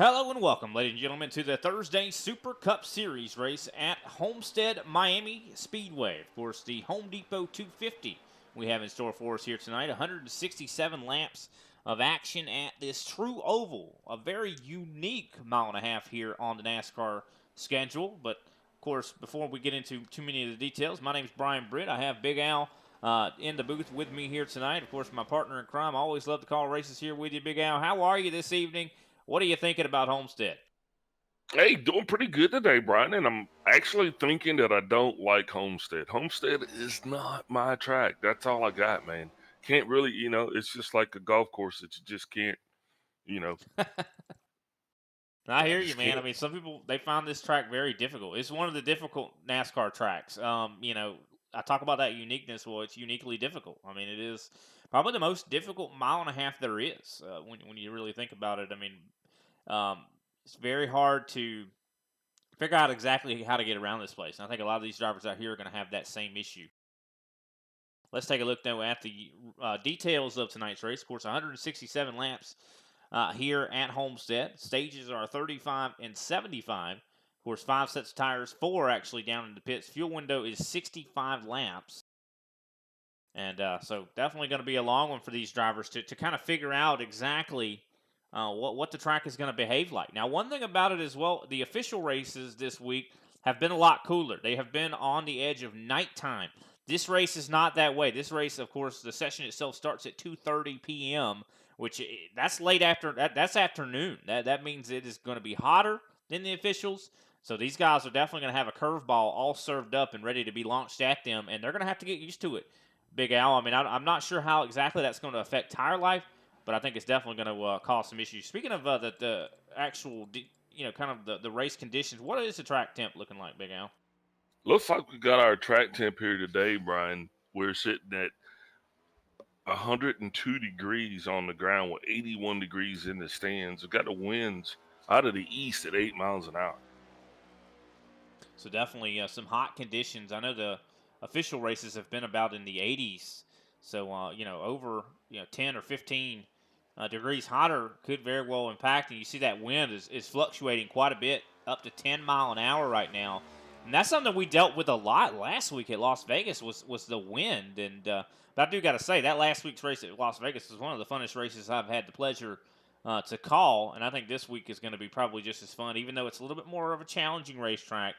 Hello and welcome, ladies and gentlemen, to the Thursday Super Cup Series race at Homestead Miami Speedway. Of course, the Home Depot 250 we have in store for us here tonight. 167 laps of action at this true oval. A very unique mile and a half here on the NASCAR schedule. But, of course, before we get into too many of the details, my name is Brian Britt. I have Big Al in the booth with me here tonight. Of course, my partner in crime. I always love to call races here with you, Big Al. How are you this evening? What are you thinking about Homestead? Hey, doing pretty good today, Brian. And I'm actually thinking that I don't like Homestead. Homestead is not my track. That's all I got, man. Can't really, it's just like a golf course that you just can't, you know, I I hear you, just man. I can't. mean, some people they find this track very difficult. It's one of the difficult NASCAR tracks. I talk about that uniqueness. Well, it's uniquely difficult. I mean, it is probably the most difficult mile and a half there is when you really think about it. I mean, um, it's very hard to figure out exactly how to get around this place. And I think a lot of these drivers out here are going to have that same issue. Let's take a look now at the details of tonight's race. Of course, 167 laps here at Homestead. Stages are 35 and 75. Of course, 5 sets of tires, 4 actually down in the pits. Fuel window is 65 laps. And so definitely going to be a long one for these drivers to kind of figure out exactly what the track is going to behave like. Now, one thing about it as well, the official races this week have been a lot cooler. They have been on the edge of nighttime. This race is not that way. This race, of course, the session itself starts at 2:30 p.m., which that's late after that's afternoon. That means it is going to be hotter than the officials. So these guys are definitely going to have a curveball all served up and ready to be launched at them, and they're going to have to get used to it. Big Al. I mean, I'm not sure how exactly that's going to affect tire life, but I think it's definitely going to cause some issues. Speaking of the actual, kind of the race conditions, what is the track temp looking like, Big Al? Looks like we got our track temp here today, Brian. We're sitting at 102 degrees on the ground with 81 degrees in the stands. We've got the winds out of the east at 8 miles an hour. So definitely some hot conditions. I know the official races have been about in the 80s. So over 10 or 15 degrees hotter could very well impact. And you see that wind is fluctuating quite a bit, up to 10 mile an hour right now. And that's something we dealt with a lot last week at Las Vegas was the wind. And but I do got to say that last week's race at Las Vegas was one of the funnest races I've had the pleasure to call. And I think this week is going to be probably just as fun, even though it's a little bit more of a challenging racetrack.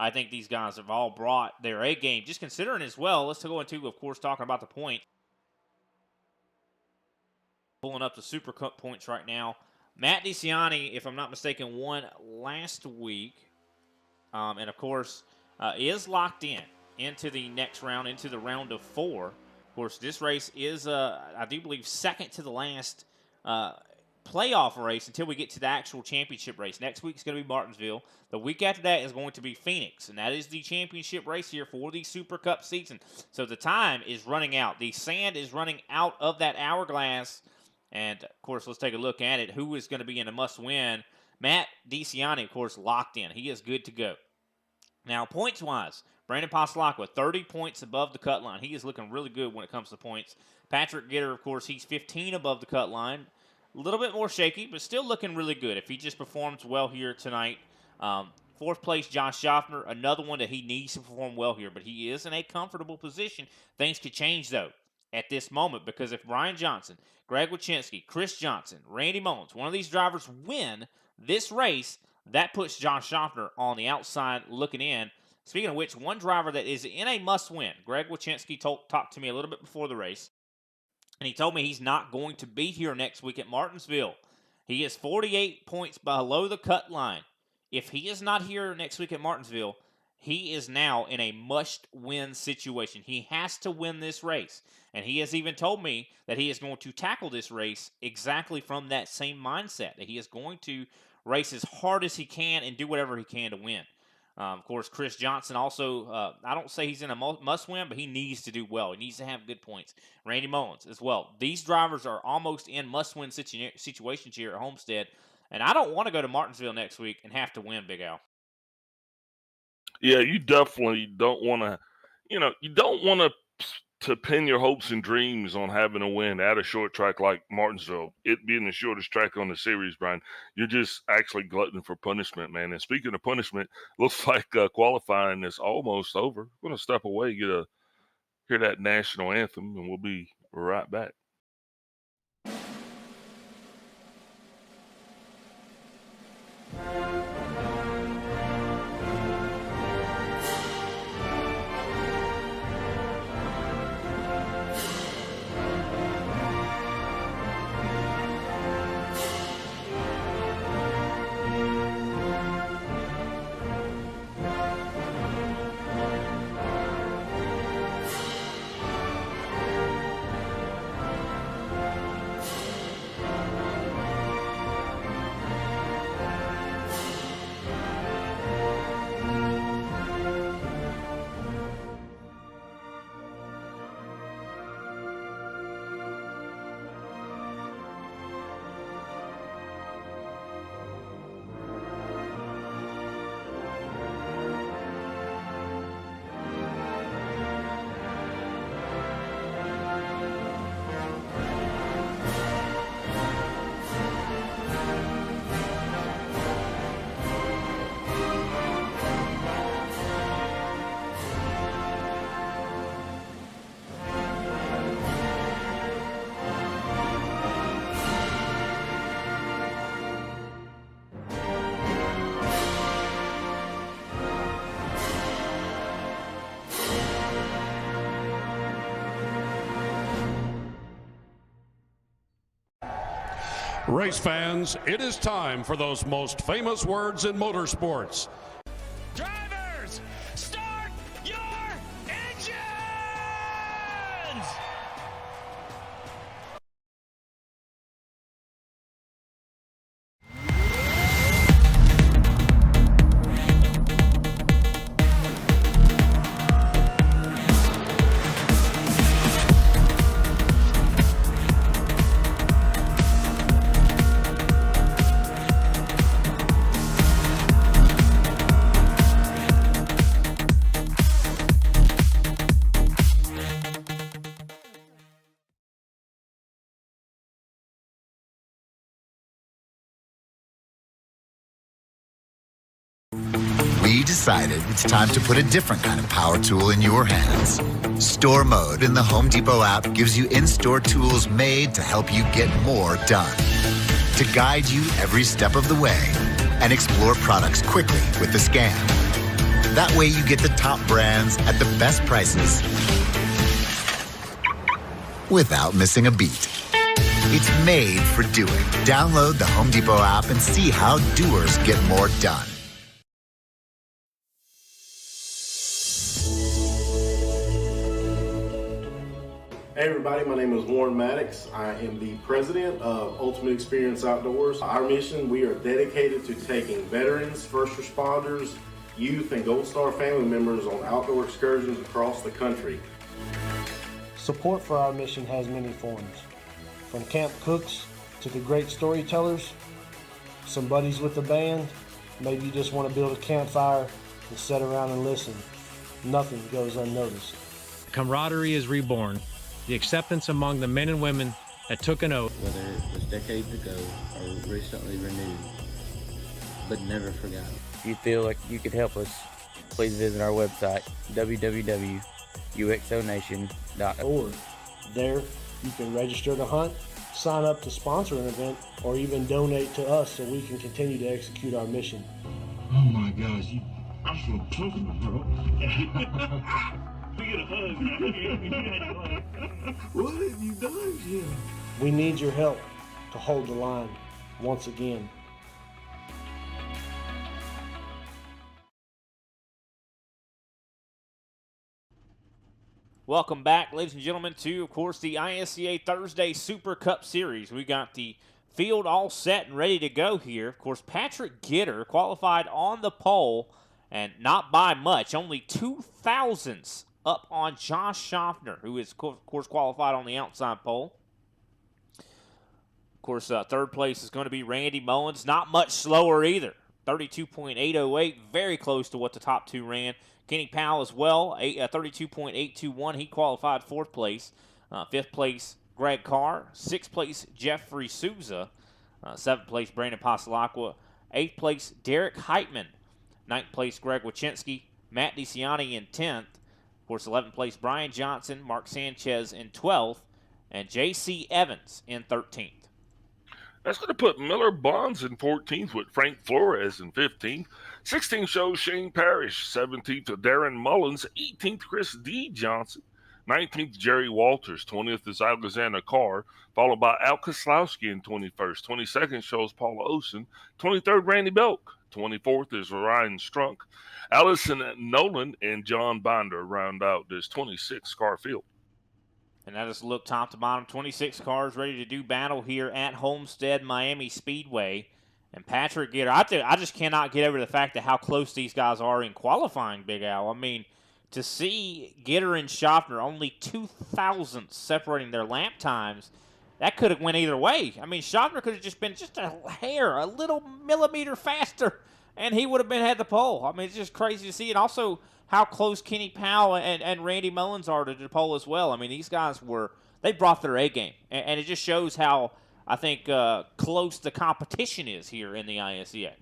I think these guys have all brought their A game. Just considering as well, let's go into, of course, talking about the point. Pulling up the Super Cup points right now. Matt DeCiani, if I'm not mistaken, won last week. And, of course, is locked into the next round, into the round of 4. Of course, this race is, I do believe, second to the last playoff race until we get to the actual championship race. Next week is going to be Martinsville. The week after that is going to be Phoenix, and that is the championship race here for the Super Cup season. So the time is running out. The sand is running out of that hourglass. And, of course, let's take a look at it. Who is going to be in a must-win? Matt DeCiani, of course, locked in. He is good to go. Now, points-wise, Brandon Pasalakwa, 30 points above the cut line. He is looking really good when it comes to points. Patrick Gitter, of course, he's 15 above the cut line. A little bit more shaky, but still looking really good if he just performs well here tonight. Fourth place, Josh Schaffner, another one that he needs to perform well here, but he is in a comfortable position. Things could change, though, at this moment, because if Brian Johnson, Greg Wychynski, Chris Johnson, Randy Mullins, one of these drivers win this race, that puts Josh Schaffner on the outside looking in. Speaking of which, one driver that is in a must-win, Greg Wychynski talked to me a little bit before the race, and he told me he's not going to be here next week at Martinsville. He is 48 points below the cut line. If he is not here next week at Martinsville, he is now in a must-win situation. He has to win this race. And he has even told me that he is going to tackle this race exactly from that same mindset, that he is going to race as hard as he can and do whatever he can to win. Of course, Chris Johnson also, I don't say he's in a must-win, but he needs to do well. He needs to have good points. Randy Mullins as well. These drivers are almost in must-win situations here at Homestead, and I don't want to go to Martinsville next week and have to win, Big Al. Yeah, you definitely don't want to, you don't want to to pin your hopes and dreams on having a win at a short track like Martinsville, it being the shortest track on the series, Brian, you're just actually glutton for punishment, man. And speaking of punishment, looks like qualifying is almost over. We're going to step away, hear that national anthem, and we'll be right back. Race fans, it is time for those most famous words in motorsports. Drivers, start your engines! We decided it's time to put a different kind of power tool in your hands. Store Mode in the Home Depot app gives you in-store tools made to help you get more done. To guide you every step of the way and explore products quickly with the scan. That way you get the top brands at the best prices without missing a beat. It's made for doing. Download the Home Depot app and see how doers get more done. Hey everybody, my name is Warren Maddox. I am the president of Ultimate Experience Outdoors. Our mission, we are dedicated to taking veterans, first responders, youth, and Gold Star family members on outdoor excursions across the country. Support for our mission has many forms, from camp cooks to the great storytellers, some buddies with the band, maybe you just want to build a campfire and sit around and listen. Nothing goes unnoticed. Camaraderie is reborn. The acceptance among the men and women that took an oath. Whether it was decades ago or recently renewed, but never forgotten. If you feel like you could help us, please visit our website, www.uxonation.org. There, you can register to hunt, sign up to sponsor an event, or even donate to us so we can continue to execute our mission. Oh my gosh, I'm so comfortable, bro. We get a hug, man. What have you done, Jim? We need your help to hold the line once again. Welcome back, ladies and gentlemen, to, of course, the ISCA Thursday Super Cup Series. We got the field all set and ready to go here. Of course, Patrick Gitter qualified on the pole, and not by much, only 2 thousandths up on Josh Schaffner, who is, of course, qualified on the outside pole. Of course, third place is going to be Randy Mullins. Not much slower either. 32.808, very close to what the top two ran. Kenny Powell as well, 32.821. He qualified fourth place. Fifth place, Greg Carr. Sixth place, Jeffrey Souza. Seventh place, Brandon Pasalacqua. Eighth place, Derek Heitman. Ninth place, Greg Wachinski. Matt DeCiani in 10th. Of course, 11th place, Brian Johnson. Mark Sanchez in 12th. And J.C. Evans in 13th. That's going to put Miller Bonds in 14th with Frank Flores in 15th. 16th shows Shane Parrish. 17th to Darren Mullins. 18th, Chris D. Johnson. 19th, Jerry Walters. 20th is Alexander Carr, followed by Al Koslowski in 21st. 22nd shows Paula Osen. 23rd, Randy Belk. 24th is Ryan Strunk. Allison Nolan and John Binder round out this 26th car field. And that is a look top to bottom. 26 cars ready to do battle here at Homestead Miami Speedway. And Patrick Gitter, I just cannot get over the fact that how close these guys are in qualifying, Big Al. I mean, to see Gitter and Schaffner only 2 thousandths separating their lap times, that could have went either way. I mean, Schaffner could have just been just a hair, a little millimeter faster, and he would have had the pole. I mean, it's just crazy to see. And also how close Kenny Powell and Randy Mullins are to the pole as well. I mean, these guys they brought their A game. And it just shows how, I think, close the competition is here in the ISCA.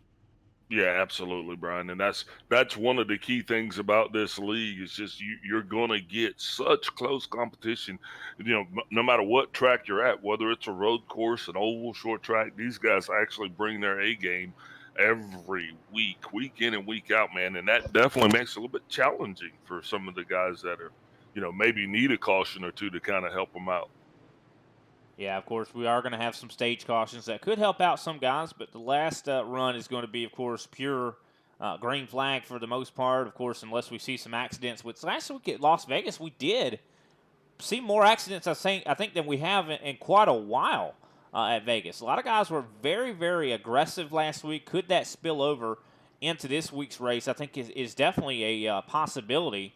Yeah, absolutely, Brian. And that's one of the key things about this league is just you're going to get such close competition. No matter what track you're at, whether it's a road course, an oval, short track, these guys actually bring their A game every week in and week out, man. And that definitely makes it a little bit challenging for some of the guys that are, maybe need a caution or two to kind of help them out. Yeah, of course, we are going to have some stage cautions that could help out some guys, but the last run is going to be, of course, pure green flag for the most part, of course, unless we see some accidents. Which last week at Las Vegas, we did see more accidents, I think, than we have in quite a while at Vegas. A lot of guys were very, very aggressive last week. Could that spill over into this week's race? I think is definitely a possibility.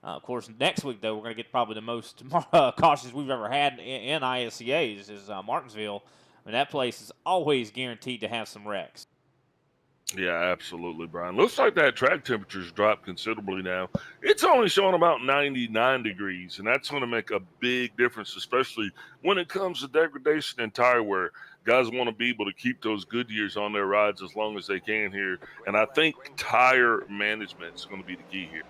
Of course, next week, though, we're going to get probably the most cautious we've ever had in ISCA is Martinsville. I mean, that place is always guaranteed to have some wrecks. Yeah, absolutely, Brian. Looks like that track temperature's dropped considerably now. It's only showing about 99 degrees, and that's going to make a big difference, especially when it comes to degradation and tire wear. Guys want to be able to keep those Goodyears on their rides as long as they can here, and I think tire management is going to be the key here.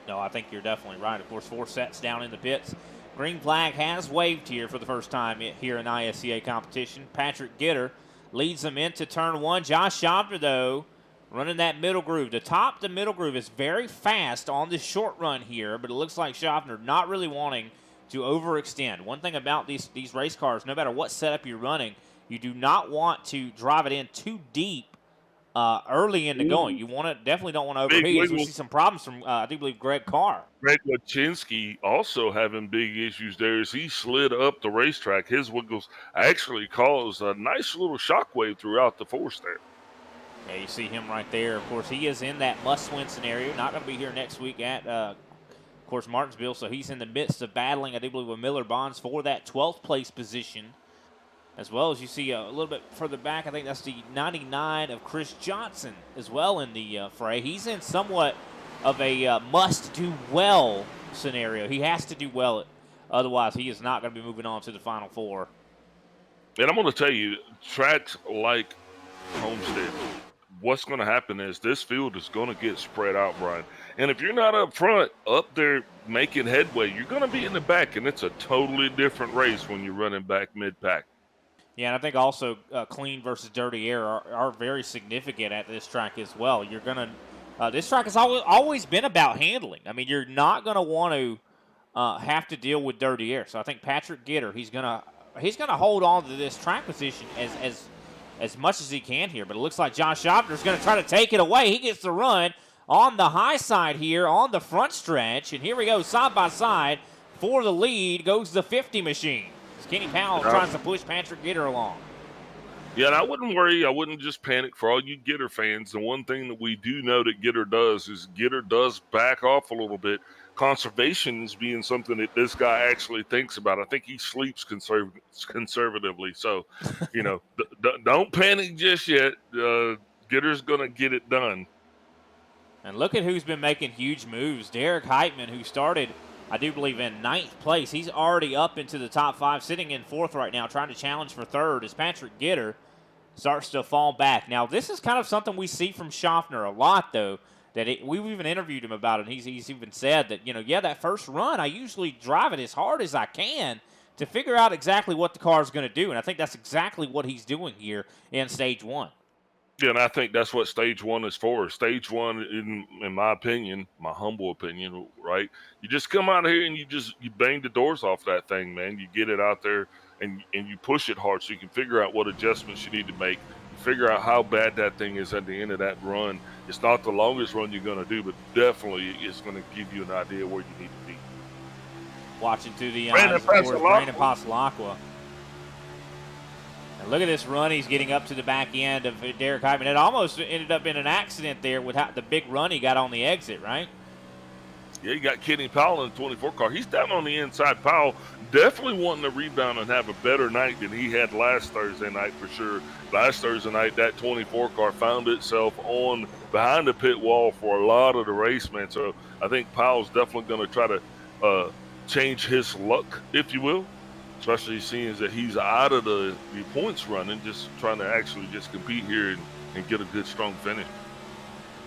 No, I think you're definitely right. Of course, 4 sets down in the pits. Green flag has waved here for the first time here in ISCA competition. Patrick Gitter leads them into turn 1. Josh Schaffner, though, running that middle groove. The middle groove is very fast on this short run here, but it looks like Schaffner not really wanting to overextend. One thing about these race cars, no matter what setup you're running, you do not want to drive it in too deep early into going. You definitely don't want to overheat. We see some problems from, I do believe, Greg Carr. Greg Wachinski also having big issues there as he slid up the racetrack. His wiggles actually caused a nice little shockwave throughout the force there. Yeah, you see him right there. Of course, he is in that must-win scenario. Not going to be here next week at, of course, Martinsville, so he's in the midst of battling, I do believe, with Miller Bonds for that 12th place position. As well as you see a little bit further back, I think that's the 99 of Chris Johnson as well in the fray. He's in somewhat of a must-do-well scenario. He has to do well, otherwise he is not going to be moving on to the Final Four. And I'm going to tell you, tracks like Homestead, what's going to happen is this field is going to get spread out, Brian. And if you're not up front, up there making headway, you're going to be in the back, and it's a totally different race when you're running back mid-pack. Yeah, and I think also clean versus dirty air are very significant at this track as well. You're going to this track has always been about handling. I mean, you're not going to want to have to deal with dirty air. So I think Patrick Gitter, he's going to hold on to this track position as much as he can here. But it looks like Josh Schaffner is going to try to take it away. He gets the run on the high side here on the front stretch, and here we go side by side for the lead goes the 50 machine. Kenny Powell tries to push Patrick Gitter along. Yeah, and I wouldn't worry. I wouldn't just panic for all you Gitter fans. The one thing that we do know that Gitter does back off a little bit. Conservation is being something that this guy actually thinks about. I think he sleeps conservatively. So, don't panic just yet. Gitter's going to get it done. And look at who's been making huge moves. Derek Heitman, who started, I do believe, in 9th place. He's already up into the top 5, sitting in 4th right now, trying to challenge for 3rd as Patrick Gitter starts to fall back. Now, this is kind of something we see from Schaffner a lot, though, that we've even interviewed him about it. He's even said that, that first run, I usually drive it as hard as I can to figure out exactly what the car is going to do. And I think that's exactly what he's doing here in Stage 1. Yeah, and I think that's what Stage 1 is for. Stage 1, in my opinion, my humble opinion, right? You just come out here and you bang the doors off that thing, man. You get it out there and you push it hard so you can figure out what adjustments you need to make. Figure out how bad that thing is at the end of that run. It's not the longest run you're going to do, but definitely it's going to give you an idea where you need to be. Watching through the eyes, of course, Brandon Pasalacqua. And look at this run he's getting up to the back end of Derek Heitman. It almost ended up in an accident there with the big run he got on the exit, right? Yeah, you got Kenny Powell in the 24 car. He's down on the inside. Powell definitely wanting to rebound and have a better night than he had last Thursday night for sure. Last Thursday night, that 24 car found itself on behind the pit wall for a lot of the race, man. So I think Powell's definitely going to try to change his luck, if you will, especially seeing that he's out of the points running, just trying to actually just compete here and get a good, strong finish.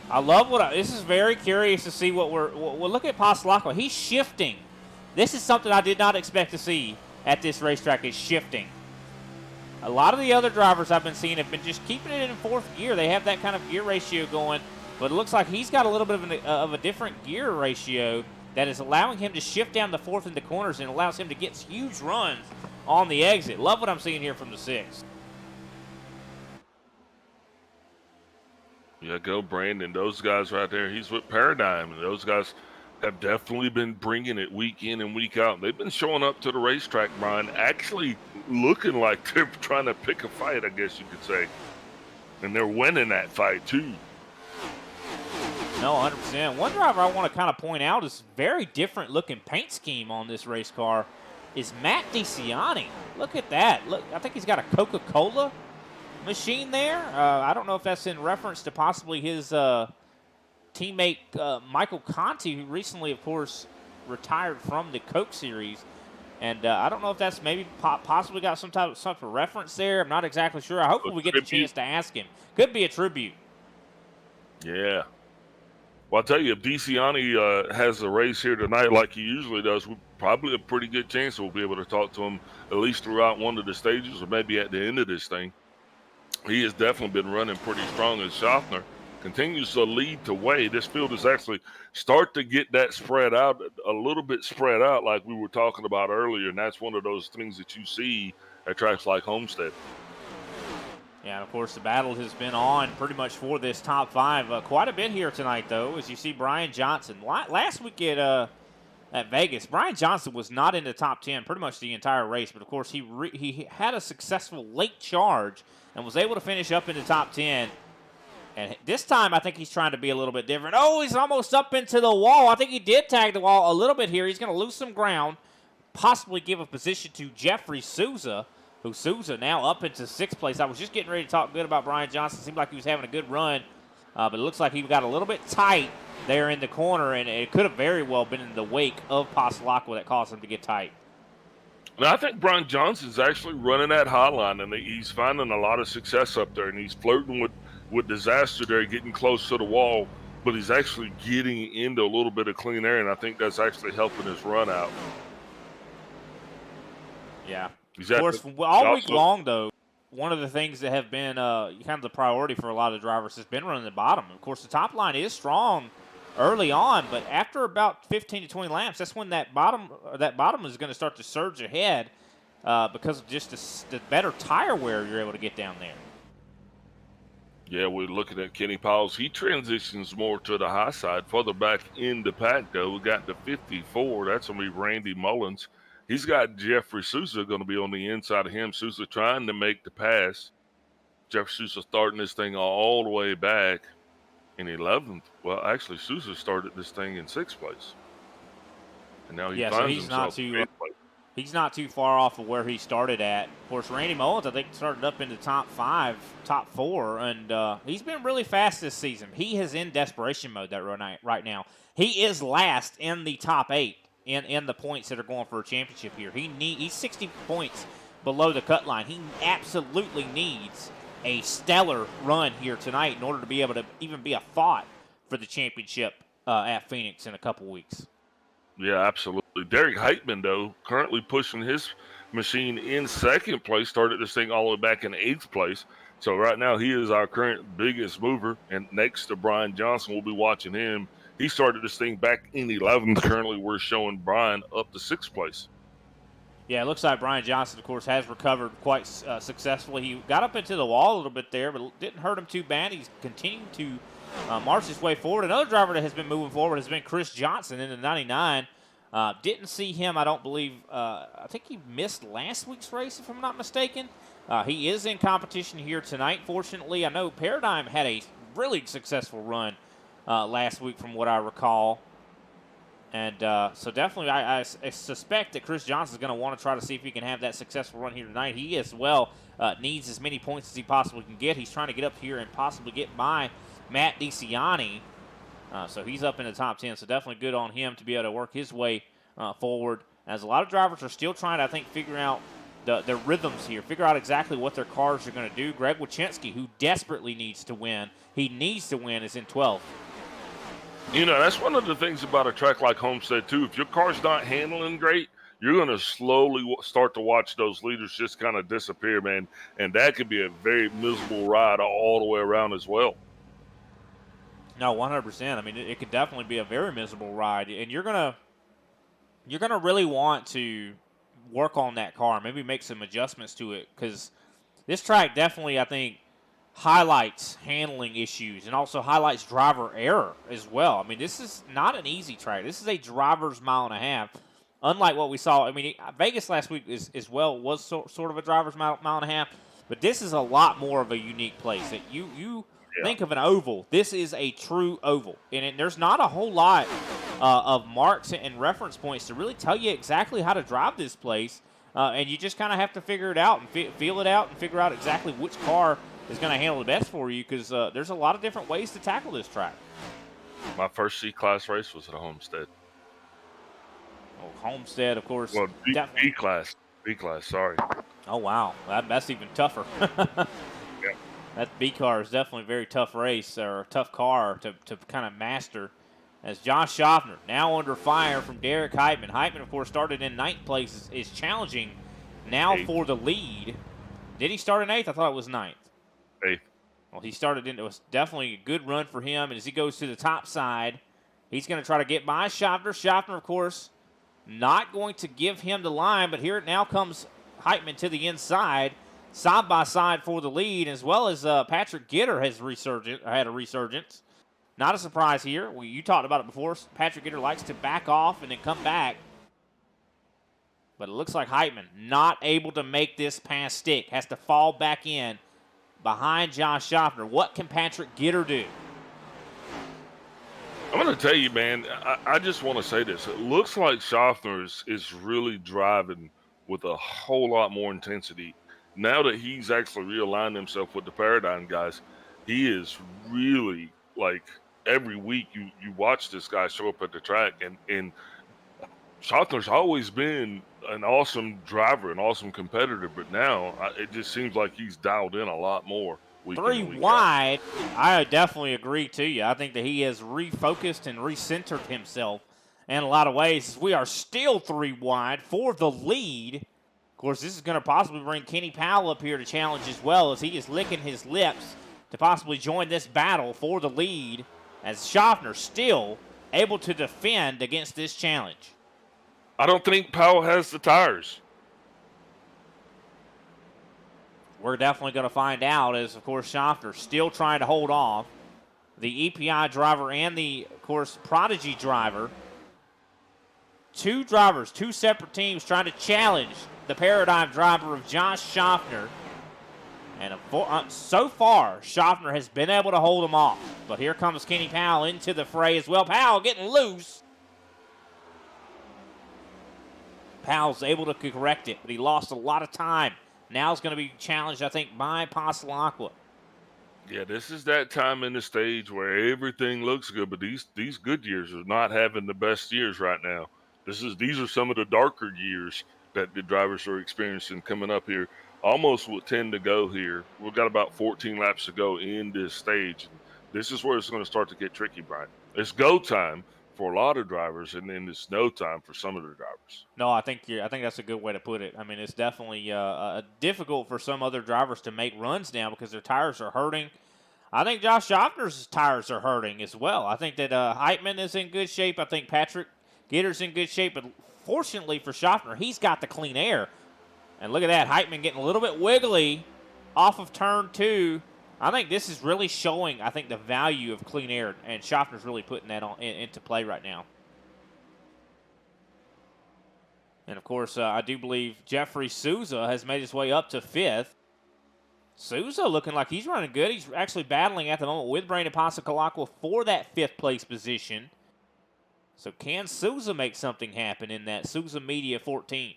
I love this is very curious to see well, look at Pasalacqua. He's shifting. This is something I did not expect to see at this racetrack, is shifting. A lot of the other drivers I've been seeing have been just keeping it in 4th gear. They have that kind of gear ratio going, but it looks like he's got a little bit of a different gear ratio that is allowing him to shift down the 4th in the corners and allows him to get huge runs on the exit. Love what I'm seeing here from the 6th. Yeah, go Brandon. Those guys right there, he's with Paradigm, and those guys have definitely been bringing it week in and week out. They've been showing up to the racetrack, Brian, actually looking like they're trying to pick a fight, I guess you could say. And they're winning that fight, too. No, 100%. One driver I want to kind of point out is very different looking paint scheme on this race car is Matt DeCiani. Look at that. Look, I think he's got a Coca-Cola machine there. I don't know if that's in reference to possibly his teammate Michael Conti, who recently, of course, retired from the Coke Series. And I don't know if that's maybe possibly got some type of reference there. I'm not exactly sure. I hope we get the chance to ask him. Could be a tribute. Yeah. Well, I'll tell you, if DeCiani has a race here tonight like he usually does, we probably a pretty good chance we'll be able to talk to him at least throughout one of the stages or maybe at the end of this thing. He has definitely been running pretty strong, as Schaffner continues to lead the way. This field is actually start to get that spread out, a little bit spread out like we were talking about earlier, and that's one of those things that you see at tracks like Homestead. Yeah, and of course the battle has been on pretty much for this top 5 quite a bit here tonight, though, as you see Brian Johnson. Last week at Vegas, Brian Johnson was not in the top 10 pretty much the entire race, but of course he had a successful late charge and was able to finish up in the top 10. And this time, I think he's trying to be a little bit different. Oh, he's almost up into the wall. I think he did tag the wall a little bit here. He's going to lose some ground, possibly give a position to Jeffrey Souza, who Souza now up into 6th place. I was just getting ready to talk good about Brian Johnson. Seemed like he was having a good run, but it looks like he got a little bit tight there in the corner, and it could have very well been in the wake of Pasalacqua that caused him to get tight. And I think Brian Johnson's actually running that hotline, and he's finding a lot of success up there, and he's flirting with disaster there, getting close to the wall, but he's actually getting into a little bit of clean air, and I think that's actually helping his run out. Yeah. Of course, all week long, though, one of the things that have been kind of the priority for a lot of drivers has been running the bottom. Of course, the top line is strong early on, but after about 15 to 20 laps, that's when that bottom is going to start to surge ahead because of just the better tire wear you're able to get down there. Yeah, we're looking at Kenny Powell's. He transitions more to the high side, further back in the pack, though. We got the 54. That's going to be Randy Mullins. He's got Jeffrey Souza going to be on the inside of him. Souza trying to make the pass. Jeffrey Souza starting this thing all the way back in 11th. Well, actually, Souza started this thing in 6th place. And now he finds himself in 5th place. He's not too far off of where he started at. Of course, Randy Mullins, I think, started up in the top 5, top 4, and he's been really fast this season. He is in desperation mode right now. He is last in the top 8 in the points that are going for a championship here. He's 60 points below the cut line. He absolutely needs a stellar run here tonight in order to be able to even be a thought for the championship at Phoenix in a couple weeks. Yeah, absolutely. Derek Heitman, though, currently pushing his machine in second place, started this thing all the way back in 8th place. So right now he is our current biggest mover, and next to Brian Johnson, we'll be watching him. He started this thing back in 11th. Currently, we're showing Brian up to 6th place. Yeah, it looks like Brian Johnson, of course, has recovered quite successfully. He got up into the wall a little bit there, but it didn't hurt him too bad. He's continuing to march his way forward. Another driver that has been moving forward has been Chris Johnson in the 99. Didn't see him, I don't believe. I think he missed last week's race, if I'm not mistaken. He is in competition here tonight, fortunately. I know Paradigm had a really successful run last week from what I recall. And so definitely I suspect that Chris Johnson is going to want to try to see if he can have that successful run here tonight. He as well needs as many points as he possibly can get. He's trying to get up here and possibly get by Matt DeCiani. So he's up in the top 10. So definitely good on him to be able to work his way forward. As a lot of drivers are still trying to, I think, figure out their rhythms here, figure out exactly what their cars are going to do. Greg Wachinski, who desperately needs to win, is in 12th. You know, that's one of the things about a track like Homestead, too. If your car's not handling great, you're going to slowly start to watch those leaders just kind of disappear, man. And that could be a very miserable ride all the way around as well. No, 100%. I mean, it could definitely be a very miserable ride. And you're gonna really want to work on that car, maybe make some adjustments to it, because this track definitely, I think, highlights handling issues and also highlights driver error as well. I mean, this is not an easy track. This is a driver's mile and a half, unlike what we saw. I mean, Vegas last week was sort of a driver's mile and a half, but this is a lot more of a unique place. That you think of an oval. This is a true oval, and there's not a whole lot of marks and reference points to really tell you exactly how to drive this place, and you just kind of have to figure it out and feel it out and figure out exactly which car is going to handle the best for you, because there's a lot of different ways to tackle this track. My first C-Class race was at Homestead. Oh, Homestead, of course. Well, B-Class. B-Class, sorry. Oh, wow. That's even tougher. Yeah. That B-car is definitely a very tough race, or a tough car to kind of master. As Josh Schaffner now under fire from Derek Heitman. Heitman, of course, started in 9th place, is challenging now for the lead. Did he start in 8th? I thought it was 9th. 8th. Well, he started in. It was definitely a good run for him. And as he goes to the top side, he's going to try to get by Schaffner. Schaffner, of course, not going to give him the line. But here now comes Heitman to the inside, side by side for the lead, as well as Patrick Gitter had a resurgence. Not a surprise here. You talked about it before. Patrick Gitter likes to back off and then come back. But it looks like Heitman not able to make this pass stick. Has to fall back in behind Josh Schaffner. What can Patrick Gitter do? I'm going to tell you, man, I just want to say this. It looks like Schaffner is really driving with a whole lot more intensity. Now that he's actually realigned himself with the Paradigm guys, he is really, like, every week you watch this guy show up at the track, and Schaffner's always been an awesome driver, an awesome competitor, but now it just seems like he's dialed in a lot more. 3 wide, I definitely agree to you. I think that he has refocused and recentered himself in a lot of ways. We are still 3 wide for the lead. Of course, this is going to possibly bring Kenny Powell up here to challenge as well, as he is licking his lips to possibly join this battle for the lead, as Schaffner still able to defend against this challenge. I don't think Powell has the tires. We're definitely going to find out, as, of course, Schaffner still trying to hold off the EPI driver and the, of course, Prodigy driver. 2 drivers, 2 separate teams trying to challenge the Paradigm driver of Josh Schaffner. And so far, Schaffner has been able to hold him off. But here comes Kenny Powell into the fray as well. Powell getting loose. Powell's able to correct it, but he lost a lot of time. Now it's going to be challenged, I think, by Passalacqua. Yeah, this is that time in the stage where everything looks good, but these Goodyears are not having the best years right now. These are some of the darker years that the drivers are experiencing coming up here. Almost with 10 to go here. We've got about 14 laps to go in this stage. And this is where it's going to start to get tricky, Brian. It's go time for a lot of drivers, and then it's no time for some of the drivers. No, I think that's a good way to put it. I mean, it's definitely difficult for some other drivers to make runs now because their tires are hurting. I think Josh Schaffner's tires are hurting as well. I think that Heitman is in good shape. I think Patrick Gitter's in good shape. But fortunately for Schaffner, he's got the clean air. And look at that, Heitman getting a little bit wiggly off of turn 2. I think this is really showing, I think, the value of clean air, and Schaffner's really putting that into play right now. And, of course, I do believe Jeffrey Souza has made his way up to 5th. Souza looking like he's running good. He's actually battling at the moment with Brandon Passalacqua for that 5th place position. So can Souza make something happen in that Souza Media 14?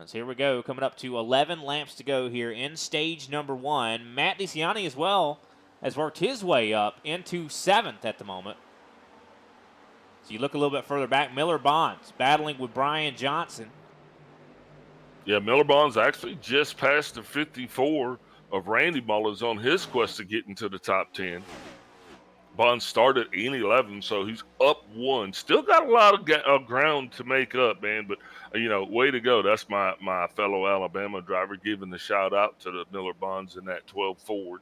So here we go, coming up to 11 laps to go here in stage number 1. Matt DeCiani as well has worked his way up into 7th at the moment. So you look a little bit further back, Miller Bonds battling with Brian Johnson. Yeah, Miller Bonds actually just passed the 54 of Randy Mullins on his quest to get into the top 10. Bonds started in 11, so he's up 1. Still got a lot of ground to make up, man. But, way to go. That's my fellow Alabama driver giving the shout-out to the Miller Bonds in that 12 Ford.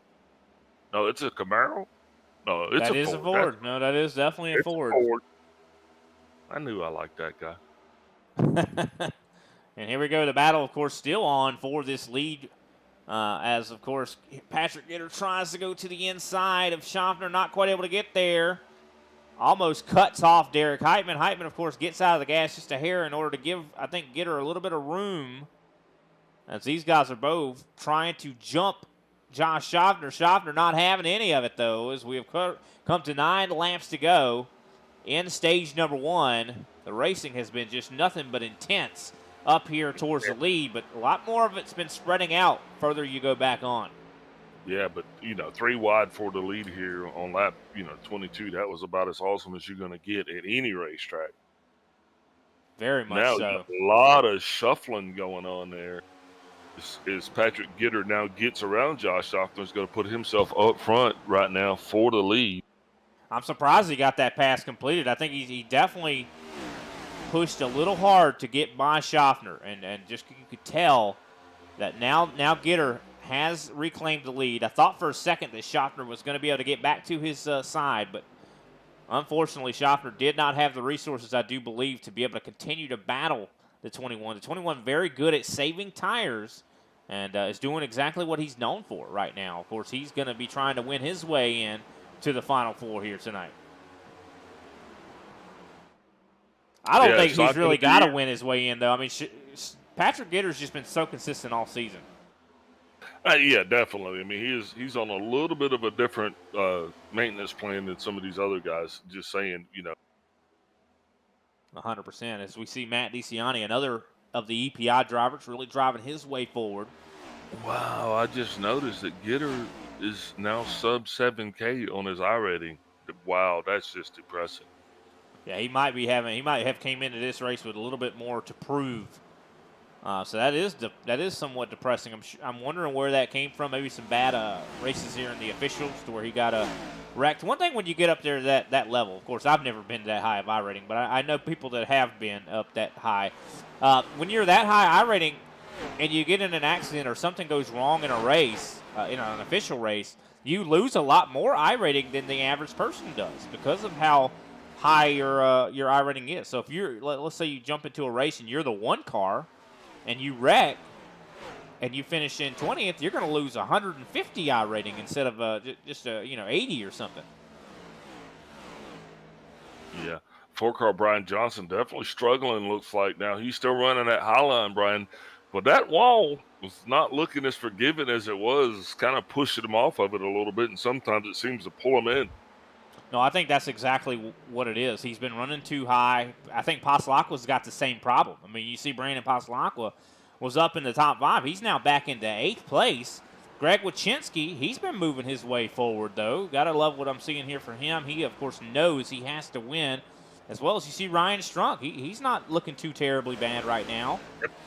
No, it's a Camaro? No, it's that a Ford. That is a Ford. No, that is definitely a Ford. I knew I liked that guy. And here we go. The battle, of course, still on for this lead. As, of course, Patrick Gitter tries to go to the inside of Schaffner, not quite able to get there. Almost cuts off Derek Heitman. Heitman, of course, gets out of the gas just a hair in order to give, I think, Gitter a little bit of room. As these guys are both trying to jump Josh Schaffner. Schaffner not having any of it, though, as we have come to 9 laps to go in stage number 1. The racing has been just nothing but intense up here towards the lead, but a lot more of it's been spreading out further you go back on. Yeah, but, 3 wide for the lead here on lap, 22. That was about as awesome as you're going to get at any racetrack. Very much now, so. A lot of shuffling going on there. As Patrick Gitter now gets around Josh Schaffner's going to put himself up front right now for the lead. I'm surprised he got that pass completed. I think he definitely pushed a little hard to get by Schaffner, and just you could tell that now Gitter has reclaimed the lead. I thought for a second that Schaffner was going to be able to get back to his side, but unfortunately Schaffner did not have the resources, I do believe, to be able to continue to battle the 21. The 21 very good at saving tires and is doing exactly what he's known for right now. Of course, he's going to be trying to win his way in to the Final Four here tonight. I don't think he's really got to win his way in, though. I mean, Patrick Gitter's just been so consistent all season. Yeah, definitely. I mean, he's on a little bit of a different maintenance plan than some of these other guys. Just saying, 100%. As we see Matt DeCiani, another of the EPI drivers, really driving his way forward. Wow, I just noticed that Gitter is now sub 7K on his I rating. Wow, that's just depressing. Yeah, he might have came into this race with a little bit more to prove. So that is somewhat depressing. I'm wondering where that came from. Maybe some bad races here in the officials to where he got wrecked. One thing when you get up there to that level, of course, I've never been that high of I rating, but I know people that have been up that high. When you're that high I rating and you get in an accident or something goes wrong in a race, in an official race, you lose a lot more I rating than the average person does because of how high your I rating is. So if let's say you jump into a race and you're the 1 car and you wreck and you finish in 20th, you're going to lose 150 I rating instead of just 80 or something. Yeah. 4-car Brian Johnson definitely struggling, looks like. Now he's still running that high line, Brian, but that wall was not looking as forgiving as it was, kind of pushing him off of it a little bit, and sometimes it seems to pull him in. No, I think that's exactly what it is. He's been running too high. I think Pasalakwa's got the same problem. I mean, you see Brandon Pasalakwa was up in the top 5. He's now back into 8th place. Greg Wachinski, he's been moving his way forward, though. Got to love what I'm seeing here for him. He, of course, knows he has to win, as well as you see Ryan Strunk. He's not looking too terribly bad right now.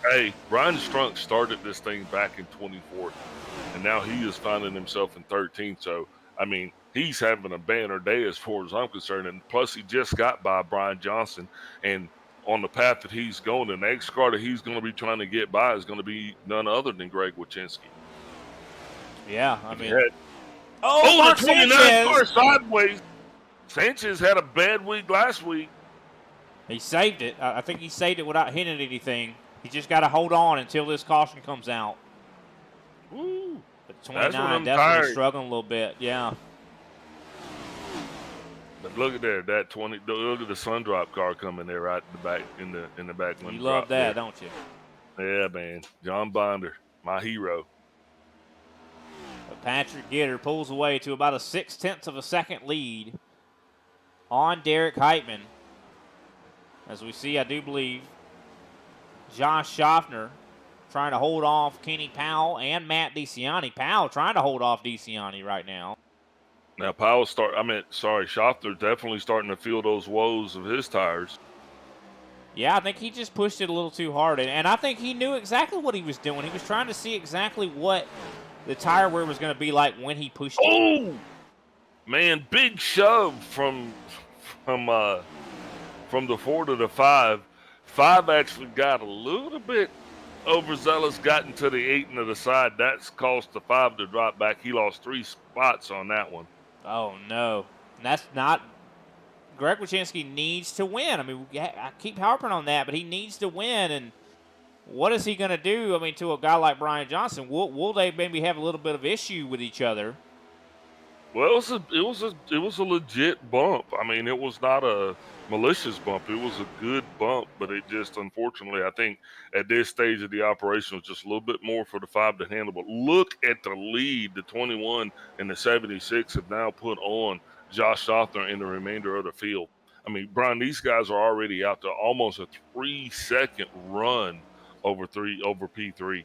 Hey, Ryan Strunk started this thing back in 24th, and now he is finding himself in 13th. So, I mean, he's having a banner day as far as I'm concerned. And plus, he just got by Brian Johnson. And on the path that he's going, the next car that he's going to be trying to get by is going to be none other than Greg Wachinski. Yeah, I mean. The 29 car sideways. Sanchez had a bad week last week. He saved it. I think he saved it without hitting anything. He just got to hold on until this caution comes out. Ooh, but 29 definitely struggling a little bit. Yeah. But look at there, that 20. Look at the Sundrop car coming there right in the back in the back window. You love that, don't you? Yeah, man. John Binder, my hero. But Patrick Gitter pulls away to about a 0.6 of a second lead on Derek Heitman. As we see, I do believe Josh Schaffner trying to hold off Kenny Powell and Matt DeCiani. Powell trying to hold off DeCiani right now. Now, Schaffner definitely starting to feel those woes of his tires. Yeah, I think he just pushed it a little too hard. And I think he knew exactly what he was doing. He was trying to see exactly what the tire wear was going to be like when he pushed it. Oh, man, big shove from the 4 to the 5. 5 actually got a little bit overzealous, got into the 8 and to the side. That's caused the 5 to drop back. He lost 3 spots on that one. Oh, no. That's not – Greg Wachinski needs to win. I mean, I keep harping on that, but he needs to win. And what is he going to do, I mean, to a guy like Brian Johnson? Will they maybe have a little bit of issue with each other? Well, it was a legit bump. I mean, it was not a malicious bump. It was a good bump, but it just, unfortunately, I think at this stage of the operation was just a little bit more for the 5 to handle. But look at the lead. The 21 and the 76 have now put on Josh Schaffner in the remainder of the field. I mean, Brian, these guys are already out to almost a 3-second run over P3.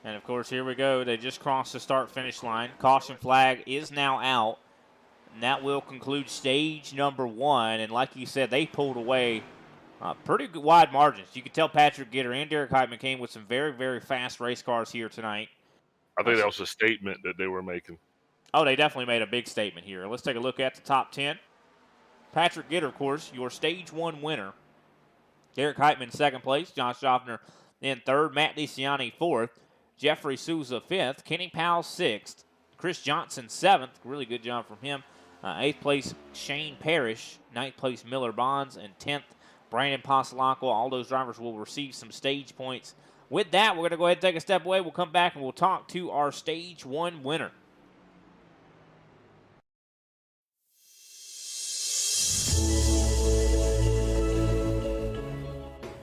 And, of course, here we go. They just crossed the start-finish line. Caution flag is now out. And that will conclude stage number 1. And like you said, they pulled away pretty good wide margins. You could tell Patrick Gitter and Derek Heitman came with some very, very fast race cars here tonight. I think that was a statement that they were making. Oh, they definitely made a big statement here. Let's take a look at the top 10. Patrick Gitter, of course, your stage 1 winner. Derek Heitman, 2nd place. Josh Schaffner in 3rd. Matt DeCiani, 4th. Jeffrey Souza, 5th. Kenny Powell, 6th. Chris Johnson, 7th. Really good job from him. 8th place, Shane Parrish. 9th place, Miller Bonds. And 10th, Brandon Pasalakwa. All those drivers will receive some stage points. With that, we're going to go ahead and take a step away. We'll come back and we'll talk to our stage 1 winner.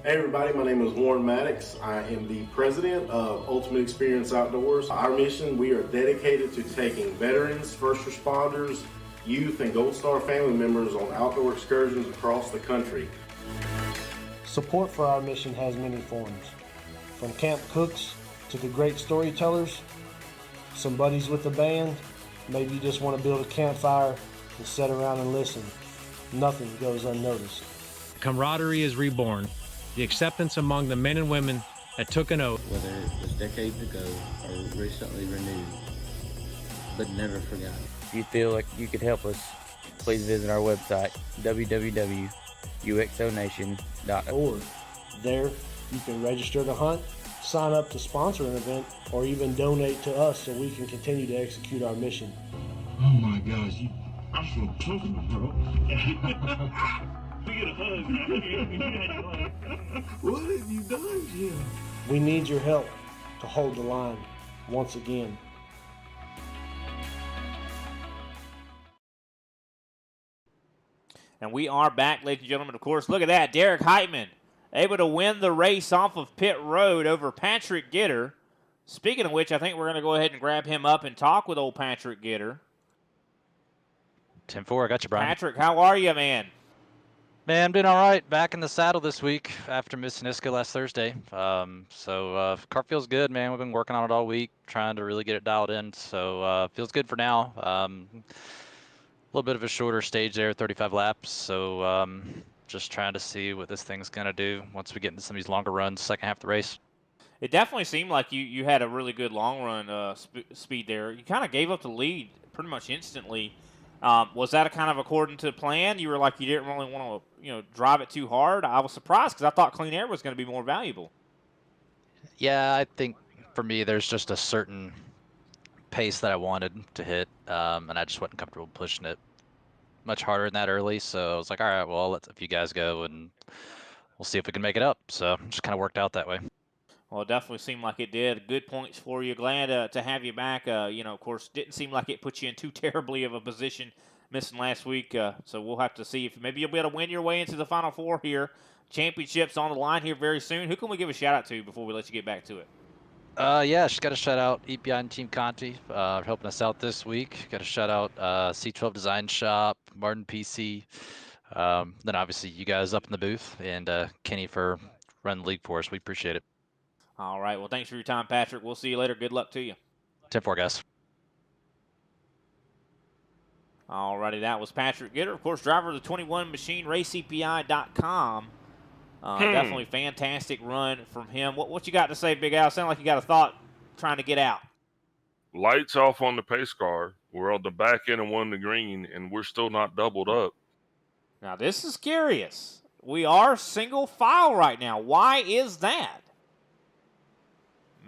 Hey everybody, my name is Warren Maddox. I am the president of Ultimate Experience Outdoors. Our mission, we are dedicated to taking veterans, first responders, youth, and Gold Star family members on outdoor excursions across the country. Support for our mission has many forms. From camp cooks to the great storytellers, some buddies with the band, maybe you just want to build a campfire and sit around and listen. Nothing goes unnoticed. Camaraderie is reborn. The acceptance among the men and women that took an oath. Whether it was decades ago or recently renewed, but never forgotten. If you feel like you could help us, please visit our website, www.uxonation.org. There, you can register to hunt, sign up to sponsor an event, or even donate to us so we can continue to execute our mission. Oh my gosh, I feel talking, bro. We get a hug, man. What have you done, Jim? We need your help to hold the line once again. And we are back, ladies and gentlemen. Of course, look at that. Derek Heitman able to win the race off of pit road over Patrick Gitter. Speaking of which, I think we're going to go ahead and grab him up and talk with old Patrick Gitter. 10-4, I got you, Brian. Patrick, how are you, man? Man, I'm doing all right. Back in the saddle this week after missing ISCA last Thursday. Car feels good, man. We've been working on it all week, trying to really get it dialed in. So feels good for now. A little bit of a shorter stage there, 35 laps. So just trying to see what this thing's going to do once we get into some of these longer runs, second half of the race. It definitely seemed like you had a really good long run speed there. You kind of gave up the lead pretty much instantly. Was that a kind of according to plan? You were like you didn't really want to drive it too hard. I was surprised because I thought clean air was going to be more valuable. Yeah, I think for me there's just a certain pace that I wanted to hit, and I just wasn't comfortable pushing it much harder than that early. So I was like, all right, well, let's if you guys go and we'll see if we can make it up. So it just kind of worked out that way. Well, it definitely seemed like it did. Good points for you. Glad to have you back. Of course, didn't seem like it put you in too terribly of a position missing last week. So we'll have to see if maybe you'll be able to win your way into the Final Four here. Championships on the line here very soon. Who can we give a shout out to before we let you get back to it? Yeah, just got to shout out EPI and Team Conti for helping us out this week. Got to shout out C12 Design Shop, Martin PC, then obviously you guys up in the booth, and Kenny for running the league for us. We appreciate it. All right. Well, thanks for your time, Patrick. We'll see you later. Good luck to you. 10-4, guys. All righty. That was Patrick Gitter, of course, driver of the 21 Machine, RaceCPI.com. Definitely fantastic run from him. What you got to say, Big Al? Sound like you got a thought trying to get out. Lights off on the pace car. We're on the back end and 1 the green, and we're still not doubled up. Now, this is curious. We are single file right now. Why is that?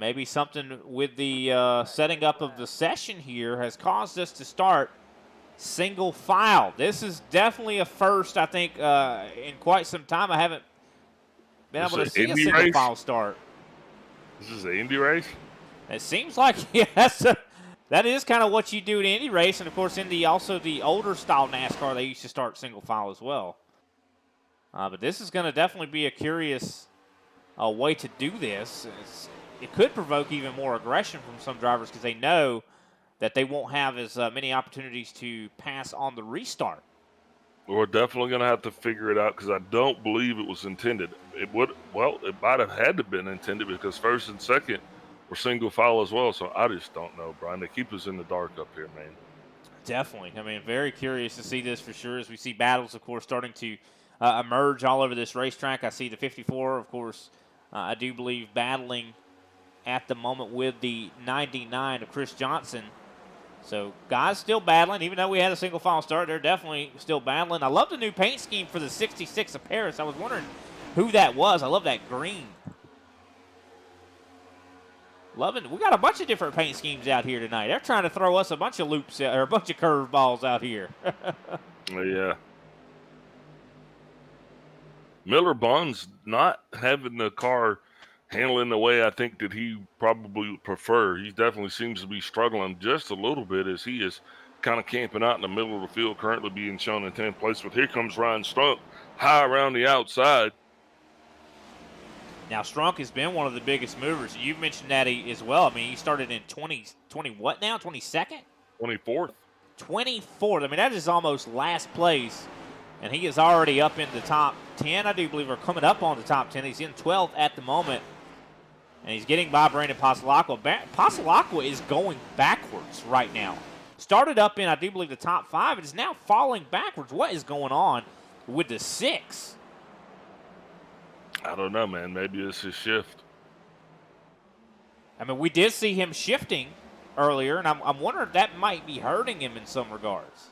Maybe something with the setting up of the session here has caused us to start single file. This is definitely a first, I think, in quite some time. I haven't been able to see a single file start. This is an Indy race? It seems like, yes, that is kind of what you do in any race. And, of course, in also the older style NASCAR, they used to start single file as well. But this is going to definitely be a curious way to do this. It could provoke even more aggression from some drivers because they know that they won't have as many opportunities to pass on the restart. We're definitely going to have to figure it out because I don't believe it was intended. It might have had to been intended because first and second were single file as well. So I just don't know, Brian. They keep us in the dark up here, man. Definitely. I mean, very curious to see this for sure as we see battles, of course, starting to emerge all over this racetrack. I see the 54, of course, I do believe battling at the moment with the 99 of Chris Johnson. So guys still battling, even though we had a single file start, they're definitely still battling. I love the new paint scheme for the 66 of Paris. I was wondering who that was. I love that green. Loving, we got a bunch of different paint schemes out here tonight. They're trying to throw us a bunch of loops or a bunch of curveballs out here. Yeah. Miller Bond's not having the car handling the way I think that he probably would prefer. He definitely seems to be struggling just a little bit as he is kind of camping out in the middle of the field, currently being shown in 10th place. But here comes Ryan Strunk, high around the outside. Now, Strunk has been one of the biggest movers. You've mentioned that as well. I mean, he started in 20 what now, 22nd? 24th. 24th. I mean, that is almost last place. And he is already up in the top 10, I do believe, or coming up on the top 10. He's in 12th at the moment. And he's getting by Brandon Pasalacqua. Pasalacqua is going backwards right now. Started up in, I do believe, the top 5. It is now falling backwards. What is going on with the 6? I don't know, man. Maybe it's his shift. I mean, we did see him shifting earlier, and I'm wondering if that might be hurting him in some regards.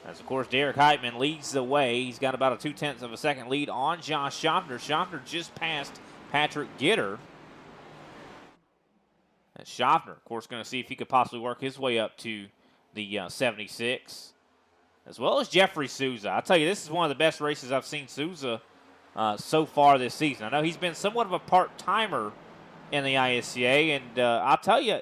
As, of course, Derek Heitman leads the way. He's got about a 0.2 of a second lead on Josh Schaffner. Schaffner just passed Patrick Gitter. And Schaffner, of course, going to see if he could possibly work his way up to the 76, as well as Jeffrey Souza. I'll tell you, this is one of the best races I've seen Souza so far this season. I know he's been somewhat of a part-timer in the ISCA, and I'll tell you,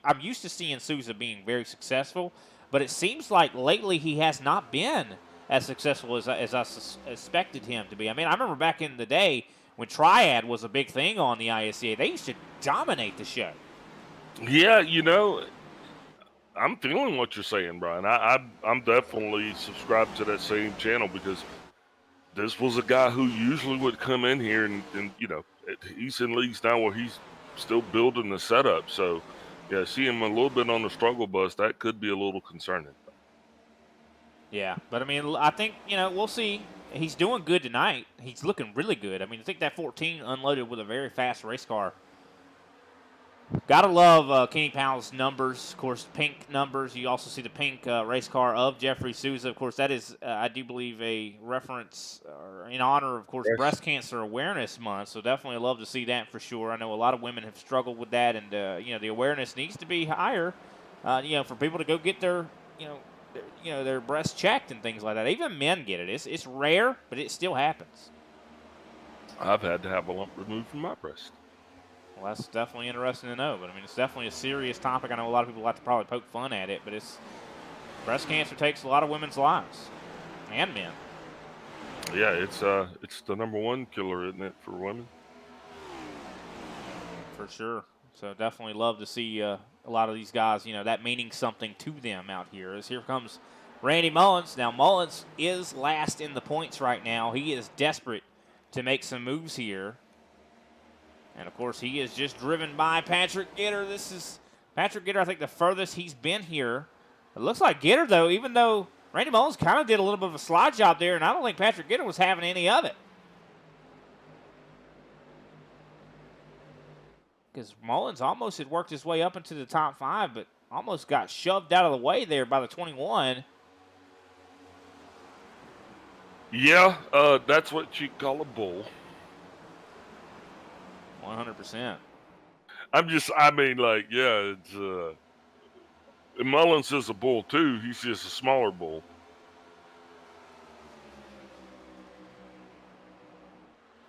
I'm used to seeing Souza being very successful, but it seems like lately he has not been as successful as I expected him to be. I mean, I remember back in the day when Triad was a big thing on the ISCA, they used to dominate the show. Yeah, you know, I'm feeling what you're saying, Brian. I'm definitely subscribed to that same channel because this was a guy who usually would come in here and he's in leagues now where he's still building the setup. So, yeah, see him a little bit on the struggle bus, that could be a little concerning. Yeah, but I mean, I think, we'll see. He's doing good tonight. He's looking really good. I mean, I think that 14 unloaded with a very fast race car. Gotta love Kenny Powell's numbers, of course, pink numbers. You also see the pink race car of Jeffrey Souza. Of course, that is, I do believe, a reference in honor, of course, Breast Cancer Awareness Month. So definitely love to see that for sure. I know a lot of women have struggled with that, and the awareness needs to be higher. For people to go get their, their breasts checked and things like that. Even men get it. It's rare, but it still happens. I've had to have a lump removed from my breast. Well, that's definitely interesting to know. But, I mean, it's definitely a serious topic. I know a lot of people like to probably poke fun at it, but breast cancer takes a lot of women's lives and men. Yeah, it's the #1 killer, isn't it, for women? For sure. So definitely love to see a lot of these guys, that meaning something to them out here. As here comes Randy Mullins. Now, Mullins is last in the points right now. He is desperate to make some moves here. And, of course, he is just driven by Patrick Gitter. This is Patrick Gitter, I think, the furthest he's been here. It looks like Gitter, though, even though Randy Mullins kind of did a little bit of a slide job there, and I don't think Patrick Gitter was having any of it. Because Mullins almost had worked his way up into the top 5, but almost got shoved out of the way there by the 21. Yeah, that's what you call a bull. 100%. It's Mullins is a bull too. He's just a smaller bull.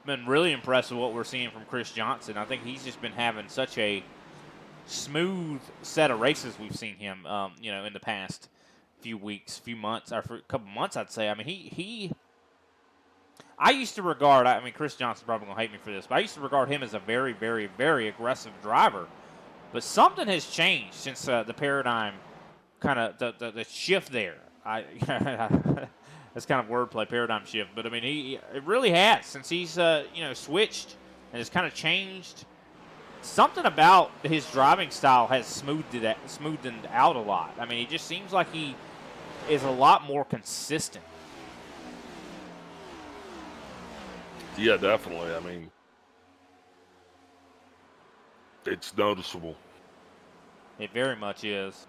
Been really impressed with what we're seeing from Chris Johnson. I think he's just been having such a smooth set of races we've seen him, in the past few weeks, few months, or for a couple months, I'd say. I mean, I used to regard, Chris Johnson's probably going to hate me for this, but I used to regard him as a very, very, very aggressive driver. But something has changed since the paradigm, kind of the shift there. That's kind of wordplay, paradigm shift. But, I mean, it really has. Since he's, switched and has kind of changed, something about his driving style has smoothed out a lot. I mean, he just seems like he is a lot more consistent. Yeah, definitely. I mean, it's noticeable. It very much is.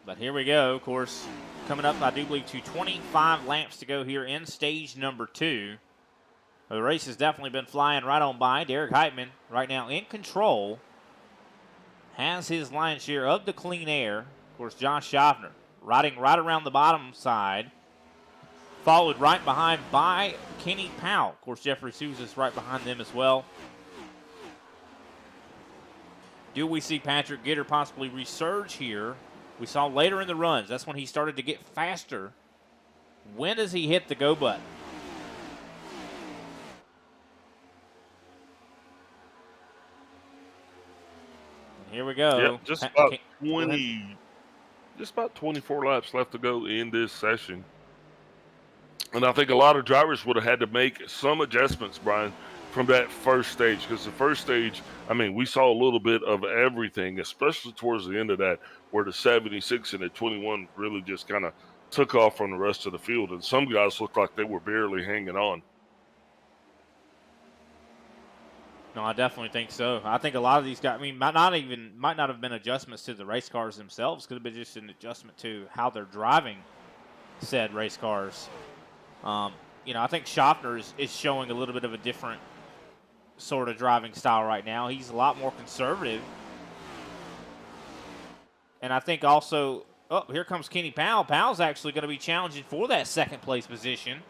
But here we go. Of course, coming up, I do believe, to 25 laps to go here in stage number 2. The race has definitely been flying right on by. Derek Heitman right now in control. Has his lion's share of the clean air. Of course, Josh Schaffner riding right around the bottom side. Followed right behind by Kenny Powell. Of course, Jeffrey Souza's right behind them as well. Do we see Patrick Gitter possibly resurge here? We saw later in the runs. That's when he started to get faster. When does he hit the go button? And here we go. Yeah, just about 24 laps left to go in this session. And I think a lot of drivers would have had to make some adjustments, Brian, from that first stage. Because the first stage, we saw a little bit of everything, especially towards the end of that, where the 76 and the 21 really just kind of took off from the rest of the field. And some guys looked like they were barely hanging on. No, I definitely think so. I think a lot of these guys, might not have been adjustments to the race cars themselves. Could have been just an adjustment to how they're driving said race cars. I think Schaffner is showing a little bit of a different sort of driving style right now. He's a lot more conservative. And I think also, here comes Kenny Powell. Powell's actually going to be challenging for that second place position.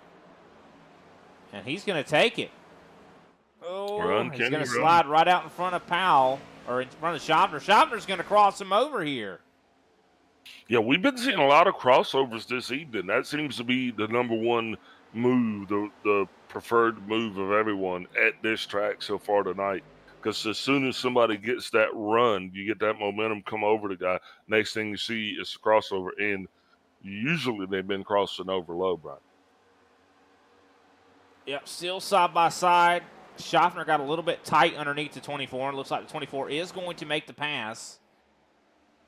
And he's going to take it. He's going to slide right out in front of Powell, or in front of Schaffner. Schaffner's going to cross him over here. Yeah, we've been seeing a lot of crossovers this evening. That seems to be the #1 move, the preferred move of everyone at this track so far tonight. because as soon as somebody gets that run, you get that momentum come over the guy. Next thing you see is a crossover, and usually they've been crossing over low, Brian. Yep, still side by side. Schaffner got a little bit tight underneath the 24, and looks like the 24 is going to make the pass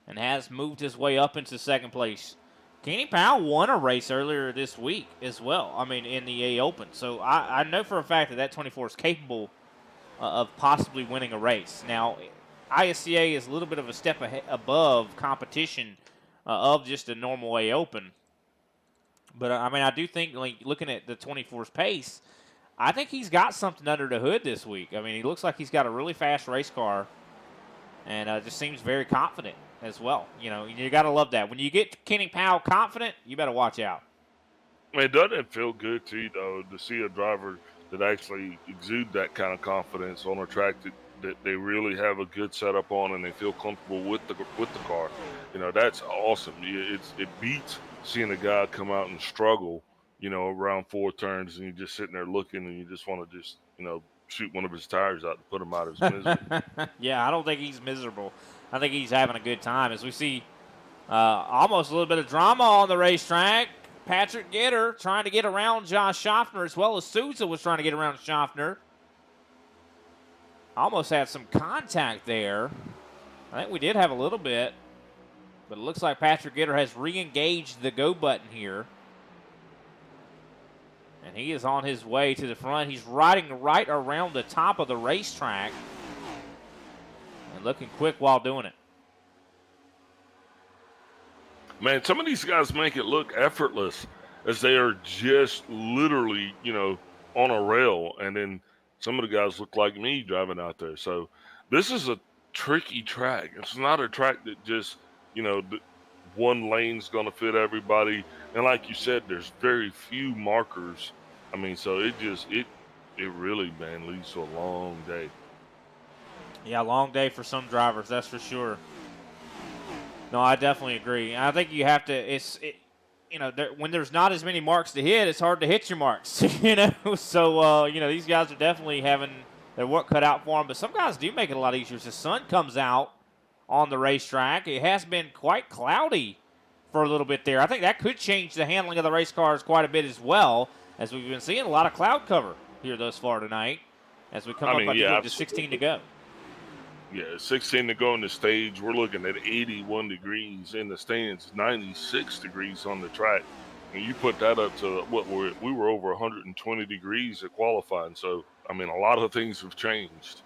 and has moved his way up into second place. Kenny Powell won a race earlier this week as well, in the A Open. So I know for a fact that 24 is capable of possibly winning a race. Now, ISCA is a little bit of a step above competition of just a normal A Open. But, I do think, looking at the 24's pace, I think he's got something under the hood this week. He looks like he's got a really fast race car and just seems very confident as well. You got to love that. When you get Kenny Powell confident, you better watch out. Doesn't it feel good to you, though, to see a driver that actually exude that kind of confidence on a track that they really have a good setup on and they feel comfortable with the car? That's awesome. It beats seeing a guy come out and struggle, around 4 turns, and you're just sitting there looking and you just want to just, shoot one of his tires out to put him out of his misery. Yeah, I don't think he's miserable. I think he's having a good time. As we see almost a little bit of drama on the racetrack. Patrick Gitter trying to get around Josh Schaffner, as well as Souza was trying to get around Schaffner. Almost had some contact there. I think we did have a little bit. But it looks like Patrick Gitter has re-engaged the go button here. And he is on his way to the front. He's riding right around the top of the racetrack. And looking quick while doing it. Man, some of these guys make it look effortless as they are just literally, on a rail. And then some of the guys look like me driving out there. So this is a tricky track. It's not a track that just, one lane's going to fit everybody. And like you said, there's very few markers. So it really, man, leads to a long day. Yeah, long day for some drivers, that's for sure. No, I definitely agree. I think you have to, when there's not as many marks to hit, it's hard to hit your marks, So, these guys are definitely having their work cut out for them. But some guys do make it a lot easier. As the sun comes out on the racetrack, it has been quite cloudy for a little bit there. I think that could change the handling of the race cars quite a bit as well, as we've been seeing a lot of cloud cover here thus far tonight as we come up to 16 to go. Yeah, 16 to go on the stage. We're looking at 81 degrees in the stands, 96 degrees on the track. And you put that up to we were over 120 degrees at qualifying. So, a lot of things have changed.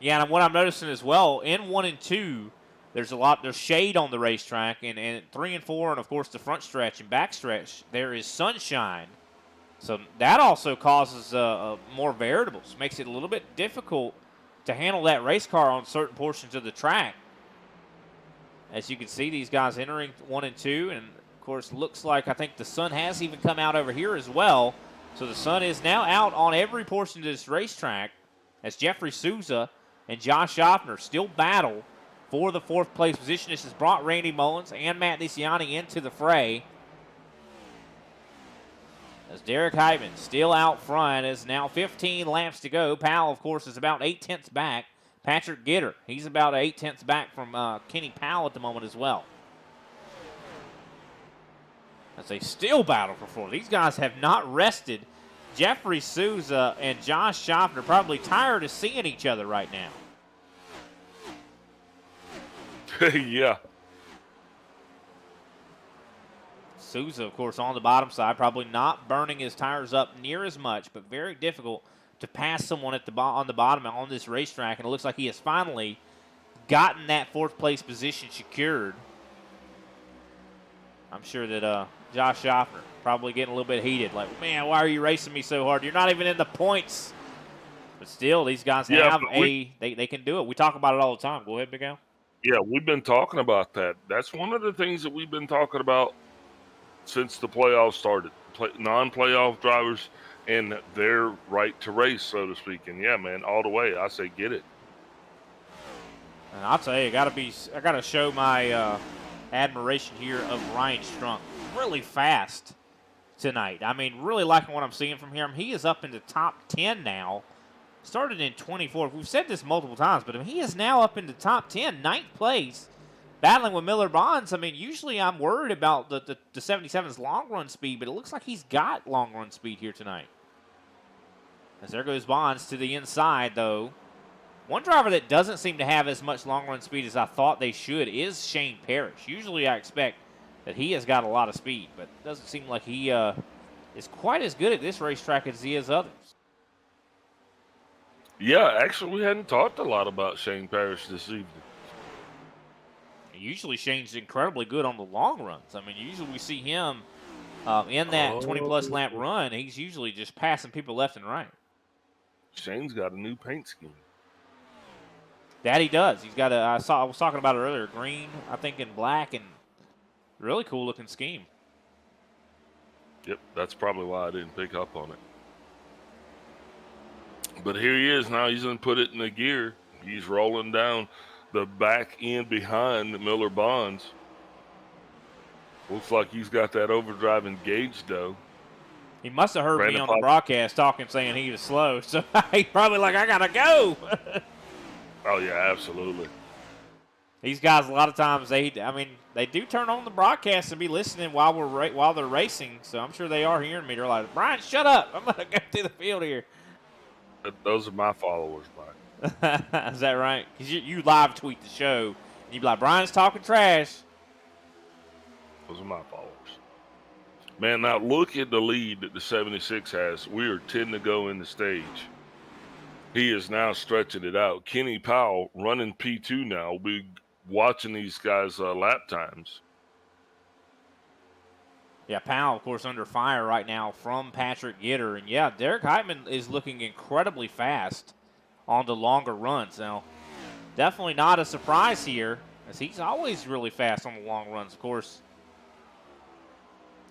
Yeah, and what I'm noticing as well, in 1 and 2, there's shade on the racetrack, and 3 and 4, and of course the front stretch and back stretch, there is sunshine. So that also causes more variables, makes it a little bit difficult to handle that race car on certain portions of the track. As you can see, these guys entering 1 and 2, and of course looks like I think the sun has even come out over here as well. So the sun is now out on every portion of this racetrack as Jeffrey Souza and Josh Schaffner still battle for the 4th place position. This has brought Randy Mullins and Matt DeCiani into the fray. As Derek Hyman still out front, as now 15 laps to go. Powell, of course, is about 8/10 back. Patrick Gitter, he's about 8/10 back from Kenny Powell at the moment as well. As they still battle for 4. These guys have not rested. Jeffrey Souza and Josh Schaffner probably tired of seeing each other right now. Yeah. Souza, of course, on the bottom side, probably not burning his tires up near as much, but very difficult to pass someone on the bottom on this racetrack. And it looks like he has finally gotten that 4th place position secured. I'm sure that Josh Schaffner probably getting a little bit heated. Like, man, why are you racing me so hard? You're not even in the points. But still, these guys have they can do it. We talk about it all the time. Go ahead, Big Al. Yeah, we've been talking about that. That's one of the things that we've been talking about since the playoffs started. Non-playoff drivers and their right to race, so to speak. And yeah, man, all the way, I say get it. And I'll tell you, I gotta show my admiration here of Ryan Strunk. Really fast tonight. Really liking what I'm seeing from him. He is up in the top 10 now Started in 24th. We've said this multiple times, but I mean, he is now up in the top 10, 9th place, battling with Miller Bonds. I mean, usually I'm worried about the 77's long run speed, but it looks like he's got long run speed here tonight. As there goes Bonds to the inside, though. One driver that doesn't seem to have as much long run speed as I thought they should is Shane Parrish. Usually I expect that he has got a lot of speed, but it doesn't seem like he is quite as good at this racetrack as he is others. Yeah, actually, we hadn't talked a lot about Shane Parrish this evening. Usually Shane's incredibly good on the long runs. I mean, usually we see him in that 20-plus lap run. He's usually just passing people left and right. Shane's got a new paint scheme. That he does. He's got I was talking about it earlier, green, I think, and black, and really cool looking scheme. Yep, that's probably why I didn't pick up on it. But here he is now. He's going to put it in the gear. He's rolling down the back end behind Miller Bonds. Looks like he's got that overdrive engaged, though. He must have heard me on the broadcast talking, saying he was slow. So he's probably like, I got to go. Oh, yeah, absolutely. These guys, a lot of times, they do turn on the broadcast and be listening while they're racing. So I'm sure they are hearing me. They're like, Brian, shut up. I'm going to go through the field here. Those are my followers, Brian. Is that right? Because you live tweet the show, and you be like, Brian's talking trash. Those are my followers. Man, now look at the lead that the 76 has. We are 10 to go in the stage. He is now stretching it out. Kenny Powell running P2 now. We'll be watching these guys' lap times. Yeah, Powell, of course, under fire right now from Patrick Gitter. And, yeah, Derek Heitman is looking incredibly fast on the longer runs. Now, definitely not a surprise here, as he's always really fast on the long runs, of course.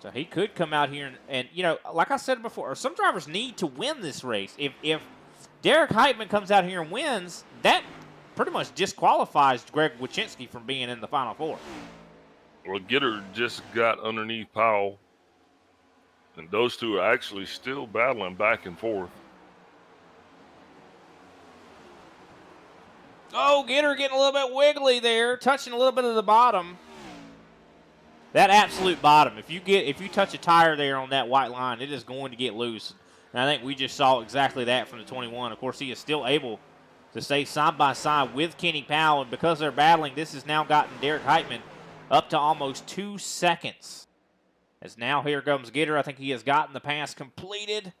So he could come out here and you know, like I said before, some drivers need to win this race. If Derek Heitman comes out here and wins, that pretty much disqualifies Greg Wyszynski from being in the Final Four. Well, Gitter just got underneath Powell, and those two are actually still battling back and forth. Oh, Gitter getting a little bit wiggly there, touching a little bit of the bottom. That absolute bottom. If you touch a tire there on that white line, it is going to get loose. And I think we just saw exactly that from the 21. Of course, he is still able to stay side by side with Kenny Powell, and because they're battling, this has now gotten Derek Heitman up to almost 2 seconds. As now here comes Gitter. I think he has gotten the pass completed.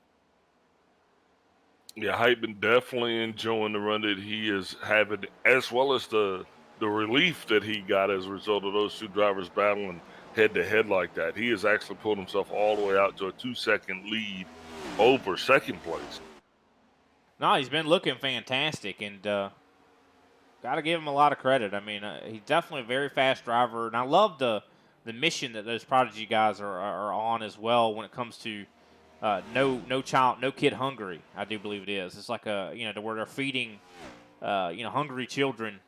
Yeah, Heitman definitely enjoying the run that he is having, as well as the relief that he got as a result of those two drivers battling head-to-head like that. He has actually pulled himself all the way out to a 2-second lead over second place. No, he's been looking fantastic, and got to give him a lot of credit. I mean, he's definitely a very fast driver, and I love the mission that those Prodigy guys are on as well when it comes to no kid hungry. I do believe it is. It's like to where they're feeding hungry children,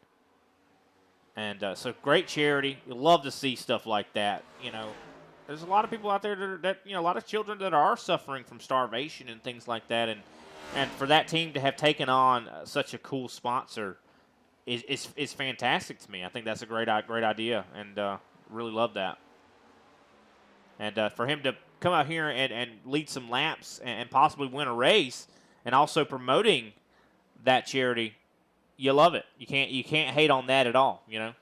and so great charity. You love to see stuff like that. You know, there's a lot of people out there that a lot of children that are suffering from starvation and things like that, and for that team to have taken on such a cool sponsor is fantastic to me. I think that's a great idea, and really love that. And for him to come out here and lead some laps and possibly win a race, and also promoting that charity, you love it. You can't hate on that at all, you know.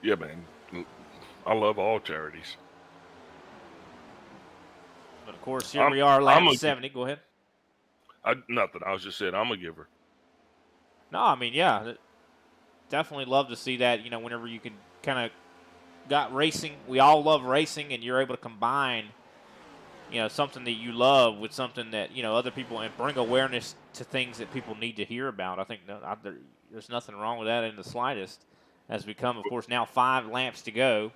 Yeah, man. I love all charities. But of course, here we are, lap 70. Go ahead. Nothing. I was just saying I'm a giver. No, I mean, yeah, definitely love to see that. You know, whenever you can kind of got racing, we all love racing, and you're able to combine, something that you love with something that other people, and bring awareness to things that people need to hear about. I think there's nothing wrong with that in the slightest. As we come, of course, now 5 laps to go.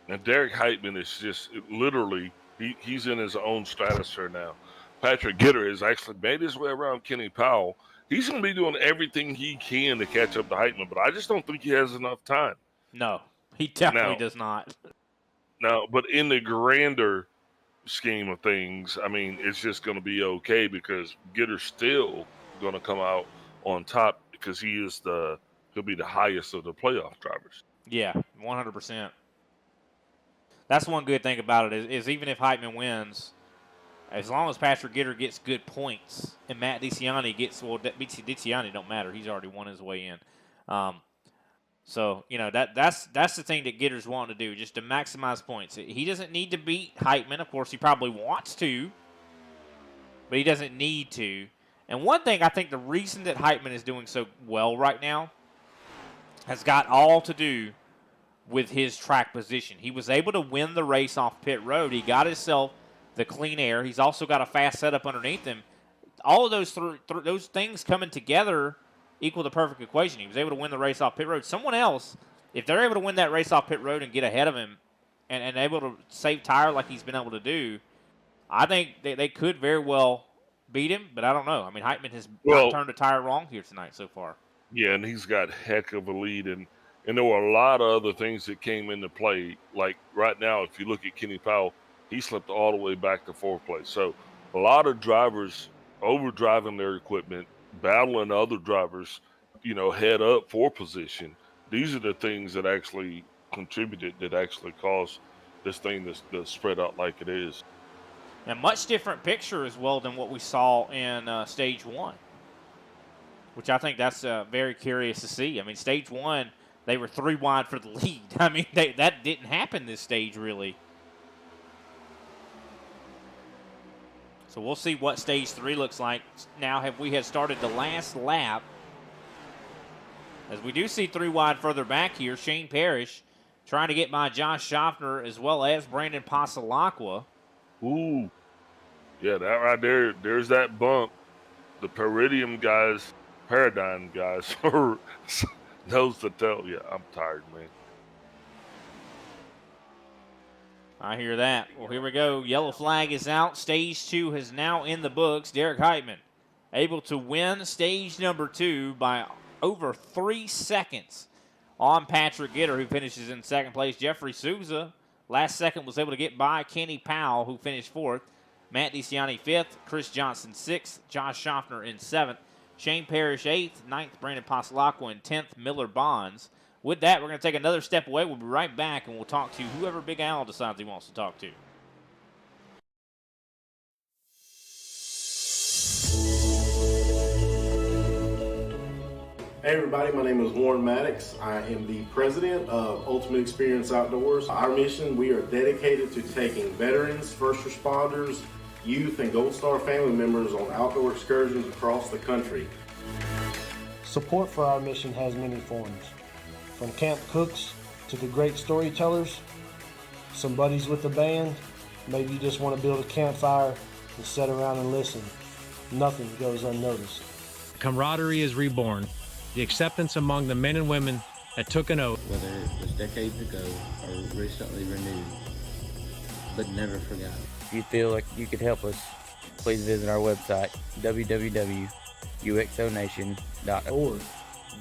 Now Derek Heitman is just literally he's in his own stratosphere now. Patrick Gitter has actually made his way around Kenny Powell. He's going to be doing everything he can to catch up to Heitman, but I just don't think he has enough time. No, he definitely does not. No, but in the grander scheme of things, I mean, it's just going to be okay because Gitter's still going to come out on top because he'll be the highest of the playoff drivers. Yeah, 100%. That's one good thing about it is even if Heitman wins, as long as Patrick Gitter gets good points and Matt DeCiani gets, well, DeCiani don't matter. He's already won his way in. So, that's the thing that Gitter's wanting to do, just to maximize points. He doesn't need to beat Heitman. Of course, he probably wants to, but he doesn't need to. And one thing, I think the reason that Heitman is doing so well right now has got all to do with his track position. He was able to win the race off pit road. He got himself the clean air. He's also got a fast setup underneath him. All of those those things coming together equal the perfect equation. He was able to win the race off pit road. Someone else, if they're able to win that race off pit road and get ahead of him and able to save tire like he's been able to do, I think they could very well beat him, but I don't know. I mean, Heitman has not turned a tire wrong here tonight so far. Yeah, and he's got heck of a lead, and there were a lot of other things that came into play. Like right now, if you look at Kenny Powell, he slipped all the way back to fourth place. So a lot of drivers overdriving their equipment, battling other drivers, head up for position. These are the things that actually contributed, that actually caused this thing to spread out like it is. And much different picture as well than what we saw in Stage 1, which I think that's very curious to see. I mean, Stage 1, they were 3 wide for the lead. I mean, that didn't happen this stage, really. So we'll see what Stage 3 looks like. Now we have started the last lap. As we do see 3 wide further back here, Shane Parrish trying to get by Josh Schaffner as well as Brandon Pasalacqua. Ooh. Yeah, that right there, there's that bump. The Paradigm guys knows to tell. Yeah, I'm tired, man. I hear that. Well, here we go. Yellow flag is out. Stage 2 is now in the books. Derek Heitman able to win stage number 2 by over 3 seconds on Patrick Gitter, who finishes in second place. Jeffrey Souza, last second, was able to get by Kenny Powell, who finished 4th. Matt DeCiani 5th. Chris Johnson 6th. Josh Schaffner in 7th. Shane Parrish 8th. 9th, Brandon Pasalacqua in 10th. Miller Bonds. With that, we're going to take another step away. We'll be right back, and we'll talk to whoever Big Al decides he wants to talk to. Hey everybody, my name is Warren Maddox. I am the president of Ultimate Experience Outdoors. Our mission, we are dedicated to taking veterans, first responders, youth, and Gold Star family members on outdoor excursions across the country. Support for our mission has many forms. From camp cooks to the great storytellers, some buddies with the band, maybe you just want to build a campfire and sit around and listen. Nothing goes unnoticed. Camaraderie is reborn. The acceptance among the men and women that took an oath. Whether it was decades ago or recently renewed, but never forgotten. If you feel like you could help us, please visit our website, www.uxonation.org.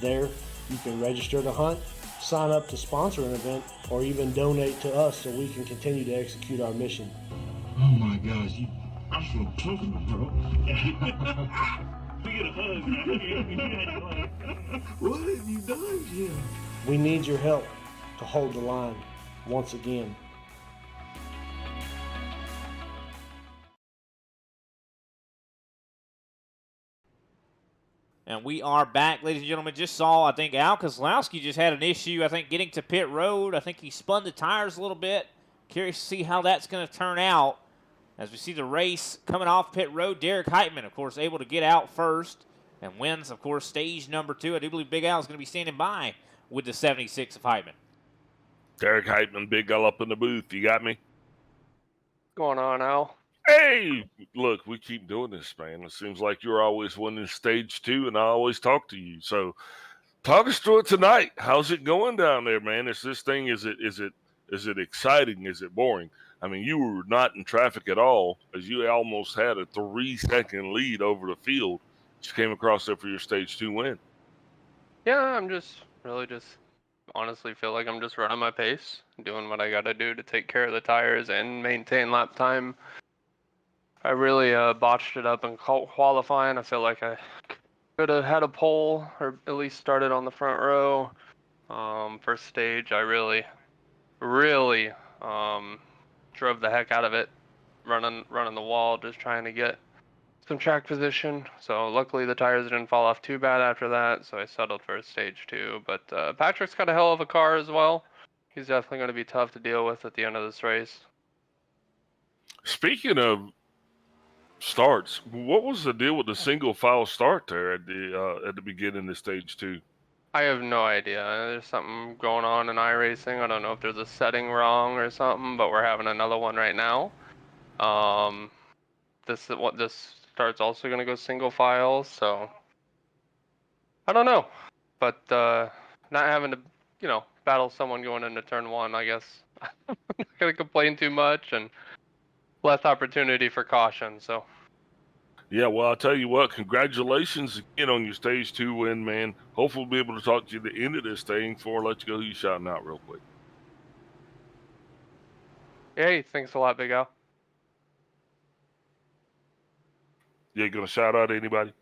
There, you can register to hunt, sign up to sponsor an event, or even donate to us so we can continue to execute our mission. Oh my gosh, I feel talking, bro. We get a hug, man. What have you done, Jim? We need your help to hold the line once again. And we are back, ladies and gentlemen. Just saw, I think, Al Kozlowski just had an issue, I think, getting to pit road. I think he spun the tires a little bit. Curious to see how that's going to turn out. As we see the race coming off pit road, Derek Heitman, of course, able to get out first and wins, of course, stage number 2. I do believe Big Al is going to be standing by with the 76 of Heitman. Derek Heitman, Big Al up in the booth. You got me? What's going on, Al? Hey, look, we keep doing this, man. It seems like you're always winning stage 2, and I always talk to you. So, talk us through it tonight. How's it going down there, man? Is this thing? Is it exciting? Is it boring? I mean, you were not in traffic at all, as you almost had a 3-second lead over the field. You came across there for your stage 2 win. Yeah, I'm just honestly feel like I'm just running my pace, doing what I got to do to take care of the tires and maintain lap time I really botched it up in qualifying. I feel like I could have had a pole or at least started on the front row. First stage, I really drove the heck out of it, running the wall, just trying to get some track position. So luckily the tires didn't fall off too bad after that, so I settled for stage 2. But Patrick's got a hell of a car as well. He's definitely going to be tough to deal with at the end of this race. Speaking of starts, what was the deal with the single file start there at the beginning of stage 2? I have no idea. There's something going on in iRacing. I don't know if there's a setting wrong or something, but we're having another one right now. This start's also going to go single file, so I don't know. But not having to, battle someone going into turn 1, I guess I'm not going to complain too much, and less opportunity for caution. So. Yeah, well, I'll tell you what, congratulations again on your stage 2 win, man. Hopefully we'll be able to talk to you at the end of this thing before I let you go. You shouting out real quick. Hey, thanks a lot, Big Al. You ain't gonna shout out anybody?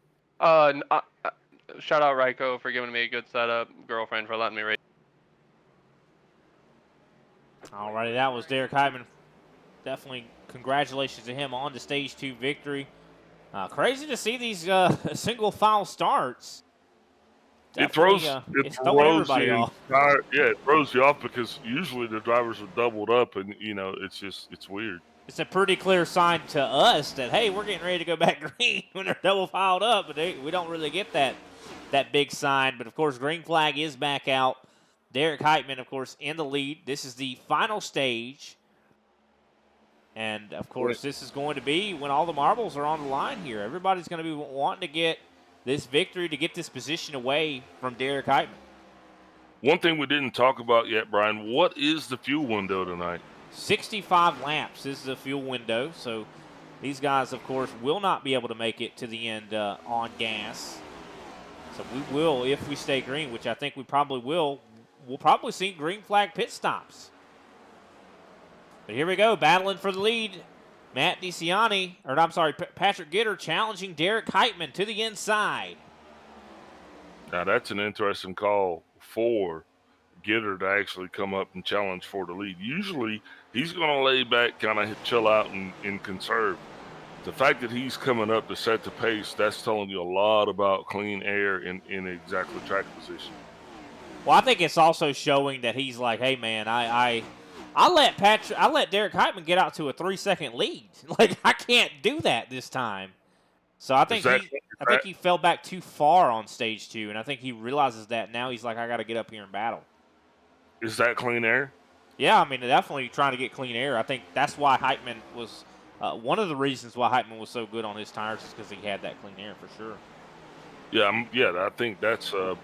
Shout out Ryko for giving me a good setup, girlfriend for letting me race. Alrighty, that was Derek Heitman. Definitely congratulations to him on the stage 2 victory. Crazy to see these single file starts. It throws everybody off. It throws you off because usually the drivers are doubled up, and it's weird. It's a pretty clear sign to us that, hey, we're getting ready to go back green when they're double filed up, but we don't really get that big sign. But of course, green flag is back out. Derek Heitman, of course, in the lead. This is the final stage. And, of course, this is going to be when all the marbles are on the line here. Everybody's going to be wanting to get this victory, to get this position away from Derek Heitman. One thing we didn't talk about yet, Brian, what is the fuel window tonight? 65 laps is the fuel window. So these guys, of course, will not be able to make it to the end on gas. So we will, if we stay green, which I think we probably will, we'll probably see green flag pit stops. But here we go, battling for the lead. Patrick Gitter challenging Derek Heitman to the inside. Now, that's an interesting call for Gitter to actually come up and challenge for the lead. Usually, he's going to lay back, kind of chill out and conserve. The fact that he's coming up to set the pace, that's telling you a lot about clean air in exactly track position. Well, I think it's also showing that he's like, hey, man, I let Derek Heitman get out to a 3-second lead. Like, I can't do that this time. So I think he fell back too far on stage 2, and I think he realizes that now. He's like, I got to get up here and battle. Is that clean air? Yeah, I mean, definitely trying to get clean air. I think that's why Heitman was one of the reasons why Heitman was so good on his tires is because he had that clean air for sure. Yeah, I think that's a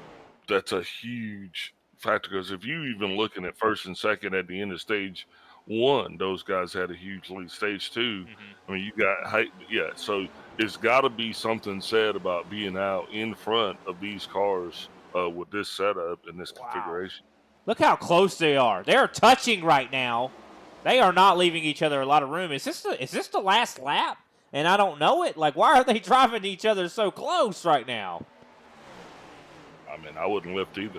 huge factor, because if you even looking at first and second at the end of stage 1, those guys had a huge lead. Stage 2, I mean, you got height. Yeah, so it's got to be something said about being out in front of these cars with this setup and this configuration. Look how close they are. They're touching right now. They are not leaving each other a lot of room. Is this the last lap? And I don't know it. Like, why are they driving each other so close right now? I mean, I wouldn't lift either.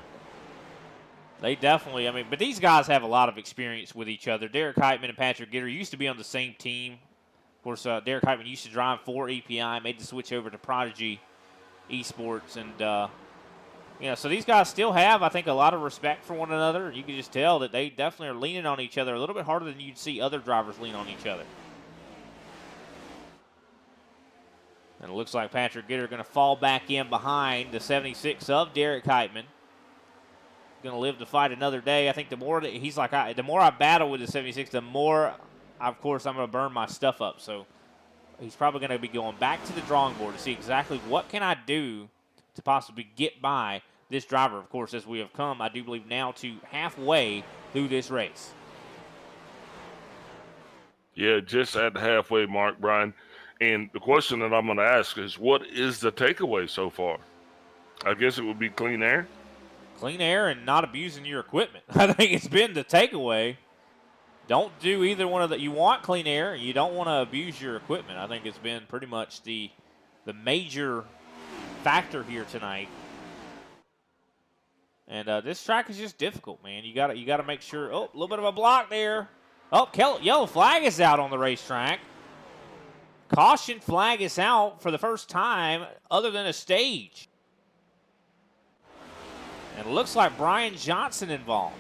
They definitely, but these guys have a lot of experience with each other. Derek Heitman and Patrick Gitter used to be on the same team. Of course, Derek Heitman used to drive for EPI, made the switch over to Prodigy Esports. And, so these guys still have, I think, a lot of respect for one another. You can just tell that they definitely are leaning on each other a little bit harder than you'd see other drivers lean on each other. And it looks like Patrick Gitter going to fall back in behind the 76 of Derek Heitman. Going to live to fight another day. I think the more I battle with the 76, the more, of course, I'm going to burn my stuff up. So he's probably going to be going back to the drawing board to see exactly what can I do to possibly get by this driver. Of course, as we have come, I do believe now to halfway through this race. Yeah, just at the halfway mark, Brian. And the question that I'm going to ask is, what is the takeaway so far? I guess it would be clean air. Clean air and not abusing your equipment. I think it's been the takeaway. don't do either one of the. You want clean air. You don't want to abuse your equipment. I think it's been pretty much the major factor here tonight. And this track is just difficult, man. You got to make sure. Oh, a little bit of a block there. Oh, yellow flag is out on the racetrack. Caution flag is out for the first time other than a stage. And it looks like Brian Johnson involved.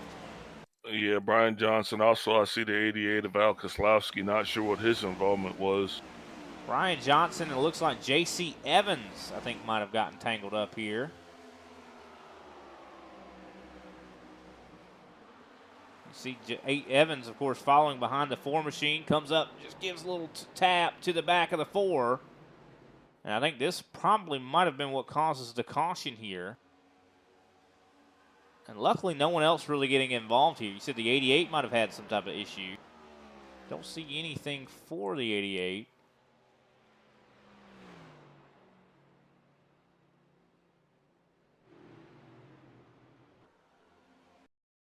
Yeah, Brian Johnson. Also, I see the 88 of Al Koslowski. Not sure what his involvement was. Brian Johnson, and it looks like J.C. Evans, I think, might have gotten tangled up here. You see Evans, of course, following behind the 4 machine, comes up, just gives a little tap to the back of the 4. And I think this probably might have been what causes the caution here. And luckily, no one else really getting involved here. You said the 88 might have had some type of issue. Don't see anything for the 88.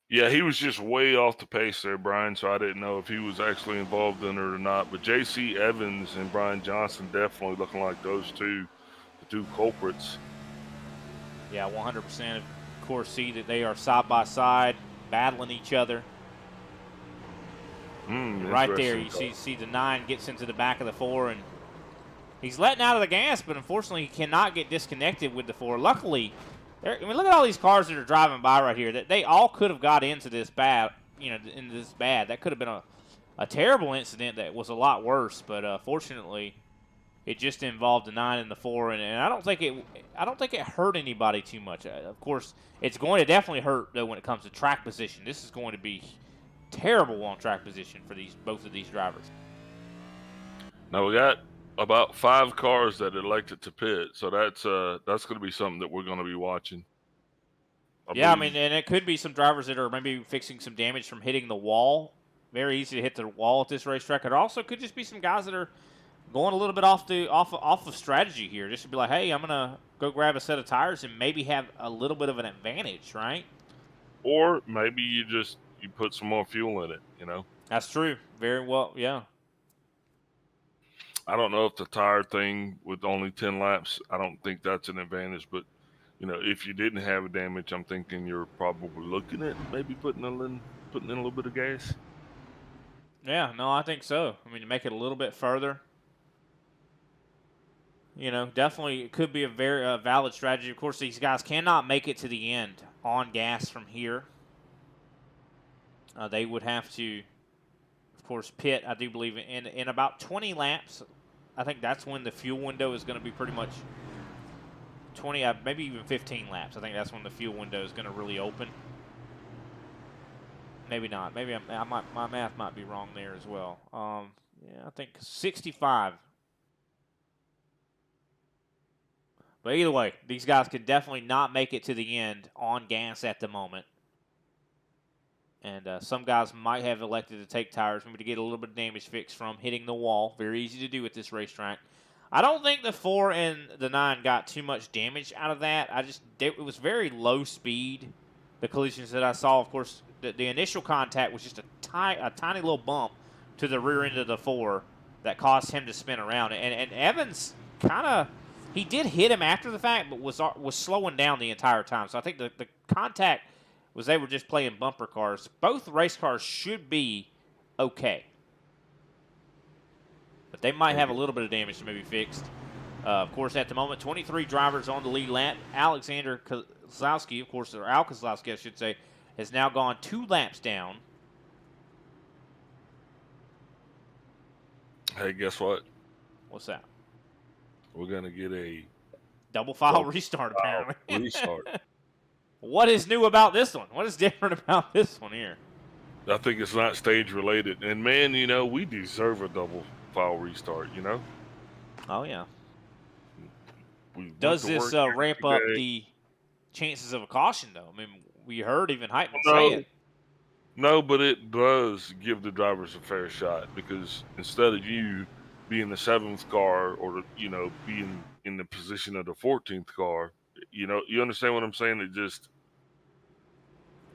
Yeah, he was just way off the pace there, Brian, so I didn't know if he was actually involved in it or not. But J.C. Evans and Brian Johnson definitely looking like the two culprits. Yeah, 100%. Of course, see that they are side by side, battling each other. Right there, you see the 9 gets into the back of the 4, and he's letting out of the gas, but unfortunately he cannot get disconnected with the 4. Luckily, I mean, look at all these cars that are driving by right here. That they all could have got into this bad, That could have been a terrible incident that was a lot worse, but fortunately, it just involved the 9 and the 4, and I don't think it hurt anybody too much. Of course, it's going to definitely hurt though when it comes to track position. This is going to be terrible on track position for both of these drivers. Now we got about 5 cars that elected to pit, so that's going to be something that we're going to be watching. I mean, and it could be some drivers that are maybe fixing some damage from hitting the wall. Very easy to hit the wall at this racetrack. It also could just be some guys that are going a little bit off of strategy here, just to be like, hey, I'm gonna go grab a set of tires and maybe have a little bit of an advantage, right? Or maybe you put some more fuel in it, That's true. Very well, yeah. I don't know if the tire thing with only 10 laps, I don't think that's an advantage, but if you didn't have a damage, I'm thinking you're probably looking at maybe putting in a little bit of gas. Yeah, no, I think so. I mean, to make it a little bit further. Definitely it could be a very valid strategy. Of course, these guys cannot make it to the end on gas from here. They would have to, of course, pit, I do believe, in about 20 laps. I think that's when the fuel window is going to be pretty much 20, maybe even 15 laps. I think that's when the fuel window is going to really open. Maybe not. Maybe my math might be wrong there as well. Yeah, I think 65. But either way, these guys could definitely not make it to the end on gas at the moment. And some guys might have elected to take tires, maybe to get a little bit of damage fixed from hitting the wall. Very easy to do at this racetrack. I don't think the 4 and the 9 got too much damage out of that. It was very low speed, the collisions that I saw. Of course, the initial contact was just a tiny little bump to the rear end of the 4 that caused him to spin around. And Evans kind of, he did hit him after the fact, but was slowing down the entire time. So I think the contact was they were just playing bumper cars. Both race cars should be okay. But they might have a little bit of damage to maybe fixed. Of course, at the moment, 23 drivers on the lead lap. Alexander Kozlowski, of course, or Al Kozlowski, I should say, has now gone 2 laps down. Hey, guess what? What's that? We're going to get a double file restart, apparently. Restart. What is new about this one? What is different about this one here? I think it's not stage related. And man, we deserve a double file restart, Oh, yeah. Does this ramp up the chances of a caution, though? I mean, we heard even Heitman say it. No, but it does give the drivers a fair shot, because instead of you being the 7th car or, being in the position of the 14th car, you understand what I'm saying? It just...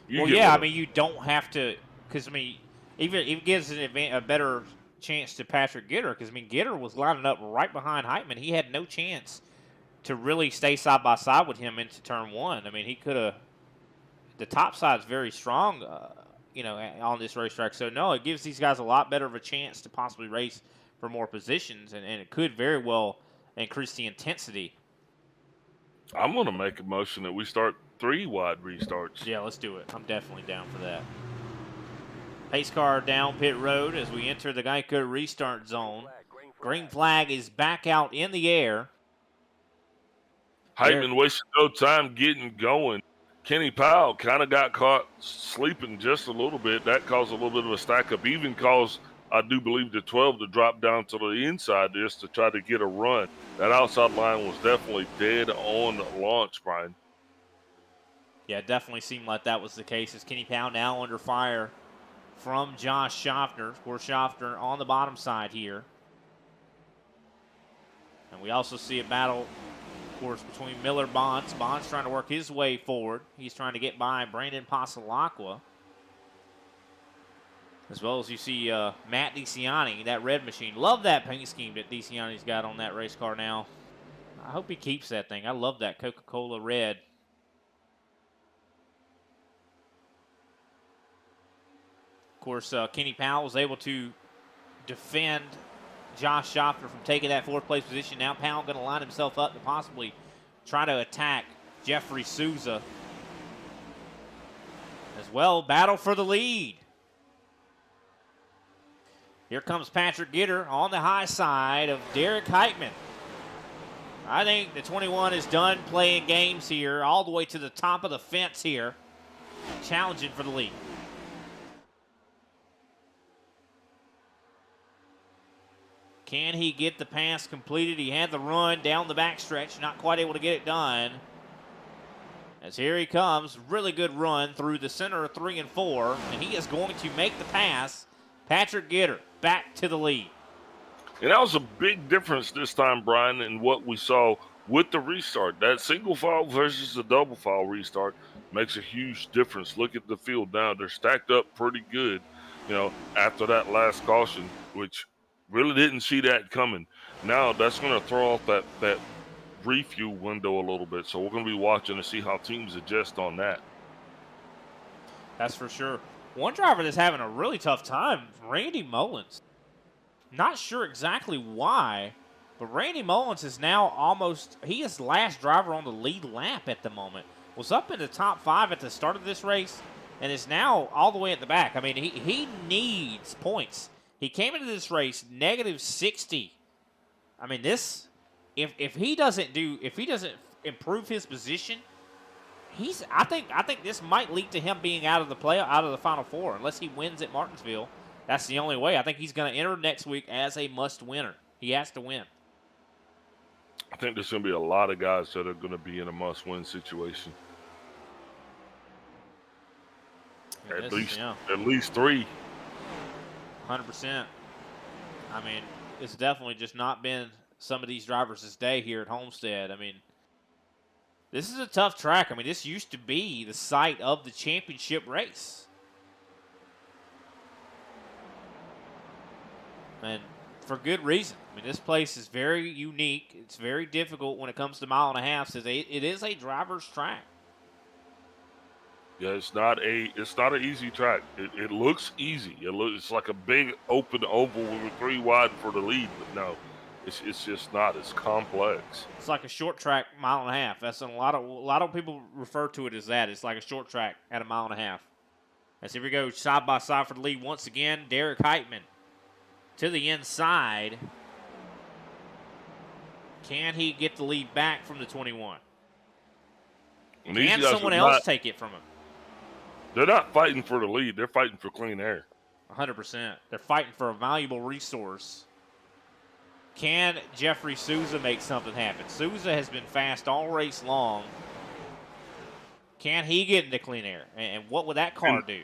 I mean, you don't have to... Because, I mean, even gives a better chance to Patrick Gitter because, I mean, Gitter was lining up right behind Heitman. He had no chance to really stay side by side with him into turn one. I mean, he could have. The top side's very strong, on this racetrack. So, no, it gives these guys a lot better of a chance to possibly race for more positions, and it could very well increase the intensity. I'm going to make a motion that we start 3 wide restarts. Yeah, let's do it. I'm definitely down for that. Pace car down pit road as we enter the Geico restart zone. Green flag is back out in the air. Heitman wasted no time getting going. Kenny Powell kind of got caught sleeping just a little bit. That caused a little bit of a stack up. Even caused, I do believe, the 12 to drop down to the inside just to try to get a run. That outside line was definitely dead on launch, Brian. Yeah, it definitely seemed like that was the case as Kenny Powell now under fire from Josh Schaffner. Of course, Schaffner on the bottom side here. And we also see a battle, of course, between Miller Bonds. Bonds trying to work his way forward. He's trying to get by Brandon Pasalacqua. As well as you see Matt DeCiani, that red machine. Love that paint scheme that DeCiani's got on that race car now. I hope he keeps that thing. I love that Coca-Cola red. Of course, Kenny Powell was able to defend Josh Schaffner from taking that 4th place position. Now Powell going to line himself up to possibly try to attack Jeffrey Souza. As well, battle for the lead. Here comes Patrick Gitter on the high side of Derek Heitman. I think the 21 is done playing games here, all the way to the top of the fence here, challenging for the lead. Can he get the pass completed? He had the run down the backstretch, not quite able to get it done. As here he comes, really good run through the center of 3 and 4, and he is going to make the pass. Patrick Gitter back to the lead. And that was a big difference this time, Brian, in what we saw with the restart. That single file versus the double file restart makes a huge difference. Look at the field now. They're stacked up pretty good, after that last caution, which really didn't see that coming. Now that's going to throw off that refuel window a little bit. So we're going to be watching to see how teams adjust on that. That's for sure. One driver that's having a really tough time, Randy Mullins. Not sure exactly why, but Randy Mullins is now he is last driver on the lead lap at the moment. Was up in the top 5 at the start of this race and is now all the way at the back. I mean, he needs points. He came into this race -60. I mean, this if he doesn't improve his position, I think this might lead to him being out of the Final Four unless he wins at Martinsville. That's the only way. I think he's going to enter next week as a must winner. He has to win. I think there's going to be a lot of guys that are going to be in a must win situation. At least 3. 100%. I mean, it's definitely just not been some of these drivers' day here at Homestead. I mean, this is a tough track. I mean, this used to be the site of the championship race. And for good reason. I mean, this place is very unique. It's very difficult when it comes to mile and a half, since it is a driver's track. Yeah, it's not an easy track. It looks easy. It's like a big open oval with 3 wide for the lead, but no, it's just not. It's complex. It's like a short track mile and a half. That's a lot of people refer to it as that. It's like a short track at a mile and a half. As here we go, side by side for the lead once again. Derek Heitman to the inside. Can he get the lead back from the 21? Can someone else take it from him? They're not fighting for the lead. They're fighting for clean air. 100%. They're fighting for a valuable resource. Can Jeffrey Souza make something happen? Souza has been fast all race long. Can he get into clean air? And what would that car do?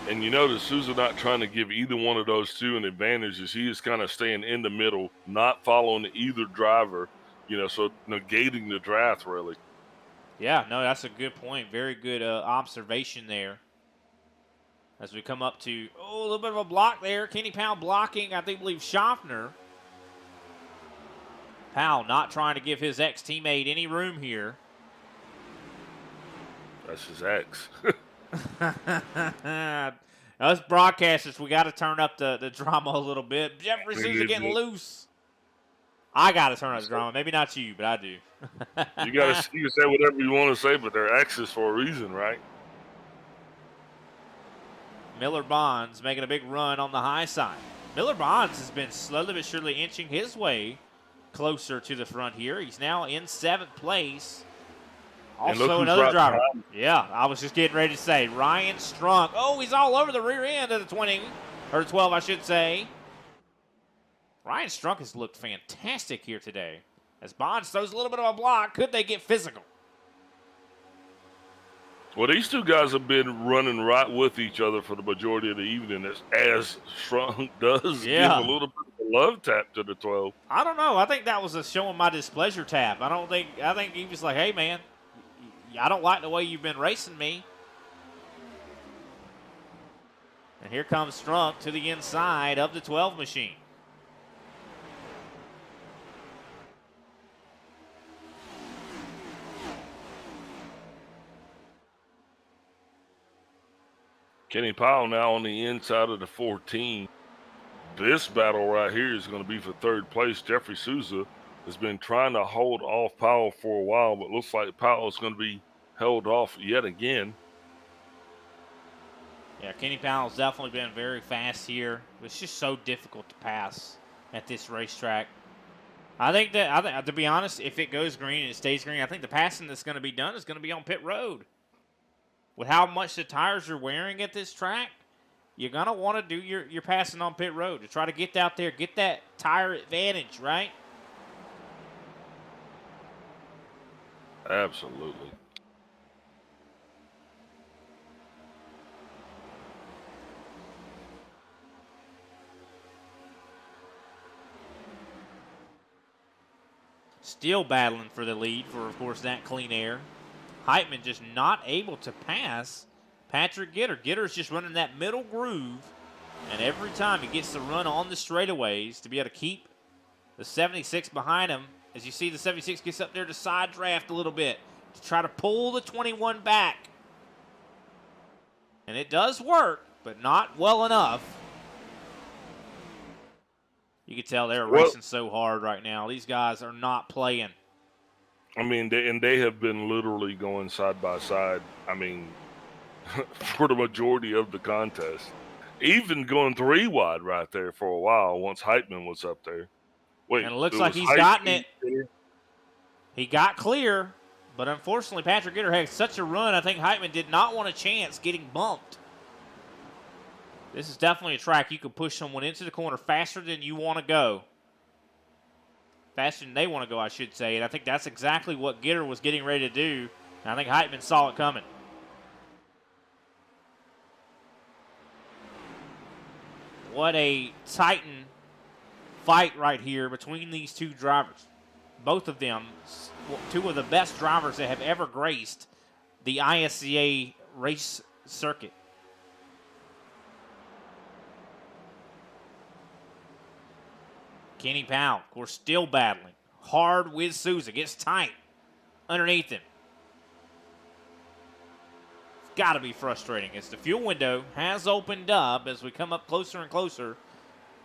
And you notice Souza not trying to give either one of those two an advantage, as he is kind of staying in the middle, not following either driver, so negating the draft, really. Yeah, no, that's a good point. Very good observation there. As we come up to, a little bit of a block there. Kenny Powell blocking, I believe, Schaffner. Powell not trying to give his ex-teammate any room here. That's his ex. Us broadcasters, we got to turn up the drama a little bit. Jeffrey Sousa getting loose. I got to turn up the drama. Maybe not you, but I do. You can say whatever you want to say, but they're exes for a reason, right? Miller Bonds making a big run on the high side. Miller Bonds has been slowly but surely inching his way closer to the front here. He's now in 7th place. Also another driver. Yeah, I was just getting ready to say, Ryan Strunk. Oh, he's all over the rear end of the 20, or 12, I should say. Ryan Strunk has looked fantastic here today. As Bonds throws a little bit of a block, could they get physical? Well, these two guys have been running right with each other for the majority of the evening, as Strunk does give a little bit of a love tap to the 12. I don't know. I think that was a showing my displeasure tap. I think he was like, hey, man, I don't like the way you've been racing me. And here comes Strunk to the inside of the 12 machine. Kenny Powell now on the inside of the 14. This battle right here is going to be for 3rd place. Jeffrey Sousa has been trying to hold off Powell for a while, but looks like Powell is going to be held off yet again. Yeah, Kenny Powell's definitely been very fast here. It's just so difficult to pass at this racetrack. I think to be honest, if it goes green and it stays green, I think the passing that's going to be done is going to be on pit road. With how much the tires are wearing at this track, you're going to want to do your passing on pit road to try to get out there, get that tire advantage, right? Absolutely. Still battling for the lead for, of course, that clean air. Heitman just not able to pass Patrick Gitter. Gitter's just running that middle groove, and every time he gets to run on the straightaways to be able to keep the 76 behind him, as you see the 76 gets up there to side draft a little bit to try to pull the 21 back. And it does work, but not well enough. You can tell they're racing so hard right now. These guys are not playing. I mean, they have been literally going side by side, I mean, for the majority of the contest. Even going 3 wide right there for a while once Heitman was up there. Wait, and it looks like he's gotten it. He got clear, but unfortunately Patrick Gitter had such a run, I think Heitman did not want a chance getting bumped. This is definitely a track you can push someone into the corner faster than you want to go. Faster than they want to go, I should say. And I think that's exactly what Gitter was getting ready to do. And I think Heitman saw it coming. What a titan fight right here between these two drivers. Both of them, two of the best drivers that have ever graced the ISCA race circuit. Kenny Powell, of course, still battling. Hard with Sousa. Gets tight underneath him. It's got to be frustrating as the fuel window has opened up as we come up closer and closer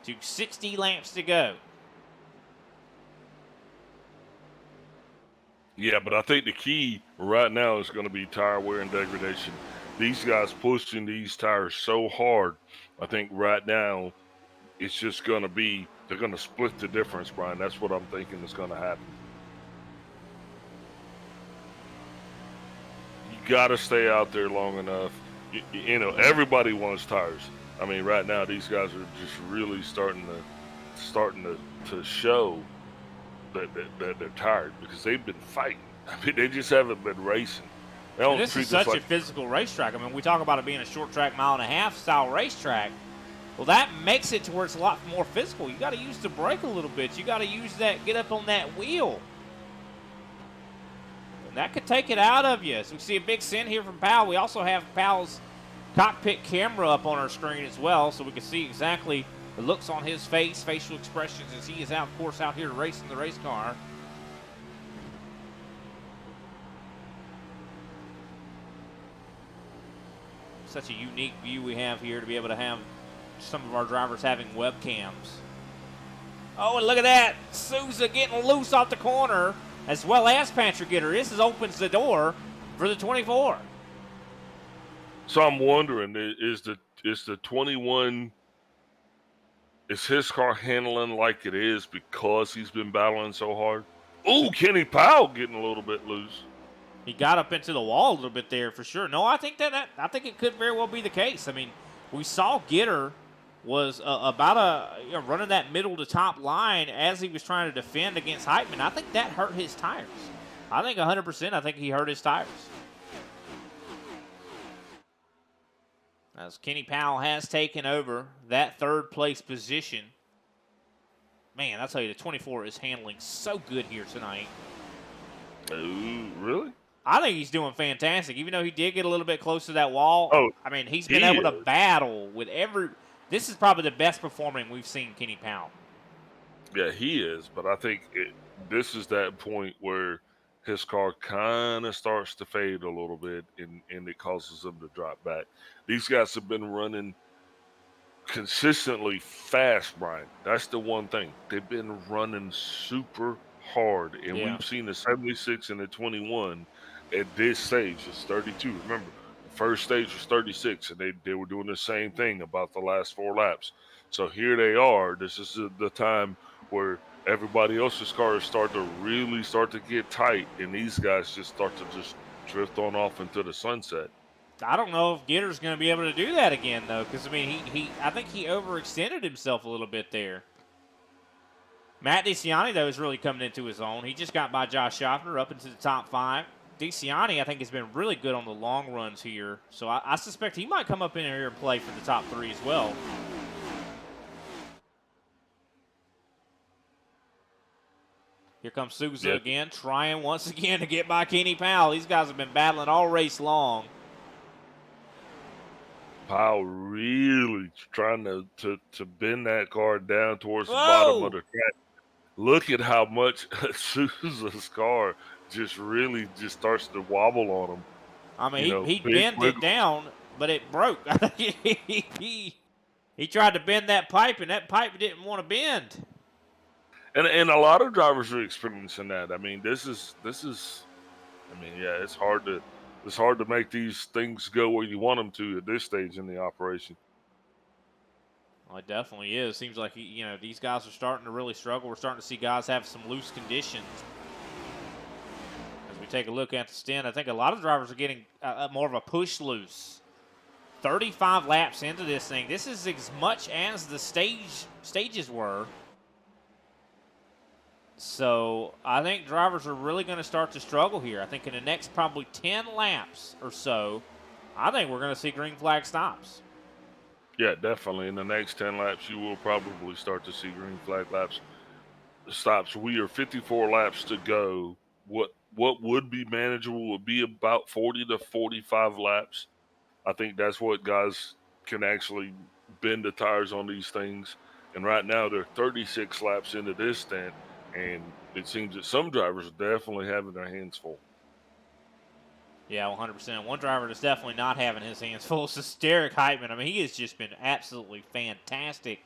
to 60 laps to go. Yeah, but I think the key right now is going to be tire wear and degradation. These guys pushing these tires so hard, I think right now it's just going to be, they're going to split the difference, Brian. That's what I'm thinking is going to happen. You got to stay out there long enough. You know, everybody wants tires. I mean, right now these guys are just really starting to show that they're tired because they've been fighting. I mean, they just haven't been racing. This is such a physical racetrack. I mean, we talk about it being a short track, mile and a half style racetrack. Well, that makes it to where it's a lot more physical. You got to use the brake a little bit. You got to use that, get up on that wheel. And that could take it out of you. So we see a big send here from Powell. We also have Powell's cockpit camera up on our screen as well, so we can see exactly the looks on his face, facial expressions as he is out, of course, out here racing the race car. Such a unique view we have here to be able to have some of our drivers having webcams. Oh, and look at that. Souza getting loose off the corner, as well as Patrick Gitter. This opens the door for the 24. So I'm wondering, is the 21, is his car handling like it is because he's been battling so hard? Ooh, Kenny Powell getting a little bit loose. He got up into the wall a little bit there for sure. No, I think I think it could very well be the case. I mean, we saw Gitter was running that middle to top line as he was trying to defend against Heitman. I think that hurt his tires. I think 100%. I think he hurt his tires. As Kenny Powell has taken over that third place position. Man, I'll tell you, the 24 is handling so good here tonight. Ooh, really? I think he's doing fantastic. Even though he did get a little bit close to that wall, I mean, he's been able to battle with every. This is probably the best performing we've seen Kenny Powell. Yeah, he is, but I think this is that point where his car kind of starts to fade a little bit, and it causes him to drop back. These guys have been running consistently fast, Brian. That's the one thing. They've been running super hard, and we've seen the 76 and the 21 at this stage. It's 32. Remember, the first stage was 36, and they were doing the same thing about the last 4 laps. So here they are. This is the time where everybody else's cars start to really start to get tight, and these guys just start to just drift on off into the sunset. I don't know if Gitter's going to be able to do that again, though, because, I mean, I think he overextended himself a little bit there. Matt DeCiani, though, is really coming into his own. He just got by Josh Schaffner up into the top 5. DeCiani, I think, has been really good on the long runs here, so I suspect he might come up in here and play for the top 3 as well. Here comes Souza again, trying once again to get by Kenny Powell. These guys have been battling all race long. Powell really trying to bend that car down towards the bottom of the track. Look at how much Souza's car just really just starts to wobble on him. I mean, he bent it down, but it broke. he tried to bend that pipe, and that pipe didn't want to bend. And a lot of drivers are experiencing that. I mean, this is. I mean, yeah, it's hard to make these things go where you want them to at this stage in the operation. Well, it definitely is. Seems like these guys are starting to really struggle. We're starting to see guys have some loose conditions. As we take a look at the stint, I think a lot of drivers are getting more of a push loose. 35 laps into this thing. This is as much as the stages were. So I think drivers are really going to start to struggle here. I think in the next probably 10 laps or so, I think we're going to see green flag stops. Yeah, definitely. In the next 10 laps, you will probably start to see green flag stops. We are 54 laps to go. What would be manageable would be about 40 to 45 laps. I think that's what guys can actually bend the tires on these things. And right now, they're 36 laps into this stint. And it seems that some drivers are definitely having their hands full. Yeah, 100%. One driver that's definitely not having his hands full is Derek Heitman. I mean, he has just been absolutely fantastic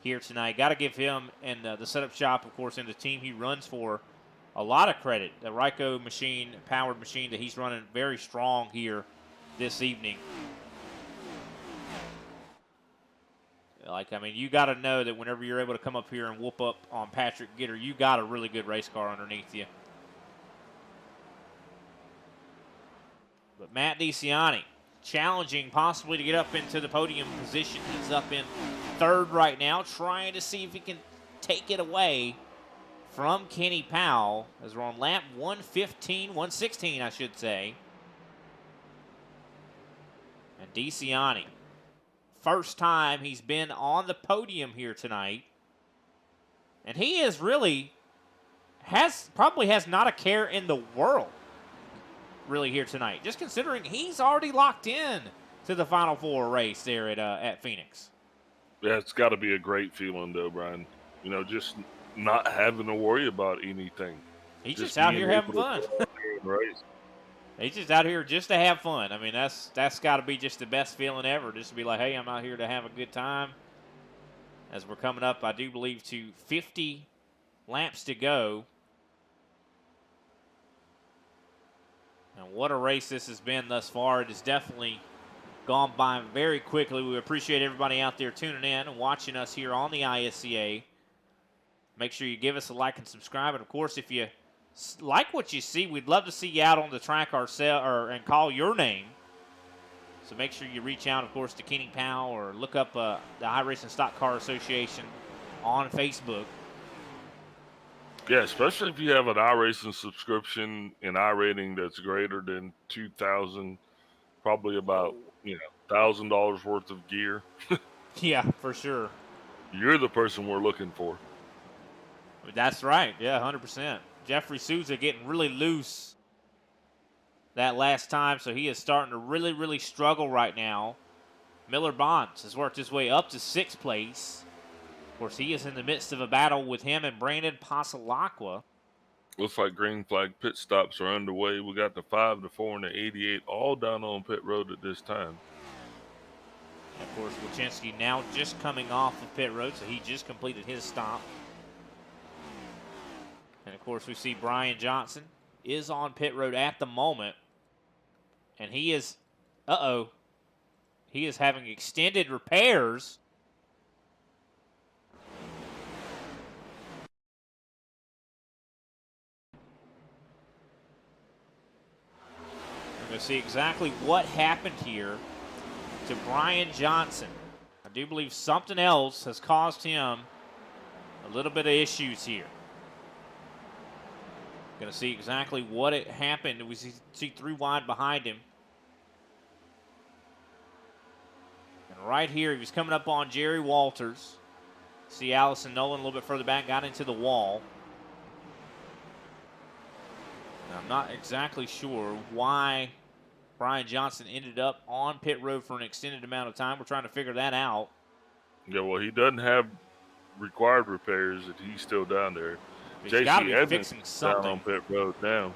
here tonight. Got to give him and the setup shop, of course, and the team he runs for a lot of credit. The Ryko machine, powered machine that he's running very strong here this evening. I mean, you got to know that whenever you're able to come up here and whoop up on Patrick Gitter, you got a really good race car underneath you. But Matt DeCiani challenging possibly to get up into the podium position. He's up in third right now, trying to see if he can take it away from Kenny Powell as we're on lap 116, I should say. And DeCiani, first time he's been on the podium here tonight. And he is really probably has not a care in the world really here tonight. Just considering he's already locked in to the Final Four race there at Phoenix. Yeah, it's got to be a great feeling, though, Brian. You know, just not having to worry about anything. He's just out being here having able to fun. go out there and race. He's just out here just to have fun. I mean, that's got to be just the best feeling ever, just to be like, hey, I'm out here to have a good time. As we're coming up, I do believe, to 50 laps to go. And what a race this has been thus far. It has definitely gone by very quickly. We appreciate everybody out there tuning in and watching us here on the ISCA. Make sure you give us a like and subscribe. And, of course, if you like what you see, we'd love to see you out on the track ourselves and call your name. So make sure you reach out, of course, to Kenny Powell or look up the iRacing Stock Car Association on Facebook. Yeah, especially if you have an iRacing subscription and iRating that's greater than 2,000, probably about $1,000 worth of gear. Yeah, for sure. You're the person we're looking for. That's right. Yeah, 100%. Jeffrey Souza getting really loose that last time, so he is starting to really, really struggle right now. Miller Bonds has worked his way up to 6th place. Of course, he is in the midst of a battle with him and Brandon Pasalacqua. Looks like green flag pit stops are underway. We got the 5, the 4, and the 88 all down on pit road at this time. Of course, Wachinski now just coming off of pit road, so he just completed his stop. And, of course, we see Brian Johnson is on pit road at the moment. And he is, he is having extended repairs. We're going to see exactly what happened here to Brian Johnson. I do believe something else has caused him a little bit of issues here. Going to see exactly what it happened. We see 3 wide behind him. And right here, he was coming up on Jerry Walters. See Allison Nolan a little bit further back, got into the wall. Now, I'm not exactly sure why Brian Johnson ended up on pit road for an extended amount of time. We're trying to figure that out. Yeah, well, he doesn't have required repairs that he's still down there. He's got to be fixing something. Down on pit road now.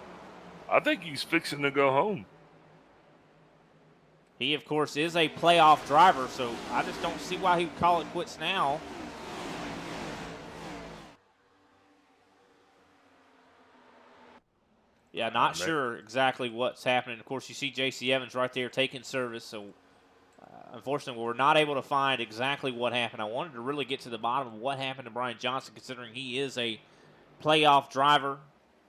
I think he's fixing to go home. He, of course, is a playoff driver, so I just don't see why he would call it quits now. Yeah, not sure exactly what's happening. Of course, you see J.C. Evans right there taking service, so unfortunately, we're not able to find exactly what happened. I wanted to really get to the bottom of what happened to Brian Johnson, considering he is a playoff driver,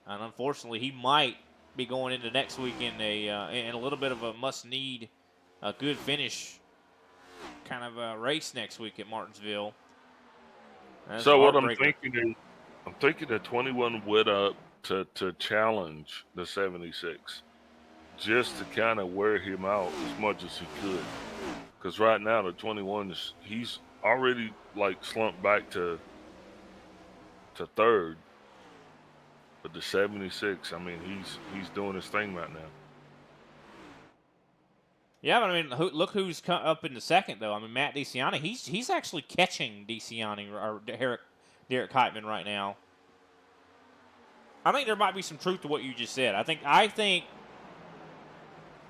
and unfortunately, he might be going into next week in a little bit of a must-need, a good finish kind of a race next week at Martinsville. So what I'm thinking is, the 21 went up to challenge the 76, just to kind of wear him out as much as he could. Because right now the 21 he's already like slumped back to 3rd. But the 76, I mean, he's doing his thing right now. Yeah, but I mean, look who's up in the 2nd, though. I mean, Matt DeCiani, he's actually catching DeCiani or Derek Heitman right now. I think there might be some truth to what you just said. I think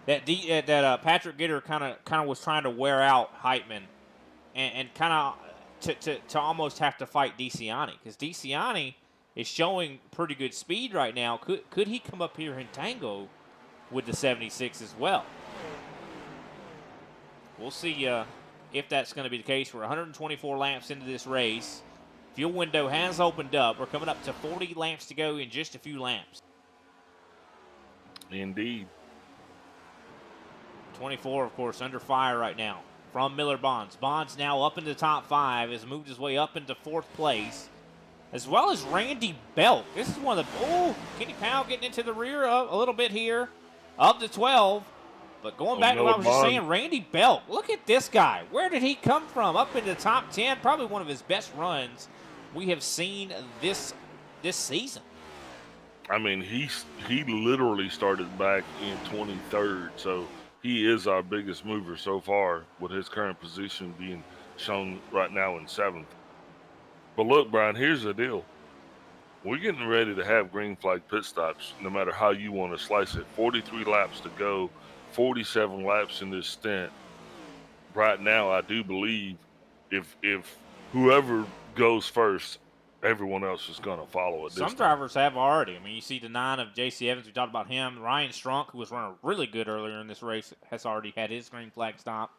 that Patrick Gitter kind of was trying to wear out Heitman and kind of to almost have to fight DeCiani, because DeCiani is showing pretty good speed right now. Could he come up here and tango with the 76 as well? We'll see if that's going to be the case. We're 124 laps into this race. Fuel window has opened up. We're coming up to 40 laps to go in just a few laps. Indeed. 24, of course, under fire right now from Miller Bonds. Bonds now up into the top 5, has moved his way up into 4th place, as well as Randy Belk. This is one of the, Kenny Powell getting into the rear a little bit here of the 12. But going back to what I was just saying, Randy Belk, look at this guy. Where did he come from? Up into the top 10, probably one of his best runs we have seen this season. I mean, he literally started back in 23rd, so he is our biggest mover so far, with his current position being shown right now in 7th. But look, Brian, here's the deal. We're getting ready to have green flag pit stops, no matter how you want to slice it. 43 laps to go, 47 laps in this stint. Right now, I do believe if whoever goes first, everyone else is going to follow it. Some drivers have already. I mean, you see the 9 of J.C. Evans. We talked about him. Ryan Strunk, who was running really good earlier in this race, has already had his green flag stop.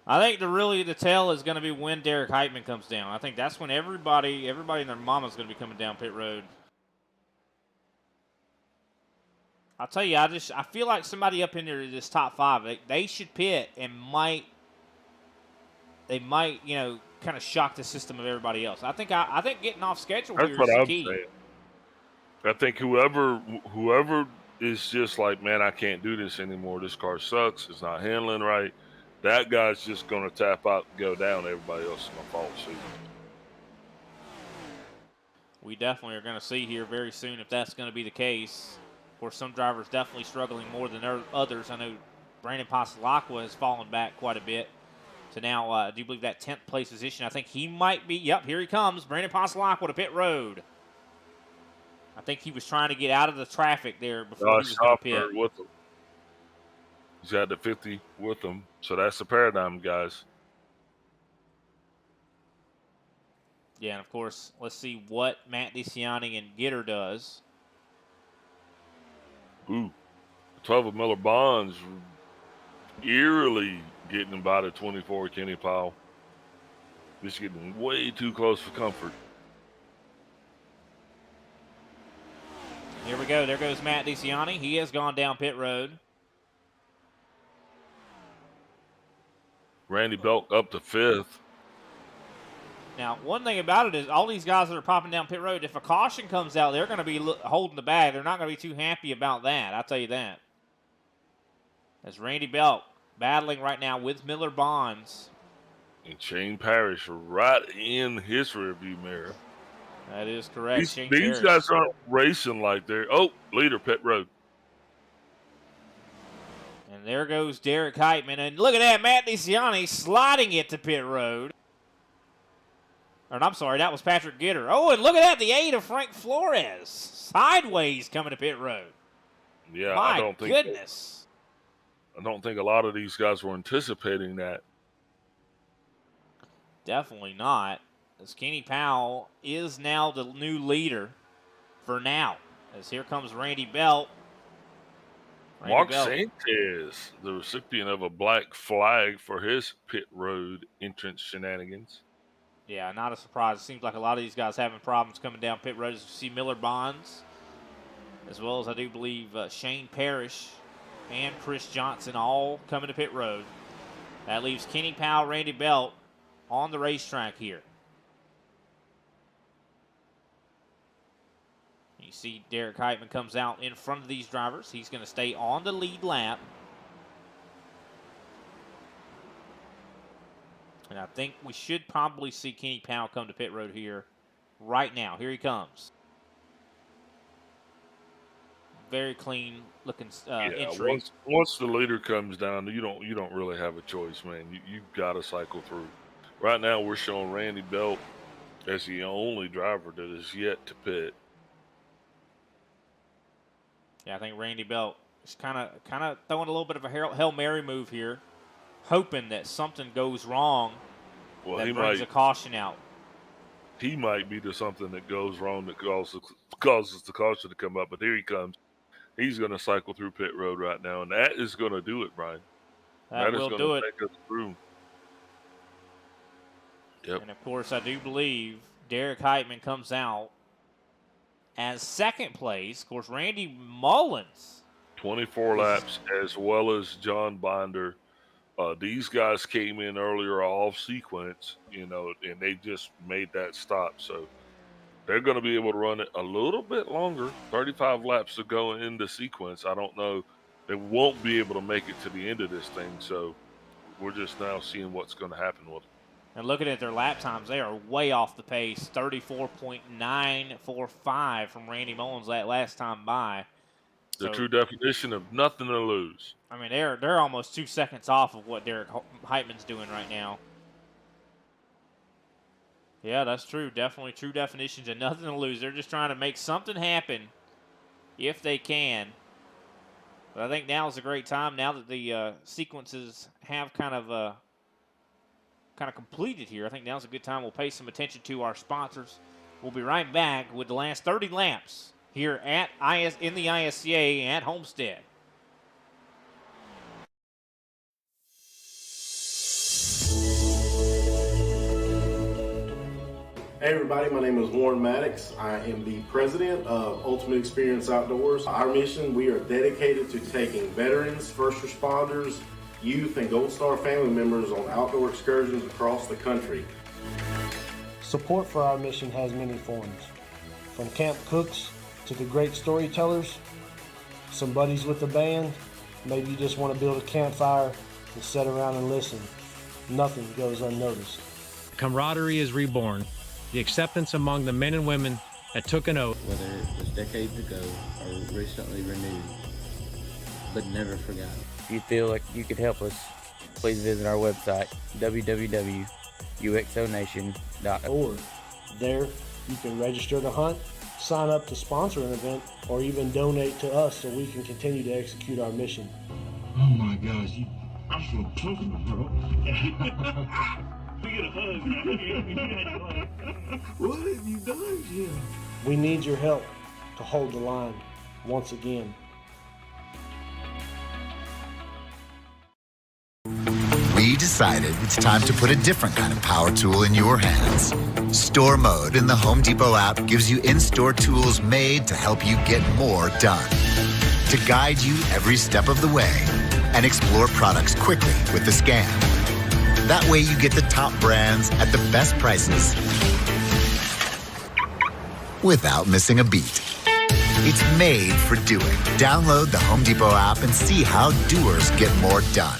I think the tell is going to be when Derek Heitman comes down. I think that's when everybody and their mama's going to be coming down pit road. I'll tell you, I feel like somebody up in there, this top 5, they should pit and they might, kind of shock the system of everybody else. I think getting off schedule here is the key. Saying. I think whoever is just like, man, I can't do this anymore. This car sucks. It's not handling right. That guy's just going to tap out and go down. Everybody else is going to follow suit. We definitely are going to see here very soon if that's going to be the case. Of course, some drivers definitely struggling more than others. I know Brandon Pasalacqua has fallen back quite a bit to now, do you believe that 10th place position? I think he might be, yep, here he comes, Brandon Pasalacqua to pit road. I think he was trying to get out of the traffic there before he was going to pit. With him. He's got the 50 with him, so that's the paradigm, guys. Yeah, and of course, let's see what Matt DeCiani and Gitter does. Ooh, 12 of Miller Bonds eerily getting by the 24 Kenny Powell. Just getting way too close for comfort. Here we go. There goes Matt DeCiani. He has gone down pit road. Randy Belk up to 5th. Now, one thing about it is all these guys that are popping down pit road, if a caution comes out, they're going to be holding the bag. They're not going to be too happy about that. I'll tell you that. As Randy Belk battling right now with Miller Bonds. And Shane Parrish right in his rearview mirror. That is correct. These guys aren't racing like they're, leader pit road. And there goes Derek Heitman. And look at that, Matt DeCiani sliding it to pit road. Or, I'm sorry, that was Patrick Gitter. Oh, and look at that, the 8 of Frank Flores. Sideways coming to pit road. Yeah, My I don't think goodness. I don't think a lot of these guys were anticipating that. Definitely not. As Kenny Powell is now the new leader for now. As here comes Randy Belk. Mark Sanchez, the recipient of a black flag for his pit road entrance shenanigans. Yeah, not a surprise. It seems like a lot of these guys having problems coming down pit road. As you see Miller Bonds, as well as I do believe Shane Parrish and Chris Johnson all coming to pit road. That leaves Kenny Powell, Randy Belk on the racetrack here. You see Derek Heitman comes out in front of these drivers. He's going to stay on the lead lap. And I think we should probably see Kenny Powell come to pit road here right now. Here he comes. Very clean looking entry. Once the leader comes down, you don't really have a choice, man. You've got to cycle through. Right now, we're showing Randy Belk as the only driver that is yet to pit. Yeah, I think Randy Belk is kind of throwing a little bit of a Hail Mary move here, hoping that something goes wrong that brings a caution out. He might be the something that goes wrong that causes the caution to come up, but here he comes. He's going to cycle through pit road right now, and that is going to do it, Brian. That will is do going it. to take us through. Yep. And, of course, I do believe Derek Heitman comes out as second place. Of course, Randy Mullins. 24 laps, as well as John Binder. These guys came in earlier off sequence, and they just made that stop. So they're going to be able to run it a little bit longer. 35 laps to go in the sequence. I don't know. They won't be able to make it to the end of this thing. So we're just now seeing what's going to happen with them. And looking at their lap times, they are way off the pace. 34.945 from Randy Mullins that last time by. The So, true definition of nothing to lose. I mean, they're almost 2 seconds off of what Derek Heitman's doing right now. Yeah, that's true. Definitely true definitions and nothing to lose. They're just trying to make something happen if they can. But I think now is a great time, now that the sequences have kind of completed here. I think now's a good time. We'll pay some attention to our sponsors. We'll be right back with the last 30 laps here at in the ISCA at Homestead. Hey everybody, my name is Warren Maddox. I am the president of Ultimate Experience Outdoors. Our mission, we are dedicated to taking veterans, first responders, youth, and Gold Star family members on outdoor excursions across the country. Support for our mission has many forms. From camp cooks to the great storytellers, some buddies with the band, maybe you just want to build a campfire and sit around and listen. Nothing goes unnoticed. Camaraderie is reborn. The acceptance among the men and women that took an oath. Whether it was decades ago or recently renewed, but never forgotten. If you feel like you could help us, please visit our website, www.uxonation.org. Or there, you can register to hunt, sign up to sponsor an event, or even donate to us so we can continue to execute our mission. Oh my gosh, I feel comfortable, bro. We get a hug, right? What have you done, Jim? We need your help to hold the line once again. We decided it's time to put a different kind of power tool in your hands. Store Mode in the Home Depot app gives you in-store tools made to help you get more done. To guide you every step of the way and explore products quickly with the scan. That way you get the top brands at the best prices without missing a beat. It's made for doing. Download the Home Depot app and see how doers get more done.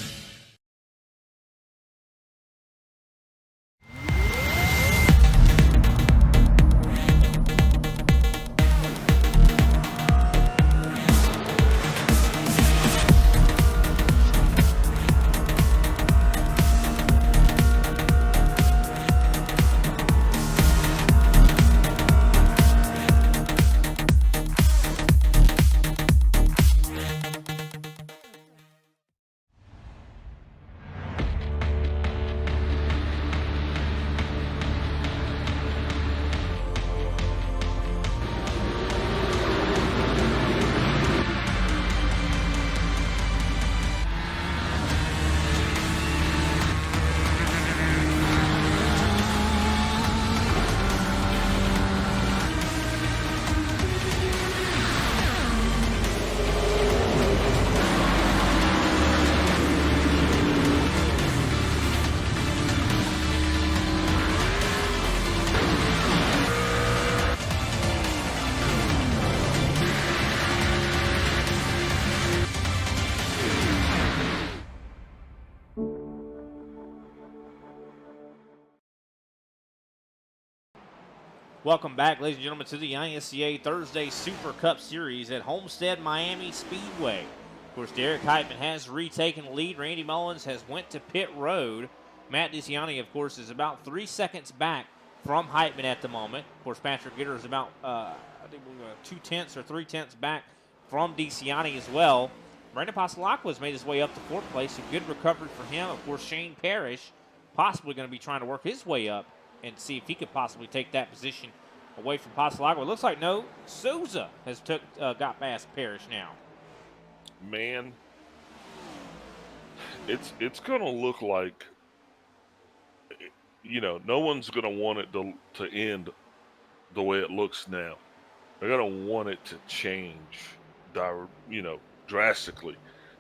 Welcome back, ladies and gentlemen, to the ISCA Thursday Super Cup Series at Homestead Miami Speedway. Of course, Derek Heitman has retaken the lead. Randy Mullins has went to pit road. Matt DeCiani, of course, is about 3 seconds back from Heitman at the moment. Of course, Patrick Gitter is about, I think we're 2/10 or 3/10 back from DeCiani as well. Brandon Pasalacqua has made his way up to fourth place. A good recovery for him. Of course, Shane Parrish possibly going to be trying to work his way up and see if he could possibly take that position away from Pasalacqua. It looks like no. Souza has got past Parrish now. Man, it's going to look like, you know, no one's going to want it to end the way it looks now. They're going to want it to change, drastically.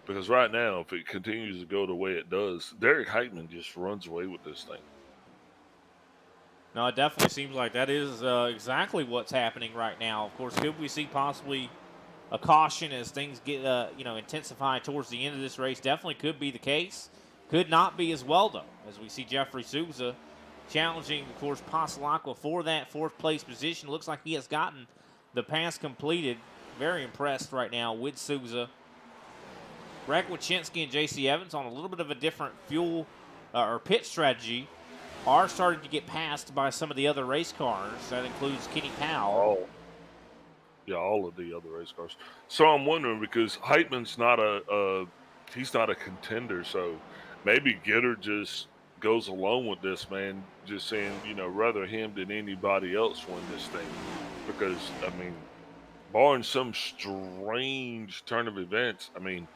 Because right now, if it continues to go the way it does, Derek Heitman just runs away with this thing. No, it definitely seems like that is exactly what's happening right now. Of course, could we see possibly a caution as things get, intensify towards the end of this race? Definitely could be the case. Could not be as well, though, as we see Jeffrey Souza challenging, of course, Pasalacqua for that fourth place position. Looks like he has gotten the pass completed very impressed right now with Souza. Greg Wachinski and J.C. Evans on a little bit of a different fuel or pit strategy are starting to get passed by some of the other race cars. That includes Kenny Powell. All of the other race cars. So I'm wondering, because Heitman's not he's not a contender, so maybe Gitter just goes along with this, man, just saying, rather him than anybody else win this thing. Because, I mean, barring some strange turn of events, I mean,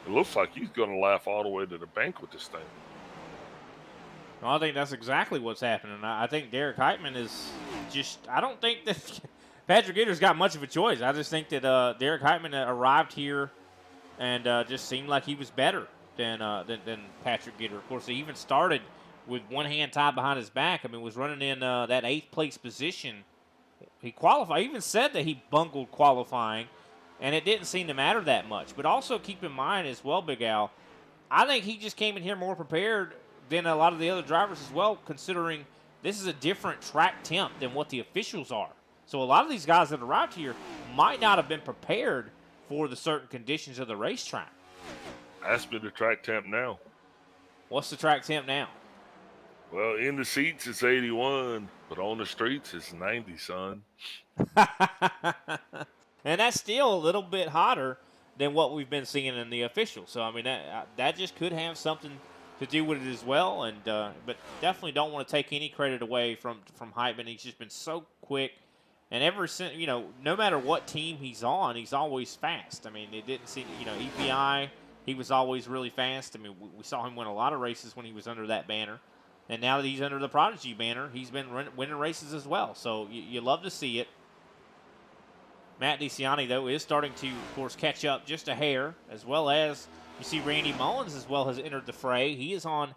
it looks like he's going to laugh all the way to the bank with this thing. Well, I think that's exactly what's happening. I think Derek Heitman is just, I don't think that Patrick Gitter's got much of a choice. I just think that Derek Heitman arrived here and just seemed like he was better than Patrick Gitter. Of course, he even started with one hand tied behind his back. I mean, was running in that 8th place position. He qualified. He even said that he bungled qualifying, and it didn't seem to matter that much. But also keep in mind as well, Big Al, I think he just came in here more prepared than a lot of the other drivers as well, considering this is a different track temp than what the officials are. So a lot of these guys that arrived here might not have been prepared for the certain conditions of the racetrack. Ask me the track temp now. What's the track temp now? Well, in the seats it's 81, but on the streets it's 90, son. And that's still a little bit hotter than what we've been seeing in the officials. So, I mean, that just could have something to do with it as well. And but definitely don't want to take any credit away from Heitman. He's just been so quick. And ever since, no matter what team he's on, he's always fast. I mean, it didn't seem, EPI, he was always really fast. I mean, we saw him win a lot of races when he was under that banner. And now that he's under the Prodigy banner, he's been winning races as well. So you love to see it. Matt DeCiani, though, is starting to, of course, catch up just a hair, as well as you see Randy Mullins as well has entered the fray. He is on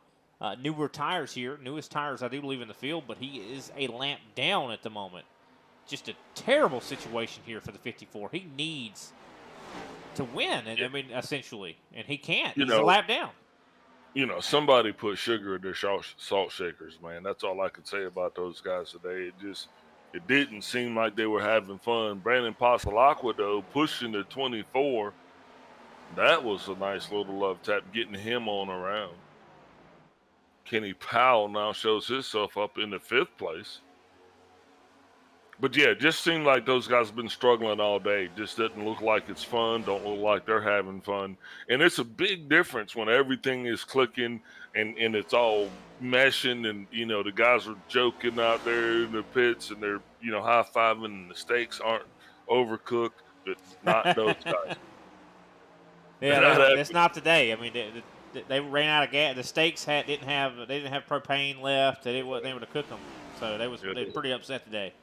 newer tires here, newest tires, I do believe, in the field, but he is a lap down at the moment. Just a terrible situation here for the 54. He needs to win, and I mean, essentially, and he can't. He's a lap down. Somebody put sugar in their salt shakers, man. That's all I could say about those guys today. It didn't seem like they were having fun. Brandon Pasalacqua, though, pushing the 24. That was a nice little love tap, getting him on around. Kenny Powell now shows himself up in the 5th place. But yeah, it just seemed like those guys have been struggling all day. Just doesn't look like it's fun. Don't look like they're having fun. And it's a big difference when everything is clicking and it's all meshing and, the guys are joking out there in the pits and they're, high-fiving and the steaks aren't overcooked, but not those guys. Yeah, it's not today. I mean, they ran out of gas. The steaks didn't have propane left. They weren't able to cook them. So they were pretty upset today.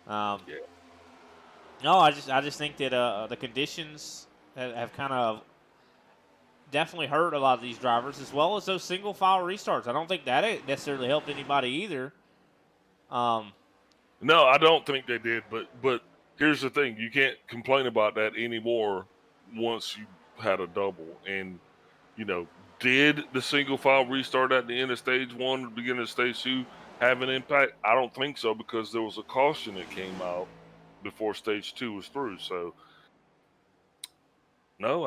No, I just think that the conditions have kind of definitely hurt a lot of these drivers, as well as those single file restarts. I don't think that necessarily helped anybody either. No, I don't think they did. But here's the thing: you can't complain about that anymore once you had a double. And did the single file restart at the end of stage 1 or the beginning of stage 2 have an impact? I don't think so, because there was a caution that came out before stage 2 was through. So no,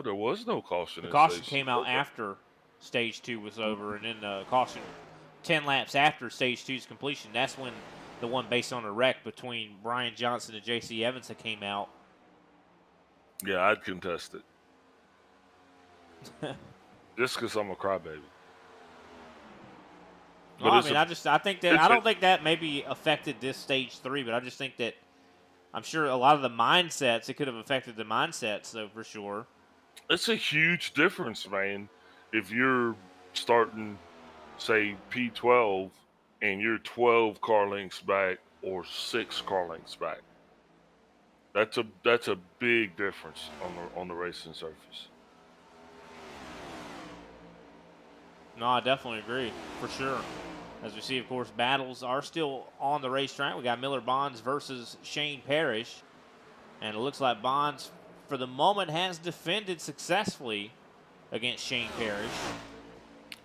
there was no caution. The caution came out after stage 2 was over, and then the caution 10 laps after stage 2's completion. That's when the one based on a wreck between Brian Johnson and J.C. Evans that came out. Yeah, I'd contest it. Just because I'm a crybaby. Well, I don't think that maybe affected this stage 3, but I just think that I'm sure a lot of the mindsets, it could have affected the mindsets, though, for sure. It's a huge difference, man. If you're starting, say, P12 and you're 12 car lengths back or 6 car lengths back, that's a big difference on the racing surface. No, I definitely agree, for sure. As we see, of course, battles are still on the racetrack. We got Miller Bonds versus Shane Parrish. And it looks like Bonds, for the moment, has defended successfully against Shane Parrish.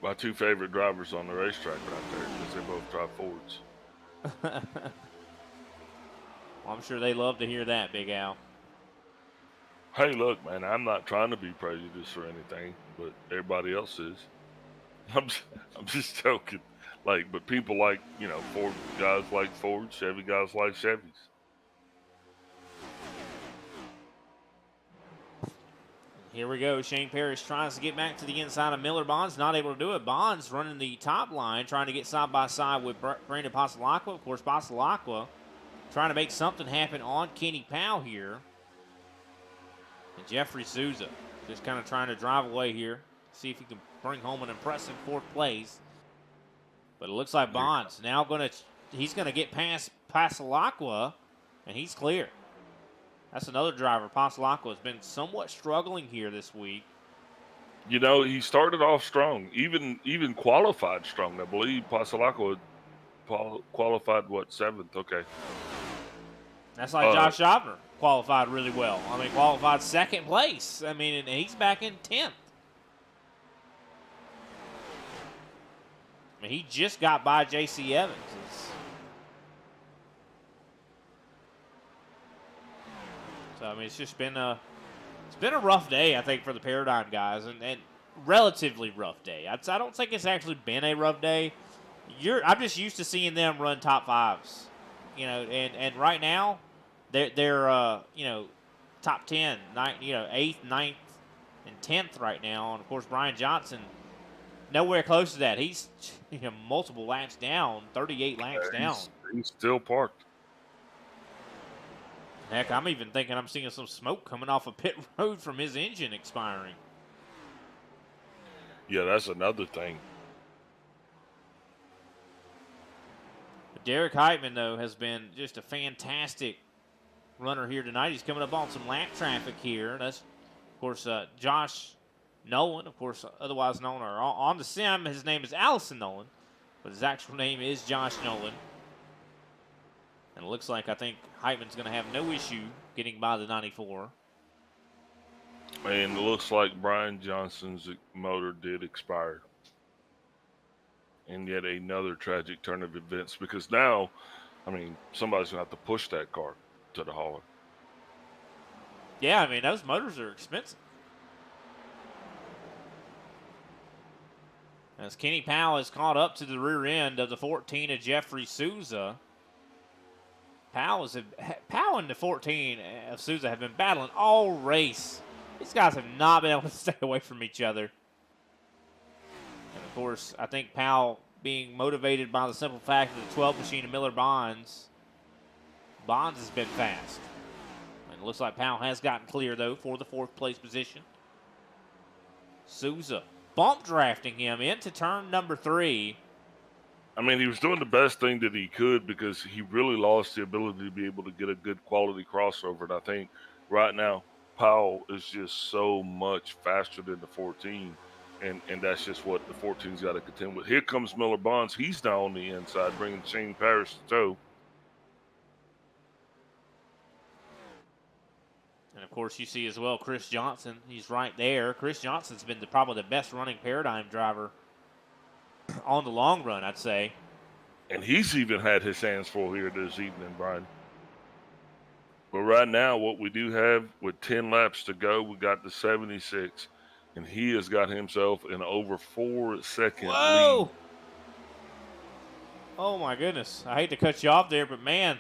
My 2 favorite drivers on the racetrack right there, because they both drive Fords. Well, I'm sure they love to hear that, Big Al. Hey, look, man, I'm not trying to be prejudiced or anything, but everybody else is. I'm just joking. Like, but people like, you know, Ford guys like Ford, Chevy guys like Chevys. Here we go. Shane Parrish tries to get back to the inside of Miller. Bonds not able to do it. Bonds running the top line, trying to get side by side with Brandon Pasalacqua. Of course, Pasalacqua trying to make something happen on Kenny Powell here. And Jeffrey Souza just kind of trying to drive away here. See if he can bring home an impressive 4th place. But it looks like Bonds now he's going to get past Pasalacqua, and he's clear. That's another driver. Pasalacqua has been somewhat struggling here this week. You know, he started off strong, even qualified strong. I believe Pasalacqua qualified, what, 7th? Okay. That's like Josh Opner qualified really well. I mean, qualified 2nd place. I mean, and he's back in 10th. I mean, he just got by J.C. Evans. So, I mean, it's just been a rough day, I think, for the Paradigm guys, and relatively rough day. I don't think it's actually been a rough day. I'm just used to seeing them run top 5s, you know, and right now they're you know, top 10, 8th, 9th, and 10th right now. And of course, Brian Johnson nowhere close to that. He's multiple laps down, 38 laps down. He's still parked. Heck, I'm even thinking I'm seeing some smoke coming off of pit road from his engine expiring. Yeah, that's another thing. But Derek Heitman, though, has been just a fantastic runner here tonight. He's coming up on some lap traffic here. That's, of course, Josh Nolan, of course, otherwise known, or on the sim, his name is Allison Nolan, but his actual name is Josh Nolan. And it looks like I think Heitman's going to have no issue getting by the 94. And it looks like Brian Johnson's motor did expire. And yet another tragic turn of events, because now, I mean, somebody's going to have to push that car to the hauler. Yeah, I mean, those motors are expensive. As Kenny Powell is caught up to the rear end of the 14 of Jeffrey Souza. Powell and the 14 of Souza have been battling all race. These guys have not been able to stay away from each other. And of course, I think Powell being motivated by the simple fact of the 12 machine of Miller Bonds. Bonds has been fast. And it looks like Powell has gotten clear, though, for the 4th place position. Souza bump drafting him into turn number 3. I mean, he was doing the best thing that he could because he really lost the ability to be able to get a good quality crossover. And I think right now, Powell is just so much faster than the 14. And that's just what the 14's got to contend with. Here comes Miller Bonds. He's now on the inside, bringing Shane Parrish to tow. And, of course, you see as well Chris Johnson. He's right there. Chris Johnson's been probably the best running Paradigm driver on the long run, I'd say. And he's even had his hands full here this evening, Brian. But right now, what we do have with 10 laps to go, we got the 76. And he has got himself an over 4-second lead. Oh, my goodness. I hate to cut you off there, but, man,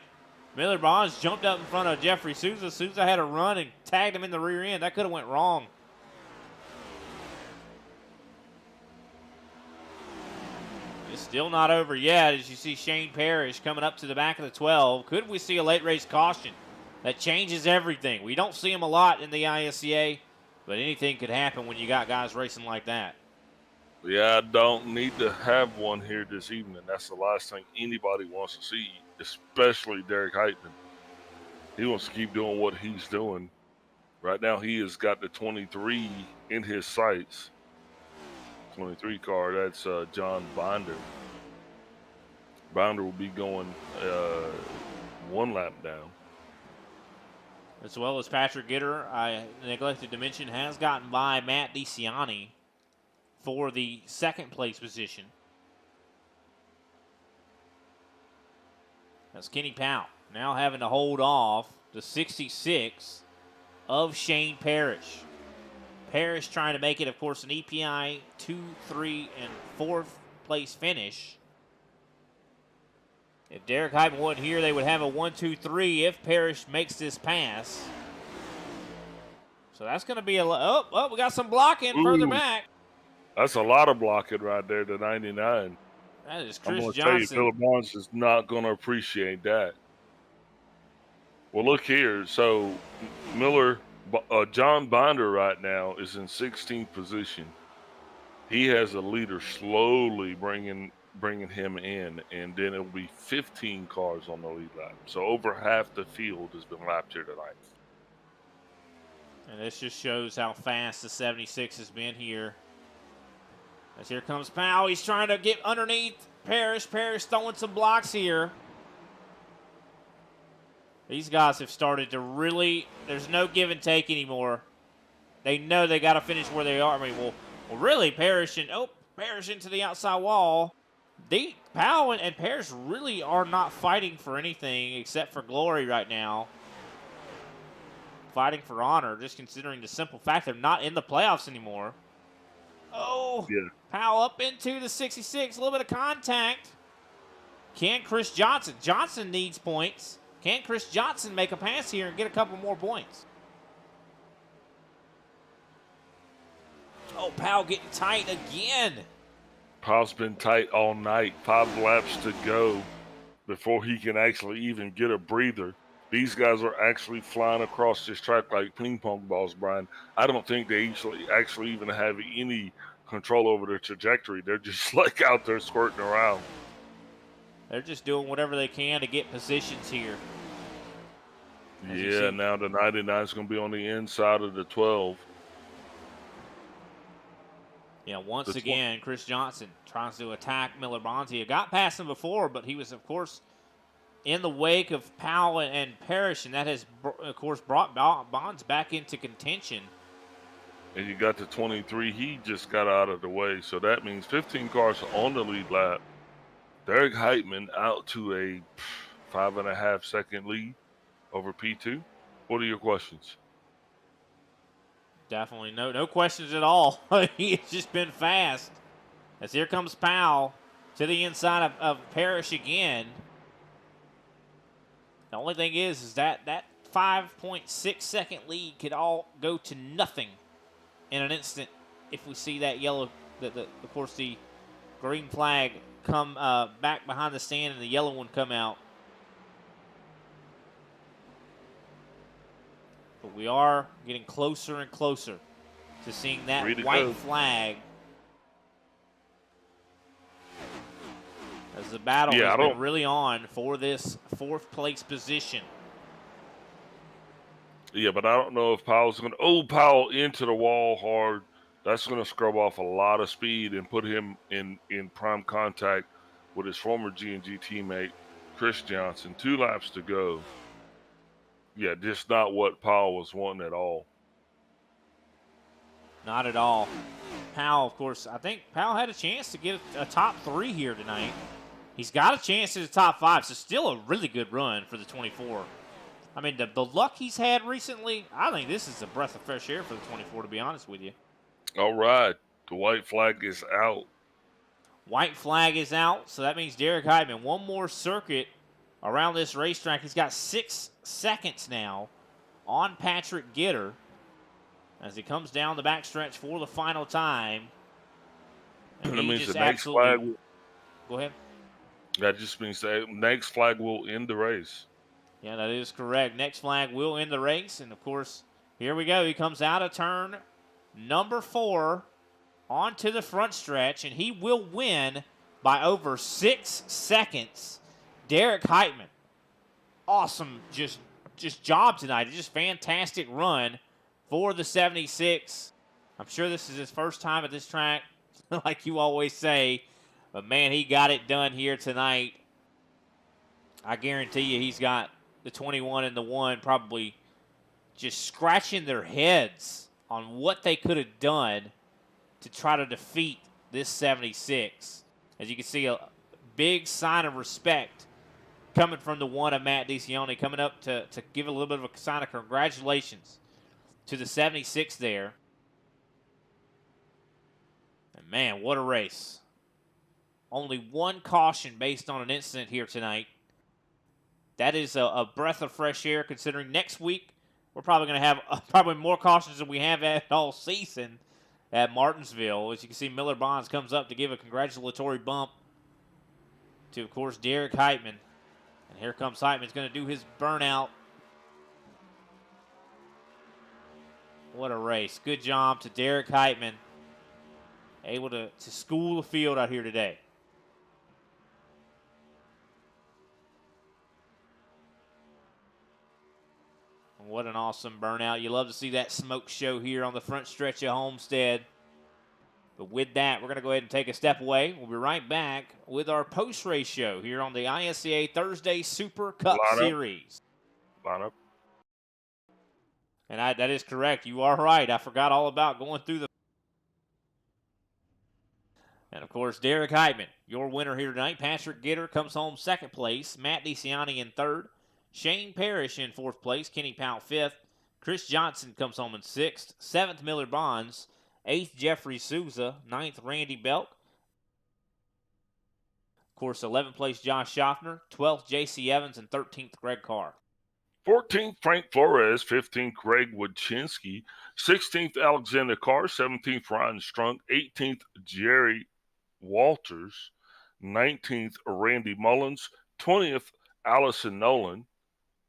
Miller Bonds jumped up in front of Jeffrey Souza. Souza had a run and tagged him in the rear end. That could have went wrong. It's still not over yet as you see Shane Parrish coming up to the back of the 12. Could we see a late race caution? That changes everything. We don't see them a lot in the ISCA, but anything could happen when you got guys racing like that. Yeah, I don't need to have one here this evening. That's the last thing anybody wants to see, especially Derek Heitman. He wants to keep doing what he's doing. Right now, he has got the 23 in his sights. 23 car, that's John Binder. Binder will be going 1 lap down. As well as Patrick Gitter, I neglected to mention, has gotten by Matt DeCiani for the 2nd place position. That's Kenny Powell now having to hold off the 66 of Shane Parrish. Parrish trying to make it, of course, an EPI 2, 3, and 4th place finish. If Derek Heitman wasn't here, they would have a 1, 2, 3 if Parrish makes this pass. So that's going to be a oh, we got some blocking further back. That's a lot of blocking right there to 99. That is I'm Chris going to Johnson. tell you, Phillip Barnes is not going to appreciate that. Well, look here. So John Binder right now is in 16th position. He has a leader slowly bringing him in, and then it'll be 15 cars on the lead lap. So over half the field has been lapped here tonight. And this just shows how fast the 76 has been here. As here comes Powell. He's trying to get underneath Parrish. Parrish throwing some blocks here. These guys have started to really, there's no give and take anymore. They know they got to finish where they are. I mean, well, really, Parrish into the outside wall. Powell and Parrish really are not fighting for anything except for glory right now. Fighting for honor, just considering the simple fact they're not in the playoffs anymore. Oh, yeah. Powell up into the 66, a little bit of contact. Can Chris Johnson? Johnson needs points. Can Chris Johnson make a pass here and get a couple more points? Oh, Powell getting tight again. Powell's been tight all night. 5 laps to go before he can actually even get a breather. These guys are actually flying across this track like ping pong balls, Brian. I don't think they actually even have any control over their trajectory. They're just like out there squirting around. They're just doing whatever they can to get positions here. Yeah, now the 99 is going to be on the inside of the 12. Yeah, once again, Chris Johnson tries to attack Miller Bonds. He got past him before, but he was, of course, in the wake of Powell and Parrish, and that has, of course, brought Bonds back into contention. And you got the 23. He just got out of the way, so that means 15 cars on the lead lap. Derek Heitman out to a 5.5 second lead over P2. What are your questions? Definitely no questions at all. He's just been fast. As here comes Powell to the inside of Parrish again. The only thing is that 5.6 second lead could all go to nothing in an instant if we see that yellow, of course, the green flag come back behind the stand and the yellow one come out. But we are getting closer and closer to seeing that white flag as the battle has been really on for this 4th place position. Yeah, but I don't know if Powell's going to... Oh, Powell into the wall hard. That's going to scrub off a lot of speed and put him in prime contact with his former G&G teammate, Chris Johnson. 2 laps to go. Yeah, just not what Powell was wanting at all. Not at all. Powell, of course, I think Powell had a chance to get a top 3 here tonight. He's got a chance to the top 5, so still a really good run for the 24. I mean, the luck he's had recently, I think this is a breath of fresh air for the 24, to be honest with you. All right. The white flag is out. White flag is out, so that means Derek Heitman, one more circuit around this racetrack. He's got 6 seconds now on Patrick Gitter as he comes down the backstretch for the final time. And that means just the next flag. Go ahead. That just means the next flag will end the race. Yeah, that is correct. Next flag will end the race. And, of course, here we go. He comes out of turn number 4 onto the front stretch, and he will win by over 6 seconds. Derek Heitman, awesome just job tonight. Just fantastic run for the 76. I'm sure this is his first time at this track, like you always say. But, man, he got it done here tonight. I guarantee you he's got the 21 and the 1 probably just scratching their heads on what they could have done to try to defeat this 76. As you can see, a big sign of respect coming from the one of Matt DeCioni, coming up to give a little bit of a sign of congratulations to the 76 there. And man, what a race. Only one caution based on an incident here tonight. That is a breath of fresh air, considering next week we're probably going to have probably more cautions than we have had all season at Martinsville. As you can see, Miller Bonds comes up to give a congratulatory bump to, of course, Derek Heitman. And here comes Heitman. He's going to do his burnout. What a race. Good job to Derek Heitman. Able to school the field out here today. What an awesome burnout. You love to see that smoke show here on the front stretch of Homestead. But with that, we're going to go ahead and take a step away. We'll be right back with our post-race show here on the ISCA Thursday Super Cup Series. Line up. And that is correct. You are right. I forgot all about going through the... And, of course, Derek Heitman, your winner here tonight. Patrick Gitter comes home second place. Matt DeCioni in third. Shane Parrish in fourth place. Kenny Powell fifth. Chris Johnson comes home in sixth. Seventh, Miller Bonds. Eighth, Jeffrey Souza. Ninth, Randy Belk. Of course, 11th place, Josh Schaffner. 12th, J.C. Evans. And 13th, Greg Carr. 14th, Frank Flores. 15th, Greg Wojcinski. 16th, Alexander Carr. 17th, Ryan Strunk. 18th, Jerry Walters. 19th, Randy Mullins. 20th, Allison Nolan.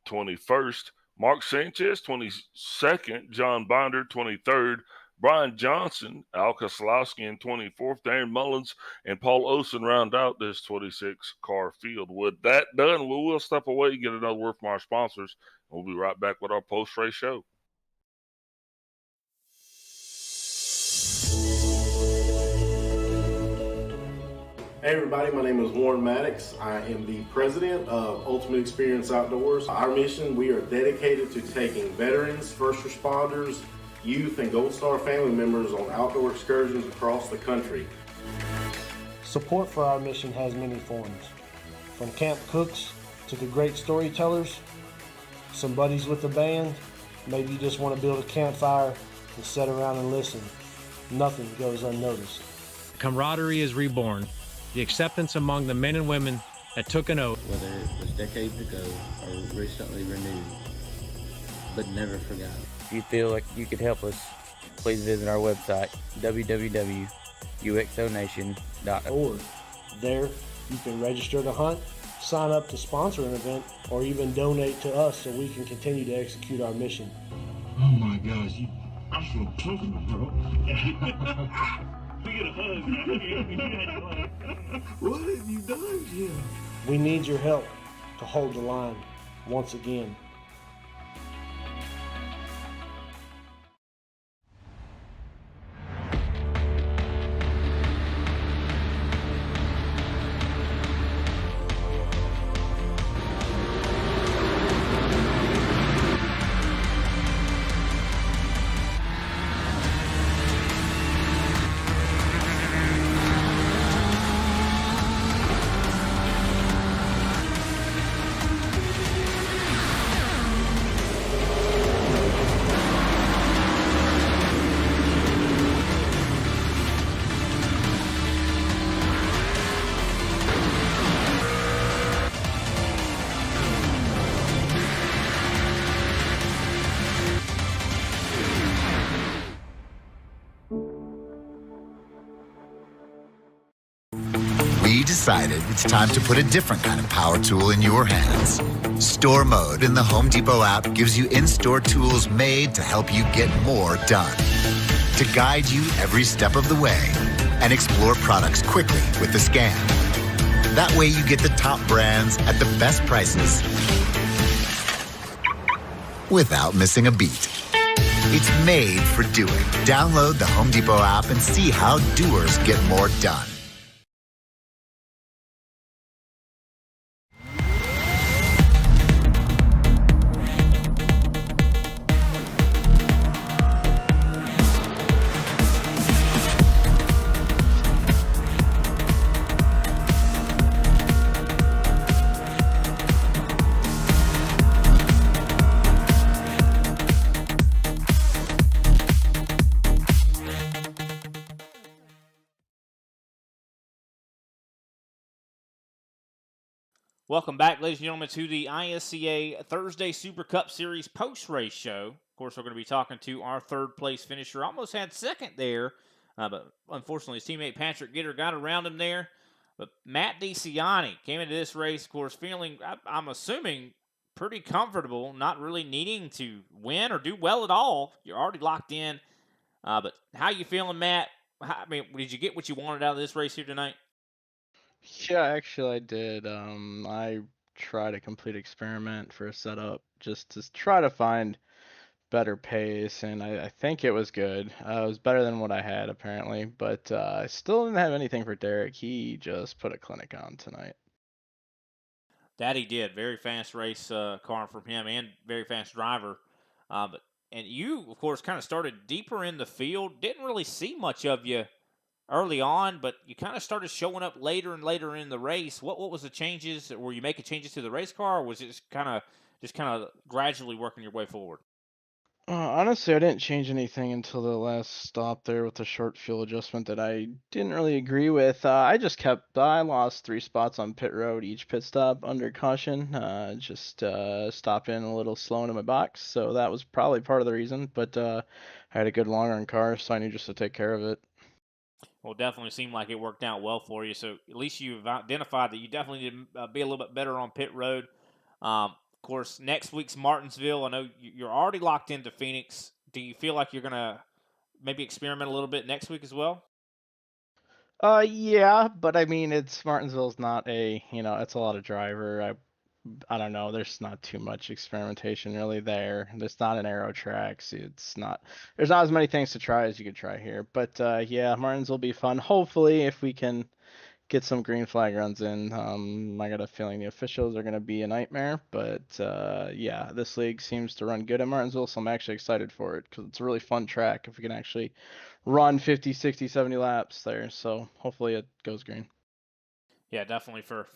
21st, Mark Sanchez. 22nd, John Binder. 23rd, Brian Johnson. Al Koslowski in 24th. Darren Mullins and Paul Olsen round out this 26-car field. With that done, we will step away and get another word from our sponsors. We'll be right back with our post-race show. Hey everybody, my name is Warren Maddox. I am the president of Ultimate Experience Outdoors. Our mission, we are dedicated to taking veterans, first responders, youth, and Gold Star family members on outdoor excursions across the country. Support for our mission has many forms. From camp cooks to the great storytellers, some buddies with the band, maybe you just want to build a campfire and sit around and listen. Nothing goes unnoticed. Camaraderie is reborn. The acceptance among the men and women that took an oath. Whether it was decades ago or recently renewed, but never forgot. If you feel like you could help us, please visit our website, www.uxonation.org. There, you can register to hunt, sign up to sponsor an event, or even donate to us so we can continue to execute our mission. Oh my gosh, I feel comfortable, bro. We get a hug, man. What have you done, Jim? We need your help to hold the line once again. We decided it's time to put a different kind of power tool in your hands. Store Mode in the Home Depot app gives you in-store tools made to help you get more done. To guide you every step of the way and explore products quickly with the scan. That way you get the top brands at the best prices without missing a beat. It's made for doing. Download the Home Depot app and see how doers get more done. Welcome back, ladies and gentlemen, to the ISCA Thursday Super Cup Series post-race show. Of course, we're going to be talking to our third-place finisher. Almost had second there, but unfortunately, his teammate Patrick Gitter got around him there. But Matt DeCiani came into this race, of course, feeling, I'm assuming, pretty comfortable, not really needing to win or do well at all. You're already locked in. But how you feeling, Matt? Did you get what you wanted out of this race here tonight? Yeah, actually I did. I tried a complete experiment for a setup just to try to find better pace, and I think it was good. It was better than what I had apparently, but I still didn't have anything for Derek. He just put a clinic on tonight. That he did. Very fast race car from him and very fast driver. And you, of course, kind of started deeper in the field. Didn't really see much of you early on, but you kind of started showing up later and later in the race. What was the changes? Were you making changes to the race car, or was it just kind of gradually working your way forward? Honestly, I didn't change anything until the last stop there with the short fuel adjustment that I didn't really agree with. I lost 3 spots on pit road each pit stop under caution. Just stopped in a little slow into my box, so that was probably part of the reason. But I had a good long run car, so I knew just to take care of it. Well, it definitely seemed like it worked out well for you. So at least you've identified that you definitely need to be a little bit better on pit road. Of course, next week's Martinsville. I know you're already locked into Phoenix. Do you feel like you're going to maybe experiment a little bit next week as well? Yeah, but I mean, Martinsville's not it's a lot of driver. I don't know. There's not too much experimentation really there. There's not an aero tracks. There's not as many things to try as you could try here. But yeah, Martins will be fun. Hopefully, if we can get some green flag runs in. I got a feeling the officials are going to be a nightmare. But yeah, this league seems to run good at Martinsville, so I'm actually excited for it because it's a really fun track if we can actually run 50, 60, 70 laps there. So hopefully it goes green. Yeah, definitely. For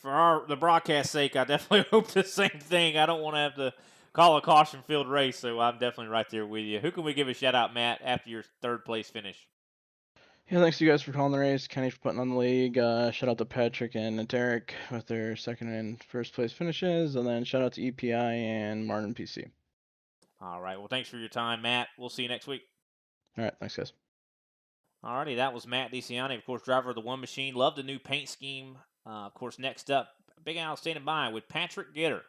the broadcast sake, I definitely hope the same thing. I don't want to have to call a caution field race, so I'm definitely right there with you. Who can we give a shout out, Matt, after your third place finish? Yeah, thanks to you guys for calling the race. Kenny for putting on the league. Shout out to Patrick and Derek with their second and first place finishes. And then shout out to EPI and Martin PC. All right. Well, thanks for your time, Matt. We'll see you next week. All right. Thanks, guys. All righty. That was Matt DeCiani, of course, driver of the One Machine. Loved the new paint scheme. Of course, next up, Big Al standing by with Patrick Gitter.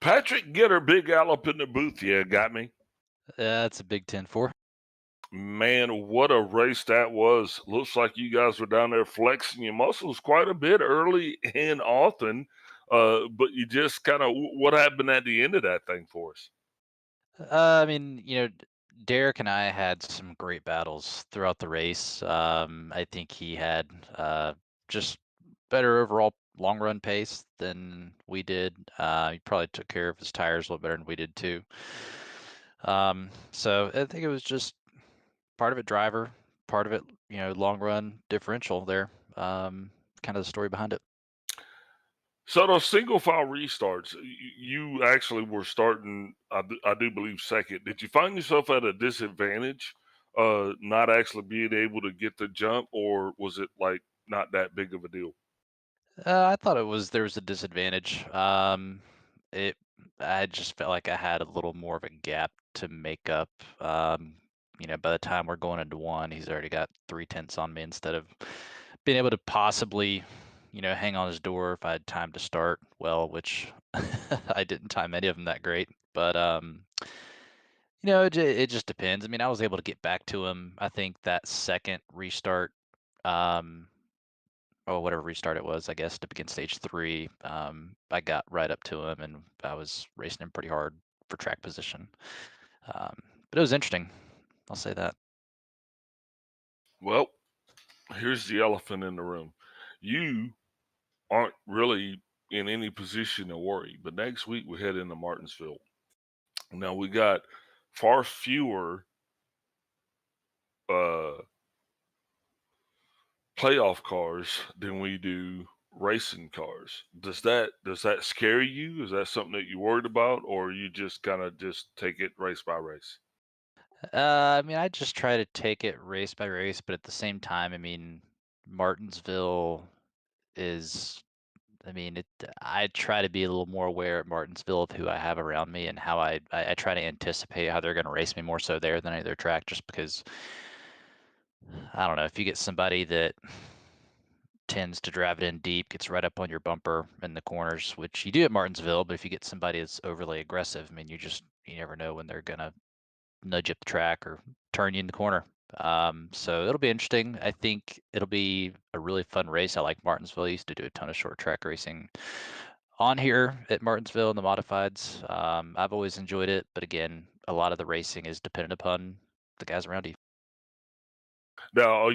Patrick Gitter, Big Al up in the booth. Yeah, got me. That's a Big 10-4. Man, what a race that was. Looks like you guys were down there flexing your muscles quite a bit early and often. But you just kind of, what happened at the end of that thing for us? I mean, Derek and I had some great battles throughout the race. I think he had just better overall long run pace than we did. He probably took care of his tires a little better than we did too. So I think it was just part of it driver, part of it, long run differential there. Kind of the story behind it. So those single file restarts, you actually were starting, I do believe, second. Did you find yourself at a disadvantage, not actually being able to get the jump, or was it like not that big of a deal? I thought there was a disadvantage. It I just felt like I had a little more of a gap to make up. By the time we're going into one, he's already got 3/10 on me instead of being able to possibly, hang on his door if I had time to start well, which I didn't time any of them that great. But it just depends. I mean, I was able to get back to him. I think that second restart, um, or whatever restart it was, I guess, to begin stage 3, I got right up to him and I was racing him pretty hard for track position. But it was interesting. I'll say that. Well, here's the elephant in the room. You aren't really in any position to worry, but next week we head into Martinsville. Now we got far fewer playoff cars than we do racing cars. Does that scare you? Is that something that you worried about, or you just kind of just take it race by race? I mean, I just try to take it race by race, but at the same time, I mean, Martinsville is I mean, I try to be a little more aware at Martinsville of who I have around me and how I try to anticipate how they're going to race me more so there than any other track, just because I don't know if you get somebody that tends to drive it in deep, gets right up on your bumper in the corners, which you do at Martinsville, but if you get somebody that's overly aggressive, I mean, you never know when they're going to nudge up the track or turn you in the corner. So it'll be interesting. I think it'll be a really fun race. I like Martinsville. I used to do a ton of short track racing on here at Martinsville in the modifieds. I've always enjoyed it, but again, a lot of the racing is dependent upon the guys around you. Now,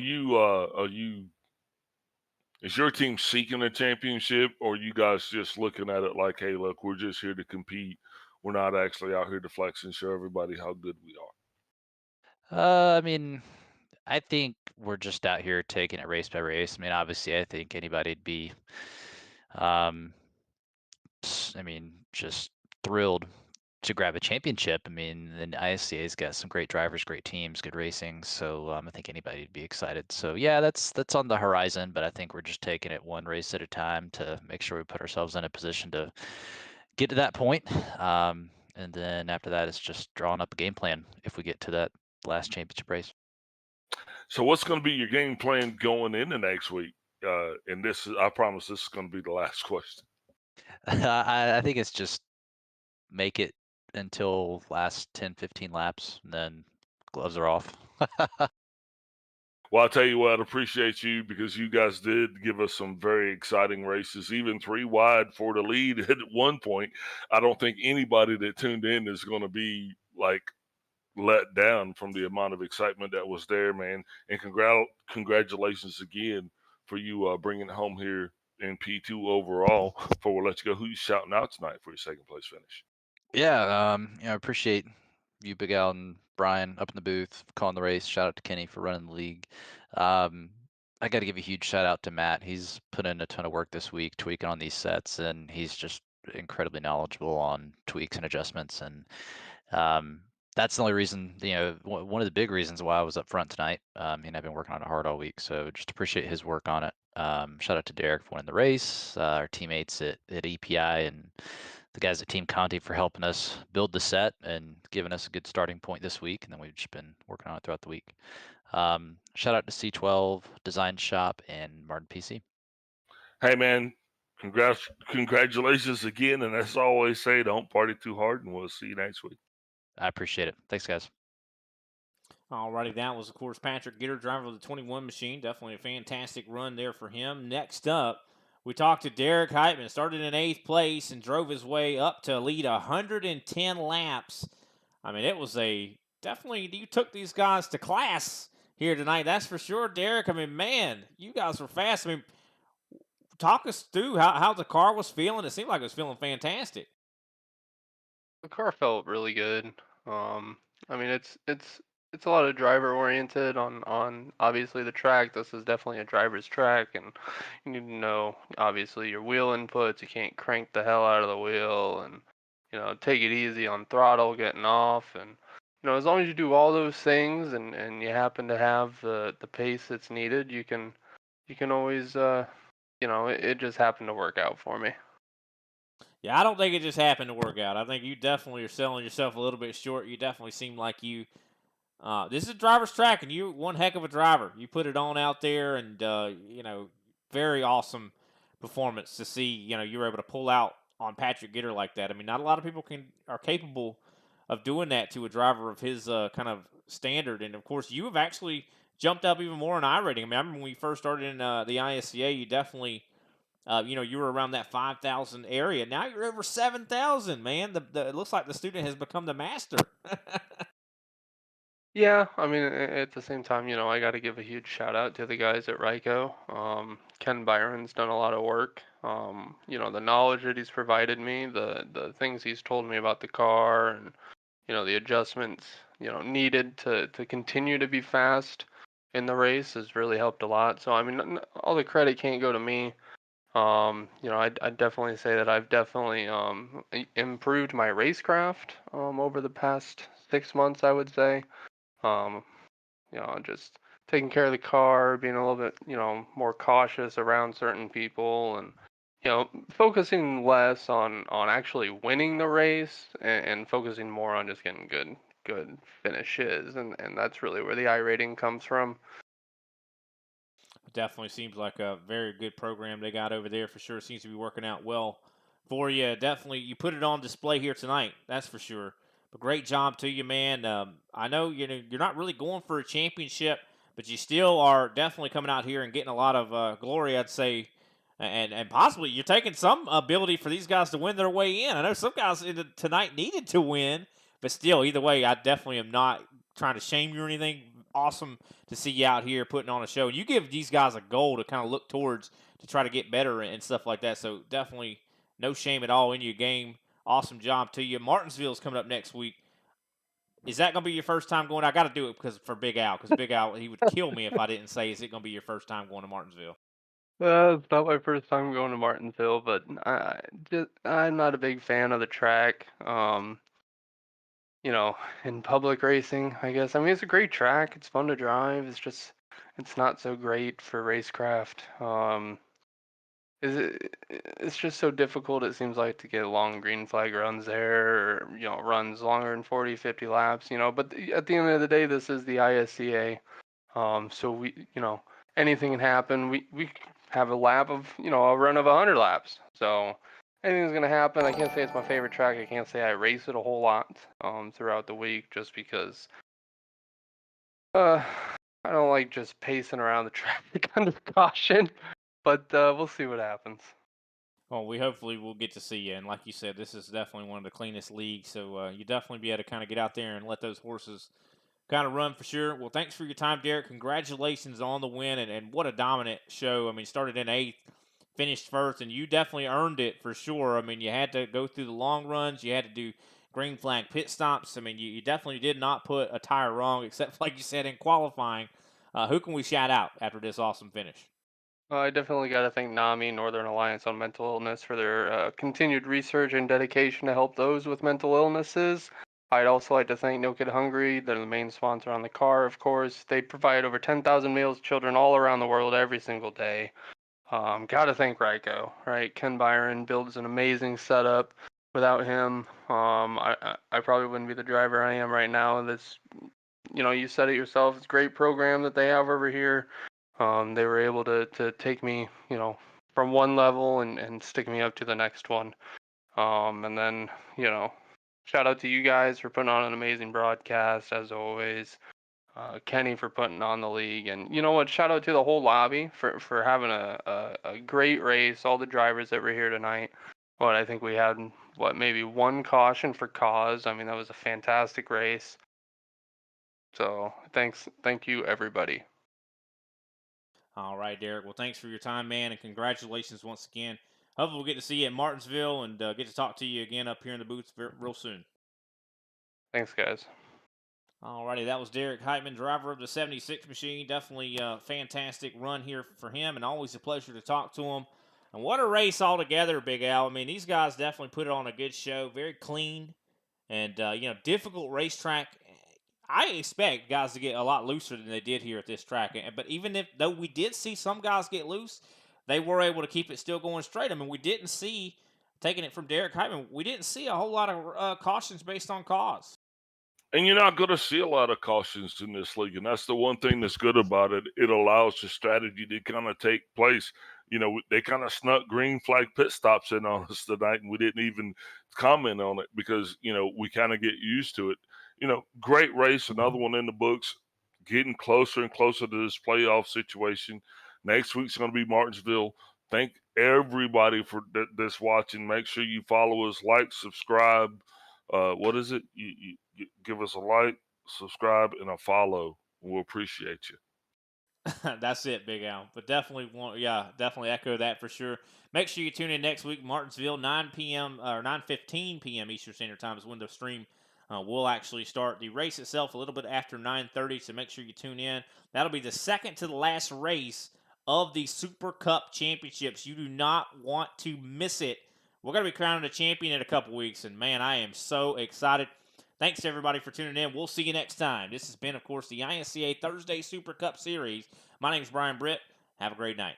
is your team seeking a championship, or are you guys just looking at it like, hey, look, we're just here to compete. We're not actually out here to flex and show everybody how good we are? I mean, I think we're just out here taking it race by race. I mean, obviously, I think anybody'd be, I mean, just thrilled to grab a championship. I mean, the ISCA's got some great drivers, great teams, good racing. So I think anybody'd be excited. So yeah, that's on the horizon. But I think we're just taking it one race at a time to make sure we put ourselves in a position to get to that point. And then after that, it's just drawing up a game plan if we get to that last championship race. So, what's going to be your game plan going into next week? And I promise, this is going to be the last question. I think it's just make it until last 10, 15 laps, and then gloves are off. Well, I'll tell you what, I appreciate you because you guys did give us some very exciting races, even 3 wide for the lead at one point. I don't think anybody that tuned in is going to be like let down from the amount of excitement that was there, man. And congratulations again for you bringing it home here in P2 overall. Before we let you go, who you shouting out tonight for your second place finish? Yeah, I appreciate you, Big Al, and Brian up in the booth calling the race. Shout out to Kenny for running the league. I got to give a huge shout out to Matt. He's put in a ton of work this week tweaking on these sets, and he's just incredibly knowledgeable on tweaks and adjustments. And that's the only reason, one of the big reasons why I was up front tonight. And I've been working on it hard all week, so just appreciate his work on it. Shout out to Derek for winning the race, our teammates at EPI, and the guys at Team Conti for helping us build the set and giving us a good starting point this week. And then we've just been working on it throughout the week. Shout out to C12 Design Shop and Martin PC. Hey, man, congratulations again. And as I always say, don't party too hard, and we'll see you next week. I appreciate it. Thanks, guys. Alrighty, that was, of course, Patrick Gitter, driver of the 21 machine. Definitely a fantastic run there for him. Next up, we talked to Derek Heitman. Started in 8th place and drove his way up to lead 110 laps. I mean, it was definitely, you took these guys to class here tonight. That's for sure, Derek. I mean, man, you guys were fast. I mean, talk us through how the car was feeling. It seemed like it was feeling fantastic. The car felt really good. I mean, it's a lot of driver oriented on obviously the track. This is definitely a driver's track, and you need to know obviously your wheel inputs. You can't crank the hell out of the wheel, and take it easy on throttle getting off, and as long as you do all those things and you happen to have the pace that's needed, you can always it just happened to work out for me. Yeah, I don't think it just happened to work out. I think you definitely are selling yourself a little bit short. You definitely seem like you. This is a driver's track, and you one heck of a driver. You put it on out there, and very awesome performance to see. You were able to pull out on Patrick Gitter like that. I mean, not a lot of people are capable of doing that to a driver of his kind of standard. And of course, you have actually jumped up even more in iRating. I mean, I remember when we first started in the ISCA, you definitely. You were around that 5,000 area. Now you're over 7,000, man. It looks like the student has become the master. Yeah, I mean, at the same time, I got to give a huge shout out to the guys at Ryko. Ken Byron's done a lot of work. The knowledge that he's provided me, the things he's told me about the car, and the adjustments needed to continue to be fast in the race has really helped a lot. So I mean, all the credit can't go to me. I'd definitely say that I've definitely improved my racecraft over the past 6 months, I would say. Just taking care of the car, being a little bit, more cautious around certain people, and focusing less on actually winning the race and focusing more on just getting good finishes, and that's really where the I rating comes from. Definitely seems like a very good program they got over there for sure. Seems to be working out well for you. Definitely, you put it on display here tonight. That's for sure. But great job to you, man. I know you're not really going for a championship, but you still are definitely coming out here and getting a lot of glory, I'd say, and possibly you're taking some ability for these guys to win their way in. I know some guys tonight needed to win, but still, either way, I definitely am not trying to shame you or anything. Awesome to see you out here putting on a show. You give these guys a goal to kind of look towards to try to get better and stuff like that. So definitely no shame at all in your game. Awesome job to you. Martinsville's coming up next week. Is that going to be your first time going? I got to do it for Big Al, because Big Al, he would kill me if I didn't say, is it going to be your first time going to Martinsville? It's not my first time going to Martinsville, but I'm not a big fan of the track. In public racing, I guess. I mean, it's a great track. It's fun to drive. It's not so great for racecraft. It's just so difficult, it seems like, to get long green flag runs there, or, runs longer than 40, 50 laps, but at the end of the day, this is the ISCA. So anything can happen. We have a lap of, a run of 100 laps. So anything's going to happen. I can't say it's my favorite track. I can't say I race it a whole lot throughout the week, just because I don't like just pacing around the track under caution. But we'll see what happens. Well, we hopefully will get to see you. And like you said, this is definitely one of the cleanest leagues. So you definitely be able to kind of get out there and let those horses kind of run for sure. Well, thanks for your time, Derek. Congratulations on the win. And what a dominant show. I mean, started in 8th, finished 1st, and you definitely earned it for sure. I mean, you had to go through the long runs. You had to do green flag pit stops. I mean, you definitely did not put a tire wrong, except like you said in qualifying. Who can we shout out after this awesome finish? I definitely got to thank NAMI, Northern Alliance on Mental Illness, for their continued research and dedication to help those with mental illnesses. I'd also like to thank No Kid Hungry. They're the main sponsor on the car, of course. They provide over 10,000 meals to children all around the world every single day. Gotta thank Ryko, right? Ken Byron builds an amazing setup. Without him, I probably wouldn't be the driver I am right now. You said it yourself. It's a great program that they have over here. They were able to take me, from one level and stick me up to the next one. And then, shout out to you guys for putting on an amazing broadcast, as always. Kenny for putting on the league. And you know what? Shout out to the whole lobby for having a great race, all the drivers that were here tonight. I think we had, maybe one caution for cause. I mean, that was a fantastic race. So thank you, everybody. All right, Derek. Well, thanks for your time, man, and congratulations once again. Hopefully we'll get to see you at Martinsville and get to talk to you again up here in the booths real soon. Thanks, guys. All righty, that was Derek Heitman, driver of the 76 machine. Definitely a fantastic run here for him, and always a pleasure to talk to him. And what a race altogether, Big Al. I mean, these guys definitely put on a good show, very clean, and difficult racetrack. I expect guys to get a lot looser than they did here at this track. But even though we did see some guys get loose, they were able to keep it still going straight. I mean, we didn't see, taking it from Derek Heitman, we didn't see a whole lot of cautions based on cause. And you're not going to see a lot of cautions in this league. And that's the one thing that's good about it. It allows the strategy to kind of take place. They kind of snuck green flag pit stops in on us tonight, and we didn't even comment on it because, we kind of get used to it. Great race, another one in the books, getting closer and closer to this playoff situation. Next week's going to be Martinsville. Thank everybody for that's watching. Make sure you follow us, like, subscribe. What is it? You give us a like, subscribe, and a follow. We'll appreciate you. That's it, Big Al. But definitely definitely echo that for sure. Make sure you tune in next week, Martinsville, 9 p.m. or 9:15 p.m. Eastern Standard Time is when the stream will actually start. The race itself a little bit after 9:30, so make sure you tune in. That'll be the second to the last race of the Super Cup Championships. You do not want to miss it. We're going to be crowning a champion in a couple weeks, and man, I am so excited. Thanks to everybody for tuning in. We'll see you next time. This has been, of course, the ISCA Thursday Super Cup Series. My name is Brian Britt. Have a great night.